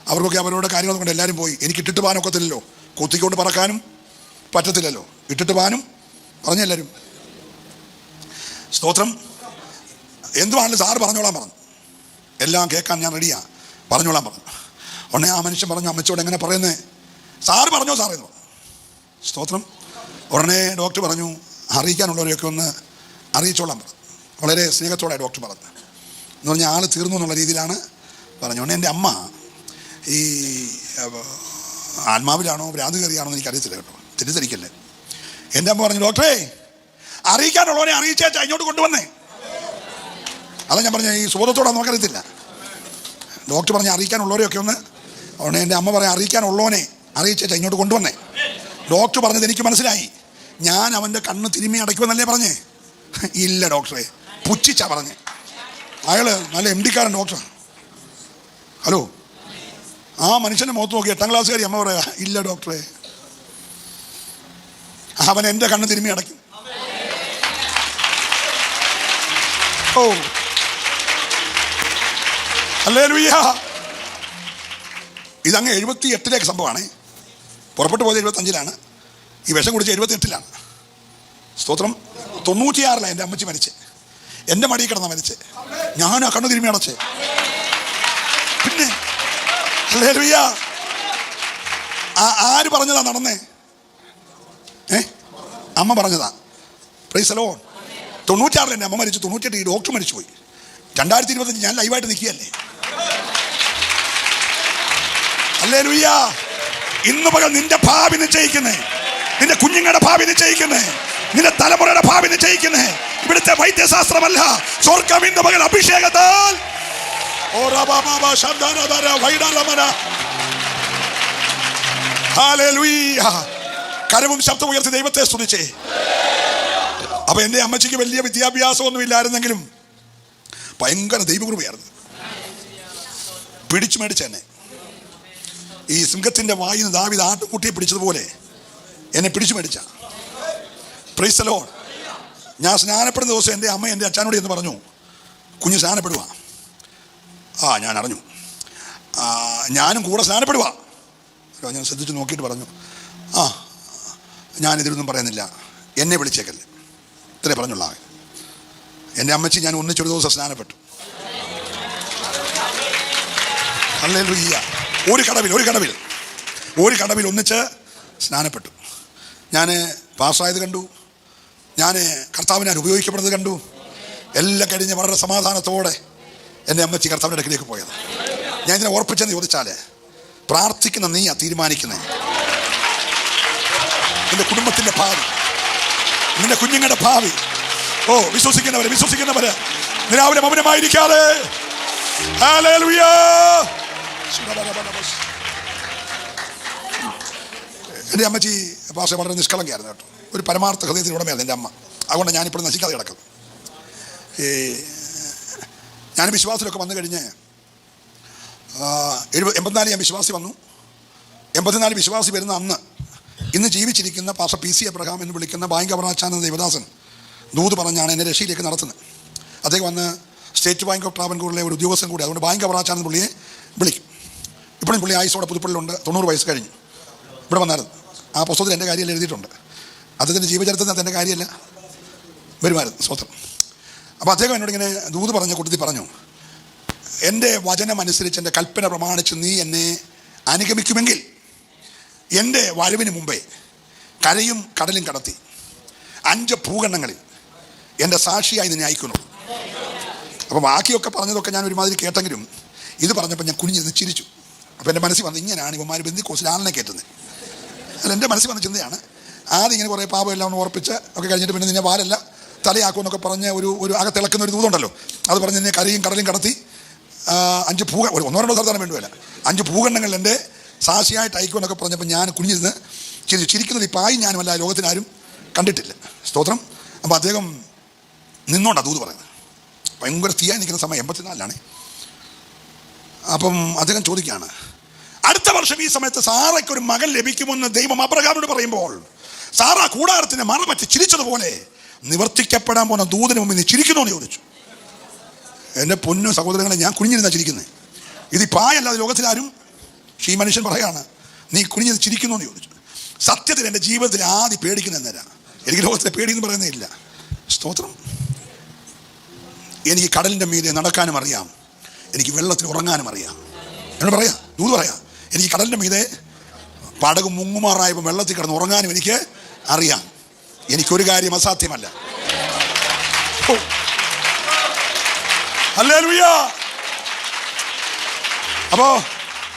അവർക്കൊക്കെ അവരുടെ കാര്യങ്ങൾ കൊണ്ട് എല്ലാവരും പോയി. എനിക്ക് ഇട്ടിട്ട് പോകാനൊക്കത്തില്ലല്ലോ, കൊത്തിക്കൊണ്ട് പറക്കാനും പറ്റത്തില്ലല്ലോ, ഇട്ടിട്ട് പോകാനും പറഞ്ഞെല്ലാവരും. സ്തോത്രം. എന്തുവാണെങ്കിലും സാറ് പറഞ്ഞോളാൻ പറഞ്ഞു, എല്ലാം കേൾക്കാൻ ഞാൻ റെഡിയാണ്, പറഞ്ഞോളാൻ പറഞ്ഞു. ഉടനെ ആ മനുഷ്യൻ പറഞ്ഞു, അമ്മച്ചോട് എങ്ങനെ പറയുന്നത്? സാറ് പറഞ്ഞോ സാറേ എന്ന് പറഞ്ഞു. സ്തോത്രം. ഉടനെ ഡോക്ടർ പറഞ്ഞു, അറിയിക്കാനുള്ളവരെയൊക്കെ ഒന്ന് അറിയിച്ചോളാൻ പറഞ്ഞു. വളരെ സ്നേഹത്തോടെ ഡോക്ടർ പറഞ്ഞു. എന്ന് പറഞ്ഞാൽ ആൾ തീർന്നു എന്നുള്ള രീതിയിലാണ് പറഞ്ഞുകൊണ്ട് എൻ്റെ അമ്മ ഈ ആത്മാവിലാണോ ഭ്രാന്ത് കയറിയാണോ എന്ന് എനിക്കറിയത്തില്ല കേട്ടോ, തെറ്റിദ്ധരിക്കല്ലേ. എൻ്റെ അമ്മ പറഞ്ഞു, ഡോക്ടറെ അറിയിക്കാനുള്ളവനെ അറിയിച്ചാൽ ഇങ്ങോട്ട് കൊണ്ടുവന്നേ. അതാ ഞാൻ പറഞ്ഞ ഈ സുബോധത്തോടെ നമുക്കറിയത്തില്ല. ഡോക്ടർ പറഞ്ഞ് അറിയിക്കാനുള്ളവരെയൊക്കെ ഒന്ന്, അതുകൊണ്ട് എൻ്റെ അമ്മ പറയാം അറിയിക്കാനുള്ളവനെ അറിയിച്ചാൽ ഇങ്ങോട്ട് കൊണ്ടുവന്നേ. ഡോക്ടർ പറഞ്ഞത് എനിക്ക് മനസ്സിലായി. ഞാൻ അവൻ്റെ കണ്ണ് തിരുമ്മി അടയ്ക്കുമെന്നല്ലേ പറഞ്ഞേ? ഇല്ല ഡോക്ടറെ, പുച്ഛിച്ചാ പറഞ്ഞേ. അയാൾ നല്ല MD കാരൻ ഡോക്ടറാണ്. ഹലോ, ആ മനുഷ്യൻ്റെ മുഖത്ത് നോക്കി 8ാം ക്ലാസ്സുകാരി അമ്മ പറയാ, ഇല്ല ഡോക്ടറെ, അവൻ എൻ്റെ കണ്ണ് തിരുമ്മി അടയ്ക്കും. ഓ ഹല്ലേലൂയ. ഇതങ്ങ് 78 സംഭവമാണ്. പുറപ്പെട്ടു പോയത് 75 ഈ വിഷം കുടിച്ച് 78 സ്തോത്രം. 96 എൻ്റെ അമ്മച്ചി മരിച്ച്, എൻ്റെ മടിയിൽ കിടന്ന മരിച്ച്, ഞാൻ ആ കണ്ണു തിരുമ്മി അടച്ച്. പിന്നെ ഹല്ലേലൂയ. ആര് പറഞ്ഞതാ നടന്നേ? അമ്മ പറഞ്ഞതാ. Price the Lord. 96 എൻ്റെ അമ്മ മരിച്ചു, 98 ഈ ഡോക്ടർ മരിച്ചു പോയി. 2025 ഞാൻ ലൈവായിട്ട് നിൽക്കുകയല്ലേ. ഹല്ലേലൂയ. ഇന്ന് പകൽ നിന്റെ ഭാവി നിശ്ചയിക്കുന്നേ, നിന്റെ കുഞ്ഞുങ്ങളുടെ ഭാവി നിശ്ചയിക്കുന്നേ, നിന്റെ തലമുറയുടെ ഭാവി നിശ്ചയിക്കുന്നേ ഇവിടുത്തെ വൈദ്യശാസ്ത്രമല്ല, സ്വർഗ്ഗം ഇന്ന് പകൽ അഭിഷേകത്താൽ. ഹല്ലേലൂയ. കരവും ശബ്ദം ഉയർത്തി ദൈവത്തെ സ്തുതിച്ചേ. അപ്പൊ എൻ്റെ അമ്മച്ചിക്ക് വലിയ വിദ്യാഭ്യാസമൊന്നും ഇല്ലായിരുന്നെങ്കിലും ഭയങ്കര ദൈവകൃപയായിരുന്നു. പിടിച്ചു മേടിച്ച് എന്നെ ഈ സിംഹത്തിൻ്റെ വായിൽ നിന്ന് ദാവീദ് ആട്ടുകുട്ടിയെ പിടിച്ചതുപോലെ എന്നെ പിടിച്ചു മേടിച്ച. Price the Lord. ഞാൻ സ്നാനപ്പെടുന്ന ദിവസം എൻ്റെ അമ്മ എൻ്റെ അച്ഛനോട് എന്ന് പറഞ്ഞു, കുഞ്ഞ് സ്നാനപ്പെടുക. ഞാൻ അറിഞ്ഞു. ഞാനും കൂടെ സ്നാനപ്പെടുക. ഞാൻ ശ്രദ്ധിച്ച് നോക്കിയിട്ട് പറഞ്ഞു, ഞാനിതിലൊന്നും പറയുന്നില്ല, എന്നെ വിളിച്ചേക്കല്ലേ, ഇത്രേ പറഞ്ഞുള്ള. എൻ്റെ അമ്മച്ചി ഞാൻ ഒന്നിച്ചൊരു ദിവസം സ്നാനപ്പെട്ടു. ഹല്ലേലൂയ. ഒരു കടവിൽ ഒന്നിച്ച് സ്നാനപ്പെട്ടു. ഞാൻ പാസ്സായത് കണ്ടു, ഞാൻ കർത്താവിനാൽ ഉപയോഗിക്കപ്പെടുന്നത് കണ്ടു. എല്ലാം കഴിഞ്ഞ് വളരെ സമാധാനത്തോടെ എൻ്റെ അമ്മച്ചി കർത്താവിൻ്റെ അടുക്കിലേക്ക് പോയത്. ഞാൻ ഇതിനെ ഓർപ്പിച്ചെന്ന് ചോദിച്ചാൽ, പ്രാർത്ഥിക്കുന്ന നീയാ തീരുമാനിക്കുന്നത് നിന്റെ കുടുംബത്തിൻ്റെ ഭാവി, നിന്റെ കുഞ്ഞുങ്ങളുടെ ഭാവി. വിശ്വസിക്കുന്നവര് രാവിലെ മൗനമായിരിക്കാതെ. ഹല്ലേലൂയ. എൻ്റെ അമ്മച്ചി ഭാഷ വളരെ നിഷ്കളങ്കയായിരുന്നു കേട്ടോ. ഒരു പരമാർത്ഥ ഹൃദയത്തിന് ഉടമയായിരുന്നു എൻ്റെ അമ്മ. അതുകൊണ്ട് ഞാനിപ്പോഴും നശിക്കാതെ കിടക്കും. ഞാൻ വിശ്വാസത്തിലൊക്കെ വന്നു കഴിഞ്ഞ് 84 ഞാൻ വിശ്വാസി വന്നു. 84 വിശ്വാസി വരുന്ന അന്ന് ഇന്ന് ജീവിച്ചിരിക്കുന്ന പാസ്റ്റർ PC എബ്രഹാം എന്ന് വിളിക്കുന്ന ബാങ്ക് അവറാച്ചാൻ എന്ന ദേവദാസൻ ദൂത് പറഞ്ഞാണ് എന്നെ രക്ഷയിലേക്ക് നടത്തുന്നത്. അദ്ദേഹം വന്ന് സ്റ്റേറ്റ് ബാങ്ക് ഓഫ് ട്രാവൻകൂറിലെ ഒരു ഉദ്യോഗസ്ഥൻ കൂടി. അതുകൊണ്ട് ബാങ്ക് അവറാച്ചാൻ എന്ന് പുള്ളിയെ വിളിക്കും. ഇപ്പോഴും പുള്ളി ആയുസോടെ പുതുപ്പള്ളിലുണ്ട്. 90 വയസ്സ് കഴിഞ്ഞു. ഇവിടെ വന്നായിരുന്നു. ആ പുസ്തകത്തിൽ എൻ്റെ കാര്യമെല്ലാം എഴുതിയിട്ടുണ്ട്. അദ്ദേഹത്തിൻ്റെ ജീവചരിത്രത്തിനകത്ത് എൻ്റെ കാര്യമല്ല വരുമായിരുന്നു. സ്വത്രം. അപ്പോൾ അദ്ദേഹം എന്നോട് ഇങ്ങനെ ദൂത് പറഞ്ഞ കൂട്ടത്തിൽ പറഞ്ഞു, എൻ്റെ വചനം അനുസരിച്ച്, എൻ്റെ കൽപ്പന പ്രമാണിച്ച് നീ എന്നെ അനുഗമിക്കുമെങ്കിൽ എൻ്റെ വരവിന് മുമ്പേ കരയും കടലും കടത്തി 5 ഭൂഖണ്ഡങ്ങളിൽ എൻ്റെ സാക്ഷിയായി നിന്നെ അയക്കുന്നു. അപ്പോൾ ബാക്കിയൊക്കെ പറഞ്ഞതൊക്കെ ഞാൻ ഒരുമാതിരി കേട്ടെങ്കിലും ഇത് പറഞ്ഞപ്പോൾ ഞാൻ കുനിഞ്ഞിരുന്ന് ചിരിച്ചു. അപ്പോൾ എൻ്റെ മനസ്സിൽ വന്ന്, ഇങ്ങനെയാണ് ഇവന്മാർ ബന്ധുക്കോസിൽ ആളിനെ കയറ്റുന്നത്. അല്ല, എൻ്റെ മനസ്സിൽ വന്ന ചിന്തയാണ്. ആദ്യം ഇങ്ങനെ കുറേ പാപമെല്ലാം ഒന്ന് ഉറപ്പിച്ച് ഒക്കെ കഴിഞ്ഞിട്ട് പിന്നെ നിന്നെ വാലല്ല തലയാക്കുമെന്നൊക്കെ പറഞ്ഞ് ഒരു അകത്തിളക്കുന്ന ഒരു ദൂതുണ്ടല്ലോ, അത് പറഞ്ഞ് നിന്നെ കരയും കടലും കടത്തി 5 ഒന്നോ രണ്ടോ സ്ഥലത്താണ് വേണ്ടുമല്ല 5 ഭൂഖണ്ഡങ്ങളിൽ എൻ്റെ സാക്ഷിയായിട്ട് അയക്കുമെന്നൊക്കെ പറഞ്ഞപ്പോൾ ഞാൻ കുഞ്ഞിരുന്ന് ചിരിക്കുന്നത് ഇപ്പായി ഞാനുമല്ല, ലോകത്തിനാരും കണ്ടിട്ടില്ല. സ്തോത്രം. അപ്പോൾ അദ്ദേഹം നിന്നോണ്ടാണ് ദൂത് പറയുന്നത്. ഭയങ്കര തീയായി നിൽക്കുന്ന സമയം 84 അപ്പം അദ്ദേഹം ചോദിക്കുകയാണ്, അടുത്ത വർഷം ഈ സമയത്ത് സാറയ്ക്ക് ഒരു മകൻ ലഭിക്കുമെന്ന് ദൈവം അബ്രഹാമിനോട് പറയുമ്പോൾ സാറ കൂടാരത്തിൻ്റെ മറപറ്റി ചിരിച്ചതുപോലെ നിവർത്തിക്കപ്പെടാൻ പോകുന്ന ദൂതിന് മുമ്പ് നീ ചിരിക്കുന്നോ എന്ന് ചോദിച്ചു. എൻ്റെ പൊന്നു സഹോദരങ്ങളെ, ഞാൻ കുനിഞ്ഞിരുന്നാ ചിരിക്കുന്നത്. ഇതിപ്പായല്ലാതെ ലോകത്തിലാരും. ഈ മനുഷ്യൻ പറയാണ്, നീ കുനിഞ്ഞത് ചിരിക്കുന്നോ എന്ന് ചോദിച്ചു. സത്യത്തിൽ എൻ്റെ ജീവിതത്തിൽ ആദ്യം പേടിക്കുന്ന എന്നേരാ. എനിക്ക് ലോകത്തിലെ പേടിയെന്ന് പറയുന്നതില്ല. സ്തോത്രം. എനിക്ക് കടലിൻ്റെ മീതെ നടക്കാനും അറിയാം, എനിക്ക് വെള്ളത്തിൽ ഉറങ്ങാനും അറിയാം. എന്നോട് പറയാം, ദൂത് പറയാം, എനിക്ക് കടലിൻ്റെ മീതെ പടക് മുങ്ങുമാറായപ്പോൾ വെള്ളത്തിൽ കിടന്ന് ഉറങ്ങാനും എനിക്ക് അറിയാം. എനിക്കൊരു കാര്യം അസാധ്യമല്ല. ഹല്ലേലൂയ. അപ്പോൾ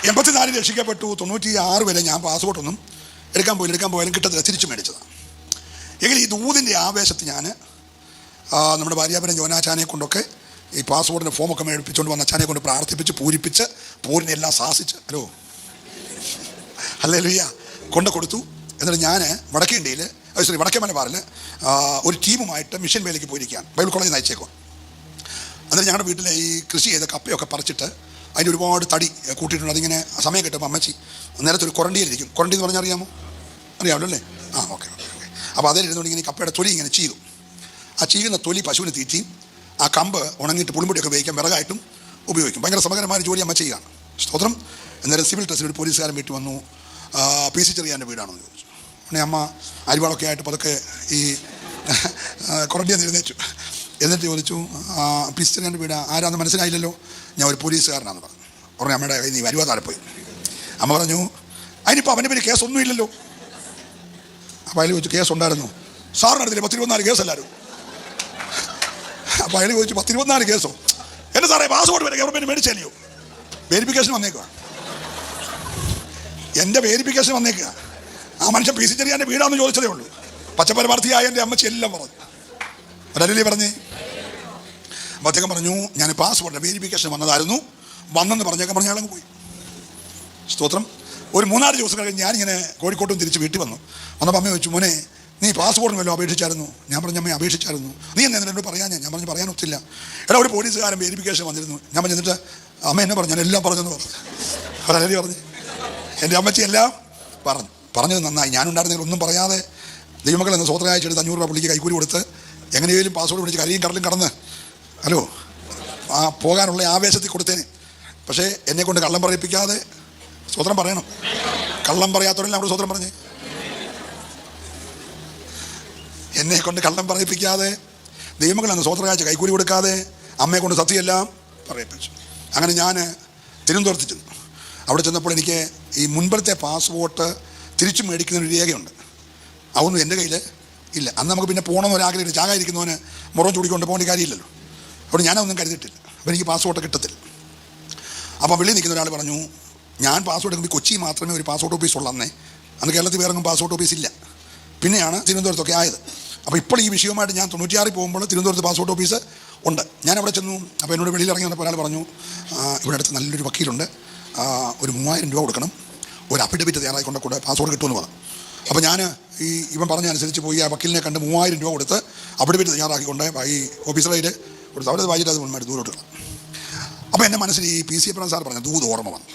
84 രക്ഷിക്കപ്പെട്ടു. 96 വരെ ഞാൻ പാസ്പോർട്ടൊന്നും എടുക്കാൻ പോയാലും കിട്ടത്തില്ല, തിരിച്ചു മേടിച്ചതാണ്. എങ്കിൽ ഈ ദൂതിൻ്റെ ആവേശത്തിൽ ഞാൻ നമ്മുടെ ഭാര്യാപുരം ജോനാച്ചാനെ കൊണ്ടൊക്കെ ഈ പാസ്പോർട്ടിൻ്റെ ഫോമൊക്കെ മേടിപ്പിച്ചുകൊണ്ട് വന്ന അച്ചാനെ കൊണ്ട് പ്രാർത്ഥിപ്പിച്ച് പൂരിപ്പിച്ച് പോരിനെ എല്ലാം സാധിച്ച് ഹല്ലേലൂയ കൊണ്ട് കൊടുത്തു. എന്നിട്ട് ഞാൻ വടക്കേ മലബാറിൽ ഒരു ടീമുമായിട്ട് മിഷൻ വേലയ്ക്ക് പോയിരിക്കുകയാണ്. ബൈബിൾ കോളേജിൽ നയിച്ചേക്കും. എന്നിട്ട് ഞങ്ങളുടെ വീട്ടിലെ ഈ കൃഷി ചെയ്ത കപ്പയൊക്കെ പറിച്ചിട്ട് അതിൻ്റെ ഒരുപാട് തടി കൂട്ടിയിട്ടുണ്ട്. അതിങ്ങനെ സമയം കിട്ടുമ്പോൾ അമ്മച്ചി നേരത്തെ ഒരു കൊരണ്ടിയിലിരിക്കും. കൊരണ്ടി എന്ന് പറഞ്ഞാൽ അറിയാമല്ലോ അല്ലേ? ഓക്കെ. അപ്പോൾ അതിലിരുന്നുകൊണ്ട് ഇങ്ങനെ കപ്പയുടെ തൊലി ഇങ്ങനെ ചെയ്തു. ആ ചെയ്യുന്ന തൊലി പശുവിന് തീറ്റിയും ആ കമ്പ് ഉണങ്ങിയിട്ട് പുളിമുടിയൊക്കെ ഉപയോഗിക്കാൻ വിറകായിട്ടും ഉപയോഗിക്കും. ഭയങ്കര സമഗ്രമായ ജോലി അമ്മ ചെയ്യുകയാണ്. സ്തോത്രം. അന്നേരം സിവിൽ ടെസ്റ്റിൽ ഒരു പോലീസുകാരൻ വീട്ടിൽ വന്നു. PC ചെറിയാൻ്റെ വീടാണെന്ന് ചോദിച്ചു. ഉടനെ അമ്മ അരിവാളൊക്കെ ആയിട്ട് പതുക്കെ ഈ കൊറണ്ടിയെന്ന് എഴുന്നേറ്റു. എന്നിട്ട് ചോദിച്ചു, PC ചെറിയാൻ്റെ വീട് ആരാന്ന് മനസ്സിലായില്ലല്ലോ. ഞാൻ ഒരു പോലീസുകാരനാണെന്ന് പറഞ്ഞു. ഉടനെ അമ്മയുടെ കയ്യിൽ നിന്ന് വരുവാ താഴെ പോയി. അമ്മ പറഞ്ഞു, അതിനിപ്പോൾ അവൻ്റെ പേര് കേസൊന്നും ഇല്ലല്ലോ. അപ്പോൾ അതിൽ ചോദിച്ചു, കേസുണ്ടായിരുന്നു. സാറിനടുത്തില്ലേ 10-24 കേസല്ലായിരുന്നു. അപ്പോൾ അയാൾ ചോദിച്ചു, 10-24 കേസോ? എൻ്റെ സാറേ പാസ്പോർട്ട് വരെ ഗവൺമെൻറ് മേടിച്ചല്ലയോ? വെരിഫിക്കേഷൻ വന്നേക്കുക. എൻ്റെ വെരിഫിക്കേഷൻ വന്നേക്കുക. ആ മനുഷ്യൻ PC ചെറിയാൻ്റെ വീടാണെന്ന് ചോദിച്ചതേ ഉള്ളൂ. പച്ചപ്പരമാർത്ഥിയായ എൻ്റെ അമ്മച്ചി എല്ലാം പറഞ്ഞു. ഒരല്ലേ പറഞ്ഞേ? അപ്പോൾ അദ്ദേഹം പറഞ്ഞു, ഞാൻ പാസ്പോർട്ടിൻ്റെ വെരിഫിക്കേഷൻ വന്നതായിരുന്നു, വന്നെന്ന് പറഞ്ഞ് അയാളങ്ങ് പോയി. സ്തോത്രം. ഒരു 3-4 ദിവസം കഴിഞ്ഞ് ഞാനിങ്ങനെ കോഴിക്കോട്ടും തിരിച്ച് വീട്ടിൽ വന്നപ്പോൾ അമ്മ ചോദിച്ചു, മോനെ നീ പാസ്പോർട്ടിന് വല്ലതും അപേക്ഷിച്ചായിരുന്നു? ഞാൻ പറഞ്ഞു, അമ്മയെ അപേക്ഷിച്ചായിരുന്നു. നീ എന്നോട് പറയാൻ ഞാൻ പറഞ്ഞു പറയാൻ ഒത്തില്ല. ഒരു പോലീസുകാരൻ വെരിഫിക്കേഷൻ വന്നിരുന്നു. ഞാൻ പറഞ്ഞിട്ട് അമ്മ എന്നെ പറഞ്ഞു, ഞാൻ എല്ലാം പറഞ്ഞെന്ന് പറഞ്ഞു. അവരല്ലേ പറഞ്ഞു, എൻ്റെ അമ്മച്ചി എല്ലാം പറഞ്ഞത് നന്നായി. ഞാനുണ്ടായിരുന്നെങ്കിൽ ഒന്നും പറയാതെ ദൈവമക്കൾ എന്ന സ്വോത്രം അയച്ചെടുത്ത് 500 രൂപ പുള്ളിക്ക് കൈക്കൂലി കൊടുത്ത് എങ്ങനെയും പാസ്പോർട്ട് പിടിച്ച് കരയും കടലും കടന്ന് പോകാനുള്ള ആവേശത്തിൽ കൊടുത്തേനെ. പക്ഷേ എന്നെക്കൊണ്ട് കള്ളം പറയിപ്പിക്കാതെ സ്വോത്രം പറയണം. കള്ളം പറയാത്തവരെല്ലാം അവിടെ സ്വോത്രം പറഞ്ഞേ. എന്നെ കൊണ്ട് കള്ളം പറയിപ്പിക്കാതെ ദൈവമക്കൾ എന്ന സ്വോത്രം അയച്ച് കൈക്കൂലി കൊടുക്കാതെ അമ്മയെ കൊണ്ട് സത്യമെല്ലാം പറയിപ്പിച്ചു. അങ്ങനെ ഞാൻ തിരുവനന്തപുരത്ത് ചെന്നു. അവിടെ ചെന്നപ്പോൾ എനിക്ക് ഈ മുൻപത്തെ പാസ്പോർട്ട് തിരിച്ചു മേടിക്കുന്നൊരു രേഖയുണ്ട്. അതൊന്നും എൻ്റെ കയ്യിൽ ഇല്ല. അന്ന് നമുക്ക് പിന്നെ പോകണമെന്നൊരാഗ്രഹമില്ല. ചാകായിരിക്കുന്നവന് മുറം ചൂടിക്കൊണ്ട് പോകേണ്ട കാര്യമില്ലല്ലോ. അവിടെ ഞാനതൊന്നും കരുതിയിട്ടില്ല. അപ്പോൾ എനിക്ക് പാസ്പോർട്ട് കിട്ടത്തില്ല. അപ്പോൾ വെളിയിൽ നിൽക്കുന്ന ഒരാൾ പറഞ്ഞു, ഞാൻ പാസ്പോർട്ട് എടുക്കുമ്പോൾ കൊച്ചി മാത്രമേ ഒരു പാസ്പോർട്ട് ഓഫീസ് ഉള്ളൂ. അന്ന് കേരളത്തിൽ വേറെങ്ങും പാസ്പോർട്ട് ഓഫീസ് ഇല്ല. പിന്നെയാണ് തിരുവനന്തപുരത്തൊക്കെ ആയത്. അപ്പോൾ ഇപ്പോൾ ഈ വിഷയവുമായിട്ട് ഞാൻ 96 പോകുമ്പോൾ തിരുവനന്തപുരത്ത് പാസ്പോർട്ട് ഓഫീസ് ഉണ്ട്. ഞാൻ അവിടെ ചെന്നു. അപ്പോൾ എന്നോട് വെളിയിൽ ഇറങ്ങി വന്നപ്പോൾ ഒരാൾ പറഞ്ഞു, ഇവിടെ അടുത്ത് നല്ലൊരു വക്കീലുണ്ട്, ഒരു 3000 രൂപ കൊടുക്കണം, ഒരു അഫിഡവിറ്റ് തയ്യാറായിക്കൊണ്ട് കൂടെ പാസ്പോർട്ട് കിട്ടുമെന്ന് പറഞ്ഞു. അപ്പോൾ ഞാൻ ഇവൻ പറഞ്ഞനുസരിച്ച് പോയി ആ വക്കീലിനെ കണ്ട് 3000 രൂപ കൊടുത്ത് അഫിഡവിറ്റ് തയ്യാറാക്കിക്കൊണ്ട് ഈ ഓഫീസറായിട്ട് കൊടുത്ത് അവിടെ വായിച്ചിട്ട് അത് മുൻപായിട്ട് ദൂരോട്ട് കളഞ്ഞു. അപ്പോൾ എൻ്റെ മനസ്സിൽ ഈ PC എബ്രഹാം സാർ പറഞ്ഞ ദൂത് ഓർമ്മ വന്നു.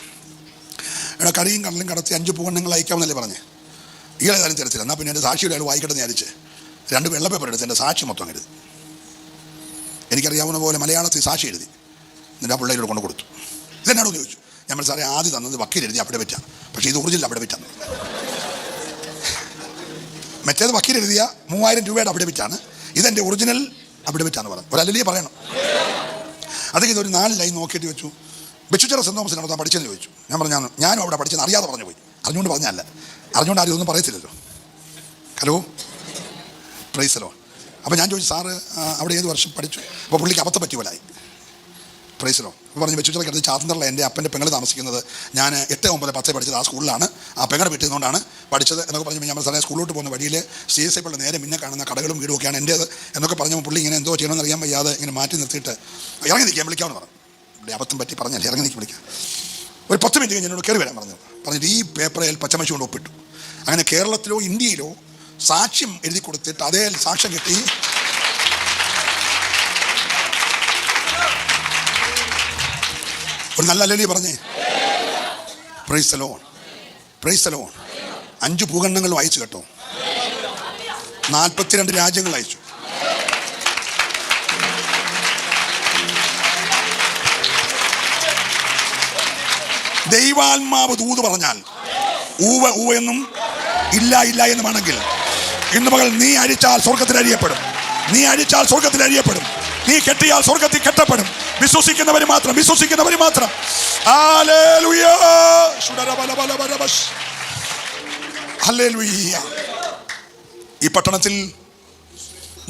ഇവിടെ കറിയും കടലും കടത്തി 5 പൂവണ്ണങ്ങൾ അയക്കാമെന്നല്ലേ പറഞ്ഞ്. ഈളേതായാലും തരത്തില്ല. എന്നാൽ പിന്നെ എൻ്റെ സാക്ഷിയുടെ അയാൾ വായിക്കട്ടെന്ന് വിചാരിച്ച് 2 വെള്ള പേപ്പർ എടുത്ത് എൻ്റെ സാക്ഷി മൊത്തം എഴുതി. എനിക്കറിയാവുന്ന പോലെ മലയാളത്തിൽ സാക്ഷി എഴുതി. എന്നിട്ട് ആ പിള്ളേരോട് കൊണ്ട് കൊടുത്തു. ഇതെന്നാണോ ചോദിച്ചു. ഞാൻ സാറേ ആദ്യം തന്നത് വക്കീൽ എഴുതി അഫിഡവിറ്റാണ്, പക്ഷേ ഇത് ഒറിജിനൽ അഫിഡവിറ്റാണ്. മറ്റേത് വക്കീൽ എഴുതിയ 3000 രൂപയുടെ അഫിഡവിറ്റാണ്, ഇതെൻ്റെ ഒറിജിനൽ അഫിഡവിറ്റാന്ന് പറഞ്ഞു. ഒരല്ലേ പറയണം. അതൊക്കെ ഇതൊരു 4 ലൈൻ നോക്കിയിട്ട് വെച്ചു. ബിഷപ്പ് സെൻറ് തോമസിനാണ് താൻ പഠിച്ചെന്ന് ചോദിച്ചു. ഞാൻ പറഞ്ഞു, ഞാനും അവിടെ പഠിച്ചെന്ന് അറിയാതെ പറഞ്ഞു പോയി. അറിഞ്ഞുകൊണ്ട് പറഞ്ഞല്ല. അറിഞ്ഞുകൊണ്ട് ആരും ഒന്നും പറയത്തില്ലല്ലോ. Hello, praise the lord. അപ്പോൾ ഞാൻ ചോദിച്ചു, സാറ് അവിടെ ഏത് വർഷം പഠിച്ചു? അപ്പോൾ പുള്ളിക്ക് അബദ്ധം പറ്റിയ പോലായി. Price the lord. അപ്പോൾ പറഞ്ഞു, ബിഷപ്പ് കിടന്ന് ചാത്തന്തറിലെ എൻ്റെ അപ്പൻ്റെ പെങ്ങൾ താമസിക്കുന്നത്, ഞാൻ 8, 9, 10 പഠിച്ചത് ആ സ്കൂളിലാണ്, ആ പെങ്ങളുടെ വീട്ടിൽ നിന്നുകൊണ്ടാണ് പഠിച്ചത് എന്നൊക്കെ പറഞ്ഞപ്പോൾ ഞാൻ സാറേ സ്കൂളിലോട്ട് പോകുന്ന വഴിയിൽ CSI പള്ളി നേരെ മുന്നേ കാണുന്ന കടകളും വീടും ഒക്കെയാണ് എൻ്റേത് എന്നൊക്കെ പറഞ്ഞപ്പോൾ പുള്ളി ഇങ്ങനെ എന്തോ ചെയ്യണമെന്ന് അറിയാൻ വയ്യാതെ ഇങ്ങനെ മാറ്റി നിർത്തിയിട്ട് ഇറങ്ങി നിൽക്കാൻ വിളിക്കാമെന്ന് പറഞ്ഞു. ഇവിടെ അബദ്ധം പറ്റി പറഞ്ഞല്ലേ, ഇറങ്ങി നിൽക്കി വിളിക്കാം. ഒരു 10 മിനിറ്റ് കഴിഞ്ഞ് എന്നോട് കയറി വരാൻ പറഞ്ഞിട്ട് ഈ പേപ്പറിൽ പച്ചമശി കൊണ്ട് ഒപ്പിട്ടു. അങ്ങനെ കേരളത്തിലോ ഇന്ത്യയിലോ സാക്ഷ്യം എഴുതി കൊടുത്തിട്ട് അതേ സാക്ഷ്യം കിട്ടി. ഒരു നല്ല അല്ലല്ലേ പറഞ്ഞേ. Price the lord, praise the Lord. 5 ഭൂഖണ്ഡങ്ങളും അയച്ചു കേട്ടോ. 42 രാജ്യങ്ങൾ അയച്ചു. ദൈവാത്മാവ് ദൂത് പറഞ്ഞാൽ ഊവ ഊവ എന്നും ഇല്ല ഇല്ല എന്നുമാണെങ്കിൽ ഇന്ന് പകൽ നീ അഴിച്ചാൽ സ്വർഗത്തിൽ അഴിയപ്പെടും. നീ അഴിച്ചാൽ സ്വർഗത്തിൽ അഴിയപ്പെടും. നീ കെട്ടിയാൽ സ്വർഗത്തിൽ കെട്ടപ്പെടും. വിശ്വസിക്കുന്നവർ മാത്രം, വിശ്വസിക്കുന്നവർ മാത്രം. Hallelujah, hallelujah. ഈ പട്ടണത്തിൽ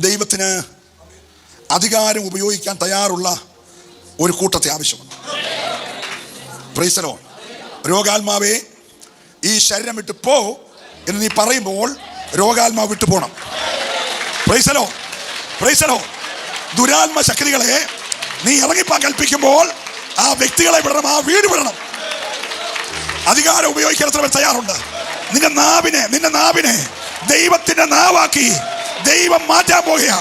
ദൈവത്തിന് അധികാരം ഉപയോഗിക്കാൻ തയ്യാറുള്ള ഒരു കൂട്ടത്തെ ആവശ്യമുണ്ട്. Price the Lord. രോഗാത്മാവേ ഈ ശരീരം വിട്ട് പോ എന്ന് നീ പറയുമ്പോൾ രോഗാത്മാവ് വിട്ടു പോകണം. Praise the lord. Praise the lord. ദുരാത്മ ശക്തികളെ നീ ഇറങ്ങിപ്പാൻ കൽപ്പിക്കുമ്പോൾ ആ വ്യക്തികളെ വിടണം, ആ വീട് വിടണം. അധികാരം ഉപയോഗിക്കാൻ എത്ര പേർ തയ്യാറുണ്ട്? നിന്റെ നാവിനെ ദൈവത്തിന്റെ നാവാക്കി ദൈവം മാറ്റാൻ പോകുക.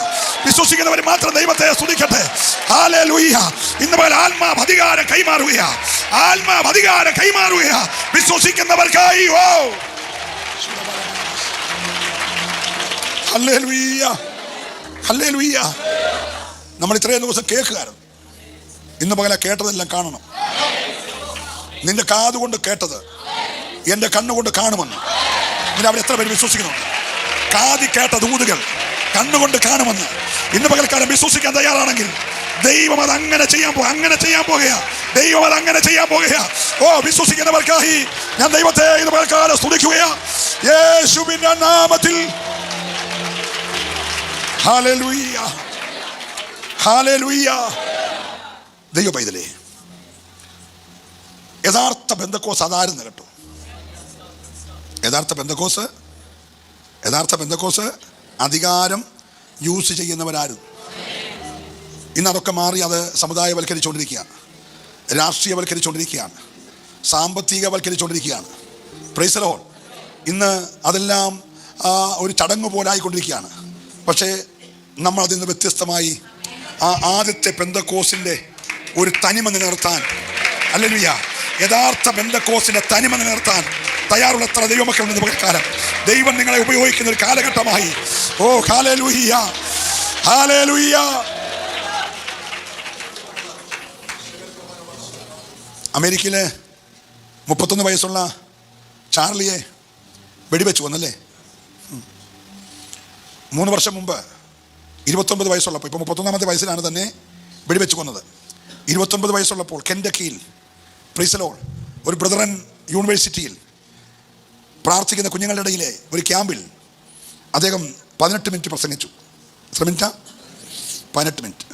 വിശ്വസിക്കുന്നവർ മാത്രം ദൈവത്തെ സ്തുതിക്കട്ടെ. ഹല്ലേലൂയ. ഇന്ന് പകൽ ആത്മാവ് അധികാരം കൈമാറുക. ആത്മാവ് അധികാരം കൈമാറുക വിശ്വസിക്കുന്നവർക്കായി. ഓ ഹല്ലേലൂയ, ഹല്ലേലൂയ. നമ്മൾ ഇത്രയും ദിവസം കേൾക്കുകയായിരുന്നു. ഇന്ന് പകല കേട്ടതെല്ലാം കാണണം. നിന്റെ കാതുകൊണ്ട് കേട്ടത് എൻ്റെ കണ്ണുകൊണ്ട് കാണുമെന്ന്. ഇന്ന് അവിടെ എത്ര പേര് വിശ്വസിക്കുന്നുണ്ട്? കാതി കേട്ട ദൂതുകൾ കണ്ണുകൊണ്ട് കാണുമെന്ന് ഇന്ന് പകൽക്കാലം വിശ്വസിക്കാൻ തയ്യാറാണെങ്കിൽ ദൈവം അത് അങ്ങനെ ചെയ്യാൻ പോകുക. ദൈവം അത് അങ്ങനെ ചെയ്യാൻ പോകുക. ഓ, വിശ്വസിക്കുന്നവർക്കായി ഞാൻ ദൈവത്തെ ഇന്ന് പകൽക്കാലം സ്തുതിക്കുകയാ യേശുവിന്റെ നാമത്തിൽ. Hallelujah, hallelujah. ദൈവ പൈതലേ, യഥാർത്ഥ പെന്തക്കോസ് അതായിരുന്നു കേട്ടോ. യഥാർത്ഥ പെന്തക്കോസ് അധികാരം യൂസ് ചെയ്യുന്നവരായിരുന്നു. ഇന്ന് അതൊക്കെ മാറി അത് സമുദായവൽക്കരിച്ചുകൊണ്ടിരിക്കുകയാണ്, രാഷ്ട്രീയവൽക്കരിച്ചുകൊണ്ടിരിക്കുകയാണ്, സാമ്പത്തികവൽക്കരിച്ചുകൊണ്ടിരിക്കുകയാണ്. Praise the lord. ഇന്ന് അതെല്ലാം ഒരു ചടങ്ങ് പോലായിക്കൊണ്ടിരിക്കുകയാണ്. പക്ഷേ നമ്മൾ അതിൽ നിന്ന് വ്യത്യസ്തമായി ആ ആദ്യത്തെ പെന്തക്കോസിൻ്റെ ഒരു തനിമ നിലനിർത്താൻ, ഹല്ലേലൂയ, യഥാർത്ഥ പെന്തക്കോസിൻ്റെ തനിമ നിലനിർത്താൻ തയ്യാറുള്ള എത്ര ദൈവമക്കളുണ്ടെന്ന് പകൽക്കാലം ദൈവം നിങ്ങളെ ഉപയോഗിക്കുന്ന ഒരു കാലഘട്ടമായി. ഓ ഹല്ലേലൂയ, ഹല്ലേലൂയ. അമേരിക്കയിലെ 31 വയസ്സുള്ള ചാർലിയെ വെടിവെച്ചു കൊന്നല്ലേ. 3 വർഷം മുമ്പ് 29 വയസ്സുള്ളപ്പോൾ, ഇപ്പോൾ 31ാമത്തെ വയസ്സിലാണ് തന്നെ വെടിവെച്ച് കൊന്നത്. 29 വയസ്സുള്ളപ്പോൾ കെൻഡക്കിയിൽ, പ്രൈസ് ദി ലോർഡ്, ഒരു ബ്രദറൻ യൂണിവേഴ്സിറ്റിയിൽ പ്രാർത്ഥിക്കുന്ന കുഞ്ഞുങ്ങളുടെ ഇടയിലെ ഒരു ക്യാമ്പിൽ അദ്ദേഹം 18 മിനിറ്റ് പ്രസംഗിച്ചു. എത്ര മിനിറ്റാ? 18 മിനിറ്റ്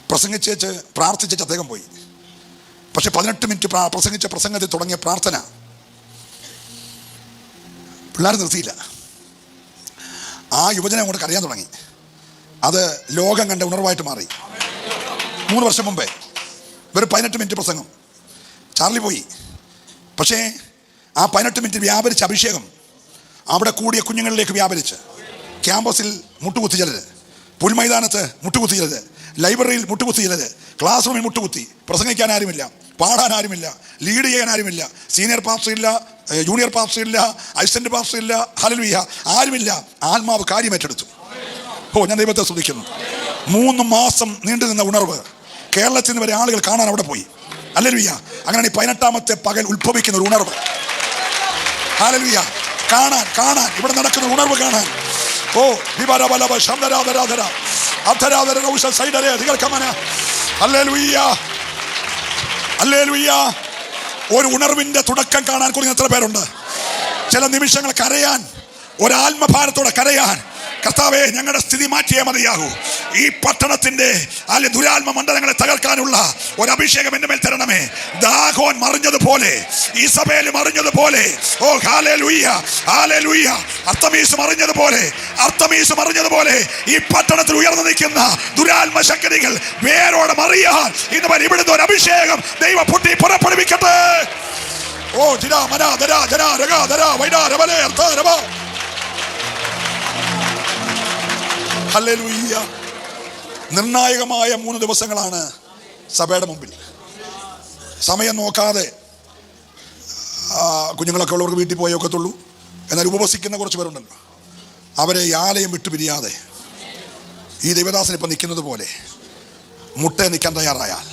പ്രസംഗിച്ചേച്ച് പ്രാർത്ഥിച്ചേച്ച് അദ്ദേഹം പോയി. പക്ഷെ 18 മിനിറ്റ് പ്രസംഗിച്ച പ്രസംഗത്തിൽ തുടങ്ങിയ പ്രാർത്ഥന പിള്ളേർ നിർത്തിയില്ല. ആ യുവജനം അങ്ങോട്ട് കരയാൻ തുടങ്ങി. അത് ലോകം കണ്ട ഉണർവായിട്ട് മാറി. 3 വർഷം മുമ്പേ വെറും 18 മിനിറ്റ് പ്രസംഗം. ചാർലി പോയി. പക്ഷേ ആ 18 മിനിറ്റ് വ്യാപരിച്ച അഭിഷേകം അവിടെ കൂടിയ കുഞ്ഞുങ്ങളിലേക്ക് വ്യാപരിച്ച് ക്യാമ്പസിൽ മുട്ടുകുത്തി ചിലര്, പുൽമൈതാനത്ത് മുട്ടുകുത്തി ചിലര്, ലൈബ്രറിയിൽ മുട്ടുകുത്തി ചിലര്, ക്ലാസ് റൂമിൽ മുട്ടുകുത്തി. പ്രസംഗിക്കാൻ ആരുമില്ല, പാടാൻ ആരുമില്ല, ലീഡ് ചെയ്യാൻ ആരുമില്ല, സീനിയർ പാസ്റ്റർ ഇല്ല, ജൂനിയർ പാസ്റ്റർ ഇല്ല, അസിസ്റ്റന്റ് പാസ്റ്റർ ഇല്ല, ഹല്ലേലൂയ, ആരുമില്ല. ആത്മാവ് കാര്യമേറ്റെടുത്തു. ഓ, ഞാൻ ദൈവത്തെ സ്തുതിക്കുന്നു. 3 മാസം നീണ്ടു നിന്ന ഉണർവ് കേരളത്തിൽ നിന്ന് വരെ ആളുകൾ കാണാൻ അവിടെ പോയി. ഹല്ലേലൂയ. അങ്ങനെ 18ാമത്തെ പകൽ ഉത്ഭവിക്കുന്ന ഒരു ഉണർവ്. ഹല്ലേലൂയ. കാണാൻ ഇവിടെ നടക്കുന്ന ഉണർവ് കാണാൻ. ഓ വിവരബലവ ശബ്ദരാധരാധര അധരാധര ഔഷ സൈഡരെ അധികമന. ഹല്ലേലൂയ, ഹല്ലേലൂയ. ഒരു ഉണർവിന്റെ തുടക്കം കാണാൻ കൊടുക്കുന്ന എത്ര പേരുണ്ട്? ചില നിമിഷങ്ങൾ കരയാൻ, ഒരാത്മഭാരത്തോടെ കരയാൻ, കർത്താവേ ഞങ്ങളുടെ സ്ഥിതി മാറ്റിയേ മതിയാകൂ. ഈ പട്ടണത്തിന്റെ ദുരാത്മ മണ്ഡലങ്ങളെ തകർക്കാനുള്ള ഒരു അഭിഷേകം എൻ്റെ മേൽ തരണമേ. ദാഗോൻ മറിഞ്ഞതുപോലെ, ഈ സഭയിൽ മറിഞ്ഞതുപോലെ, ഓ ഹല്ലേലൂയ, ഹല്ലേലൂയ, അർത്തമീസ് മറിഞ്ഞതുപോലെ ഈ പട്ടണത്തിൽ ഉയർന്നു നിൽക്കുന്ന ദുരാത്മ ശക്തികൾ വേരോടെ മറിയാൻ ഇന്ന് വരെ ഇവിടുന്ന് ഒരു അഭിഷേകം ദൈവം പൊട്ടി പുറപ്പെടുവിക്കട്ടെ. ഓ ജിരാ മനാ ദരാ ജരാ രഗാ ദരാ വൈഡാ രവലേ അർത്ഥ രവ. ഹല്ലേലൂയ. നിർണായകമായ 3 ദിവസങ്ങളാണ് സഭയുടെ മുമ്പിൽ. സമയം നോക്കാതെ കുഞ്ഞുങ്ങളൊക്കെ ഉള്ളവർക്ക് വീട്ടിൽ പോയേ ഒക്കത്തുള്ളൂ. എന്നാൽ ഉപവസിക്കുന്ന കുറച്ച് പേരുണ്ടല്ലോ, അവരെ ഈ ആലയം വിട്ടുപിരിയാതെ ഈ ദൈവദാസൻ ഇപ്പം നിൽക്കുന്നത് പോലെ മുട്ടേ നിൽക്കാൻ തയ്യാറായാൽ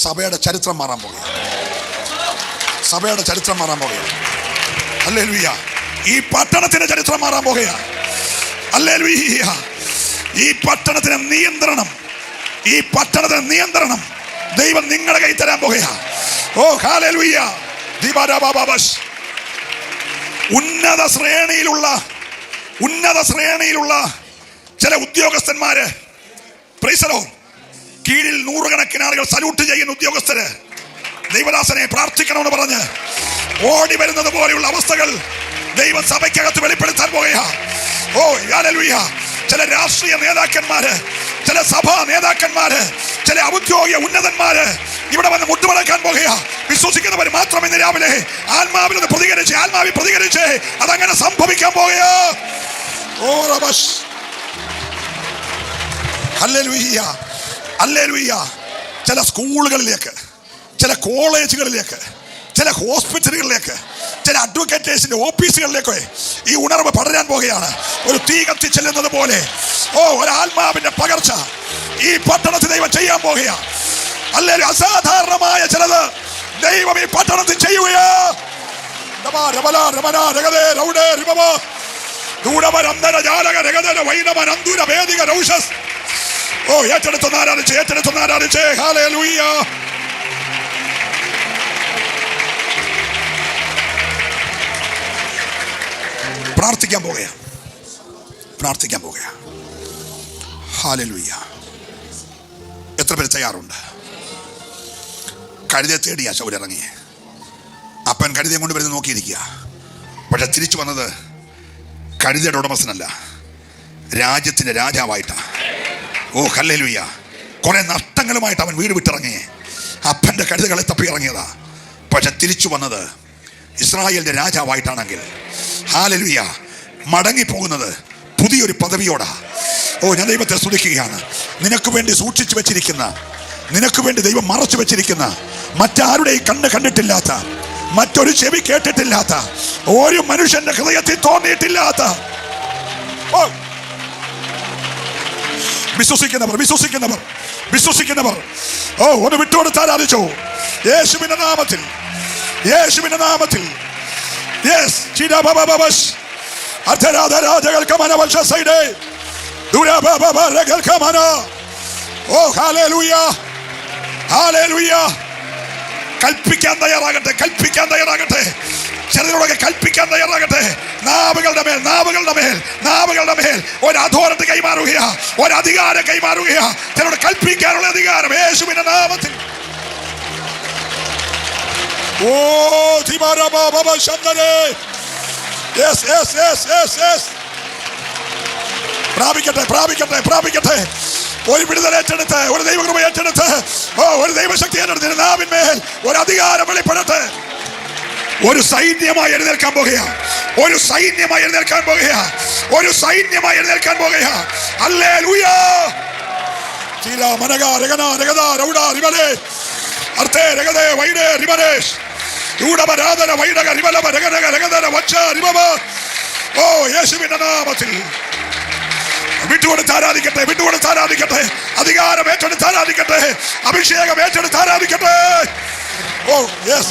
സഭയുടെ ചരിത്രം മാറാൻ പോകുകയാണ്. ഹല്ലേലൂയ. ഈ പട്ടണത്തിന്റെ ചരിത്രം മാറാൻ പോകുകയാണ്. ഹല്ലേലൂയ. ഈ പട്ടണത്തിന് നിയന്ത്രണം ദൈവം നിങ്ങളുടെ കൈ തരാൻ പോകുകയാണ്. ഓ ഹല്ലേലൂയ. ഉന്നത ശ്രേണിയിലുള്ള ചില ഉദ്യോഗസ്ഥന്മാര്, പ്രൈസ് ദി ലോർഡ്, കീഴിൽ നൂറുകണക്കിന് ആളുകൾ സല്യൂട്ട് ചെയ്യുന്ന ഉദ്യോഗസ്ഥര് ദൈവദാസനെ പ്രാർത്ഥിക്കണമെന്ന് പറഞ്ഞ് ഓടി വരുന്നത് പോലെയുള്ള അവസ്ഥകൾ ദൈവം സഭയ്ക്കകത്ത് വെളിപ്പെടുത്താൻ പോകുകയാ. ഓ ഹല്ലേലൂയ. ചില രാഷ്ട്രീയ നേതാക്കന്മാര്, ചില സഭാ നേതാക്കന്മാര്, ചില ഔദ്യോഗിക ഉന്നതന്മാര് ഇവിടെ വന്ന് മുട്ടുമടക്കാൻ പോകുകയാ. വിശ്വസിക്കുന്നവർ മാത്രം ഇന്ന് രാവിലെ ആത്മാവിൽ പ്രതികരിച്ച് അതങ്ങനെ സംഭവിക്കാൻ പോകുകയാ. ഓ റബഷ് ഹല്ലേലൂയ ഹല്ലേലൂയ. ചില സ്കൂളുകളിലേക്ക്, ചില കോളേജുകളിലേക്ക്, ചില ഹോസ്പിറ്റലുകളിലേക്ക്, ചില അഡ്വക്കേറ്റേഴ്സിന്റെ ഓഫീസുകളിലേക്ക് ഈ ഉണർവ് പടരാൻ പോകുകയാണ്. ഒരു തീ കത്തി ചെല്ലുന്നത് പോലെ ഒരു ആത്മാവിന്റെ പകർച്ച ഈ പട്ടണത്തിൽ ദൈവം ചെയ്യാൻ പോകുകയാ. അല്ലെങ്കിൽ അസാധാരണമായ ചിലത് ദൈവം ഈ പട്ടണത്തിൽ ചെയ്യുകയാ. ഏറ്റെടുത്തൊന്നാരാധിച്ചേ ഹല്ലേലൂയ. പ്രാർത്ഥിക്കാൻ പോകുകയാ. ഹല്ലേലൂയ. എത്ര പേര് തയ്യാറുണ്ട്? കഴുതയെ തേടിയാ ശൗൽ ഇറങ്ങിയേ. അപ്പൻ കഴുതയെ കൊണ്ട് വരുന്നത് നോക്കിയിരിക്കുക. പക്ഷെ തിരിച്ചു വന്നത് കഴുതയുടെ ഉടമസ്ഥനല്ല, രാജ്യത്തിന്റെ രാജാവായിട്ടാ. ഓ ഹല്ലേലൂയ. കുറെ നഷ്ടങ്ങളുമായിട്ട് അവൻ വീട് വിട്ടിറങ്ങിയേ. അപ്പന്റെ കഴുതകളെ തപ്പി ഇറങ്ങിയതാ. പക്ഷെ തിരിച്ചു വന്നത് ഇസ്രായേലിന്റെ രാജാവായിട്ടാണെങ്കിൽ ഹല്ലേലൂയ മടങ്ങിപ്പോകുന്നത് പുതിയൊരു പദവിയോടാ. ഓ ഞാൻ ദൈവത്തെ സ്തുതിക്കുകയാണ്. നിനക്ക് വേണ്ടി സൂക്ഷിച്ചു വെച്ചിരിക്കുന്ന, നിനക്ക് വേണ്ടി ദൈവം മറച്ചു വെച്ചിരിക്കുന്ന, മറ്റാരുടെയും കണ്ണ് കണ്ടിട്ടില്ലാത്ത, മറ്റൊരു ചെവി കേട്ടിട്ടില്ലാത്ത, ഒരു മനുഷ്യന്റെ ഹൃദയത്തിൽ തോന്നിയിട്ടില്ലാത്ത വിശ്വസിക്കുന്നവർ ഒന്ന് വിട്ടുകൊടുത്ത് ആരാധിച്ചോ. യേശുവിന്റെ നാമത്തിൽ. കൽപ്പിക്കാൻ തയ്യാറാകട്ടെ. ചിലരോടൊക്കെ കൽപ്പിക്കാൻ തയ്യാറാകട്ടെ. നാവുകളുടെ മേൽ ഒരു അതോറിറ്റി കൈമാറുകയാ, ഒരു അധികാരം കൈമാറുകയാ. ചിലരോട് കൽപ്പിക്കാനുള്ള അധികാരം യേശുവിന്റെ നാമത്തിൽ. ഓ പ്രാപിക്കട്ടെ. ഒരു വിടുതൽ ഏറ്റെടുത്ത്, ഒരു ദൈവകൃപ ഏറ്റെടുത്ത്, ഒരു ദൈവശക്തി ഏറ്റെടുത്ത് നാവിന്മേൽ ഒരു അധികാരം വെളിപ്പെടട്ടെ. ഒരു സൈന്യമായി എഴുന്നേൽക്കാൻ പോകുകയാ. ഹല്ലേലൂയ. യേശുവിന്റെ നാമത്തിൽ വിട്ടുകൊടുത്ത് ആരാധിക്കട്ടെ. അധികാരം ഏറ്റെടുത്ത് ആരാധിക്കട്ടെ. അഭിഷേകം ഏറ്റെടുത്ത് ആരാധിക്കട്ടെ. Oh yes.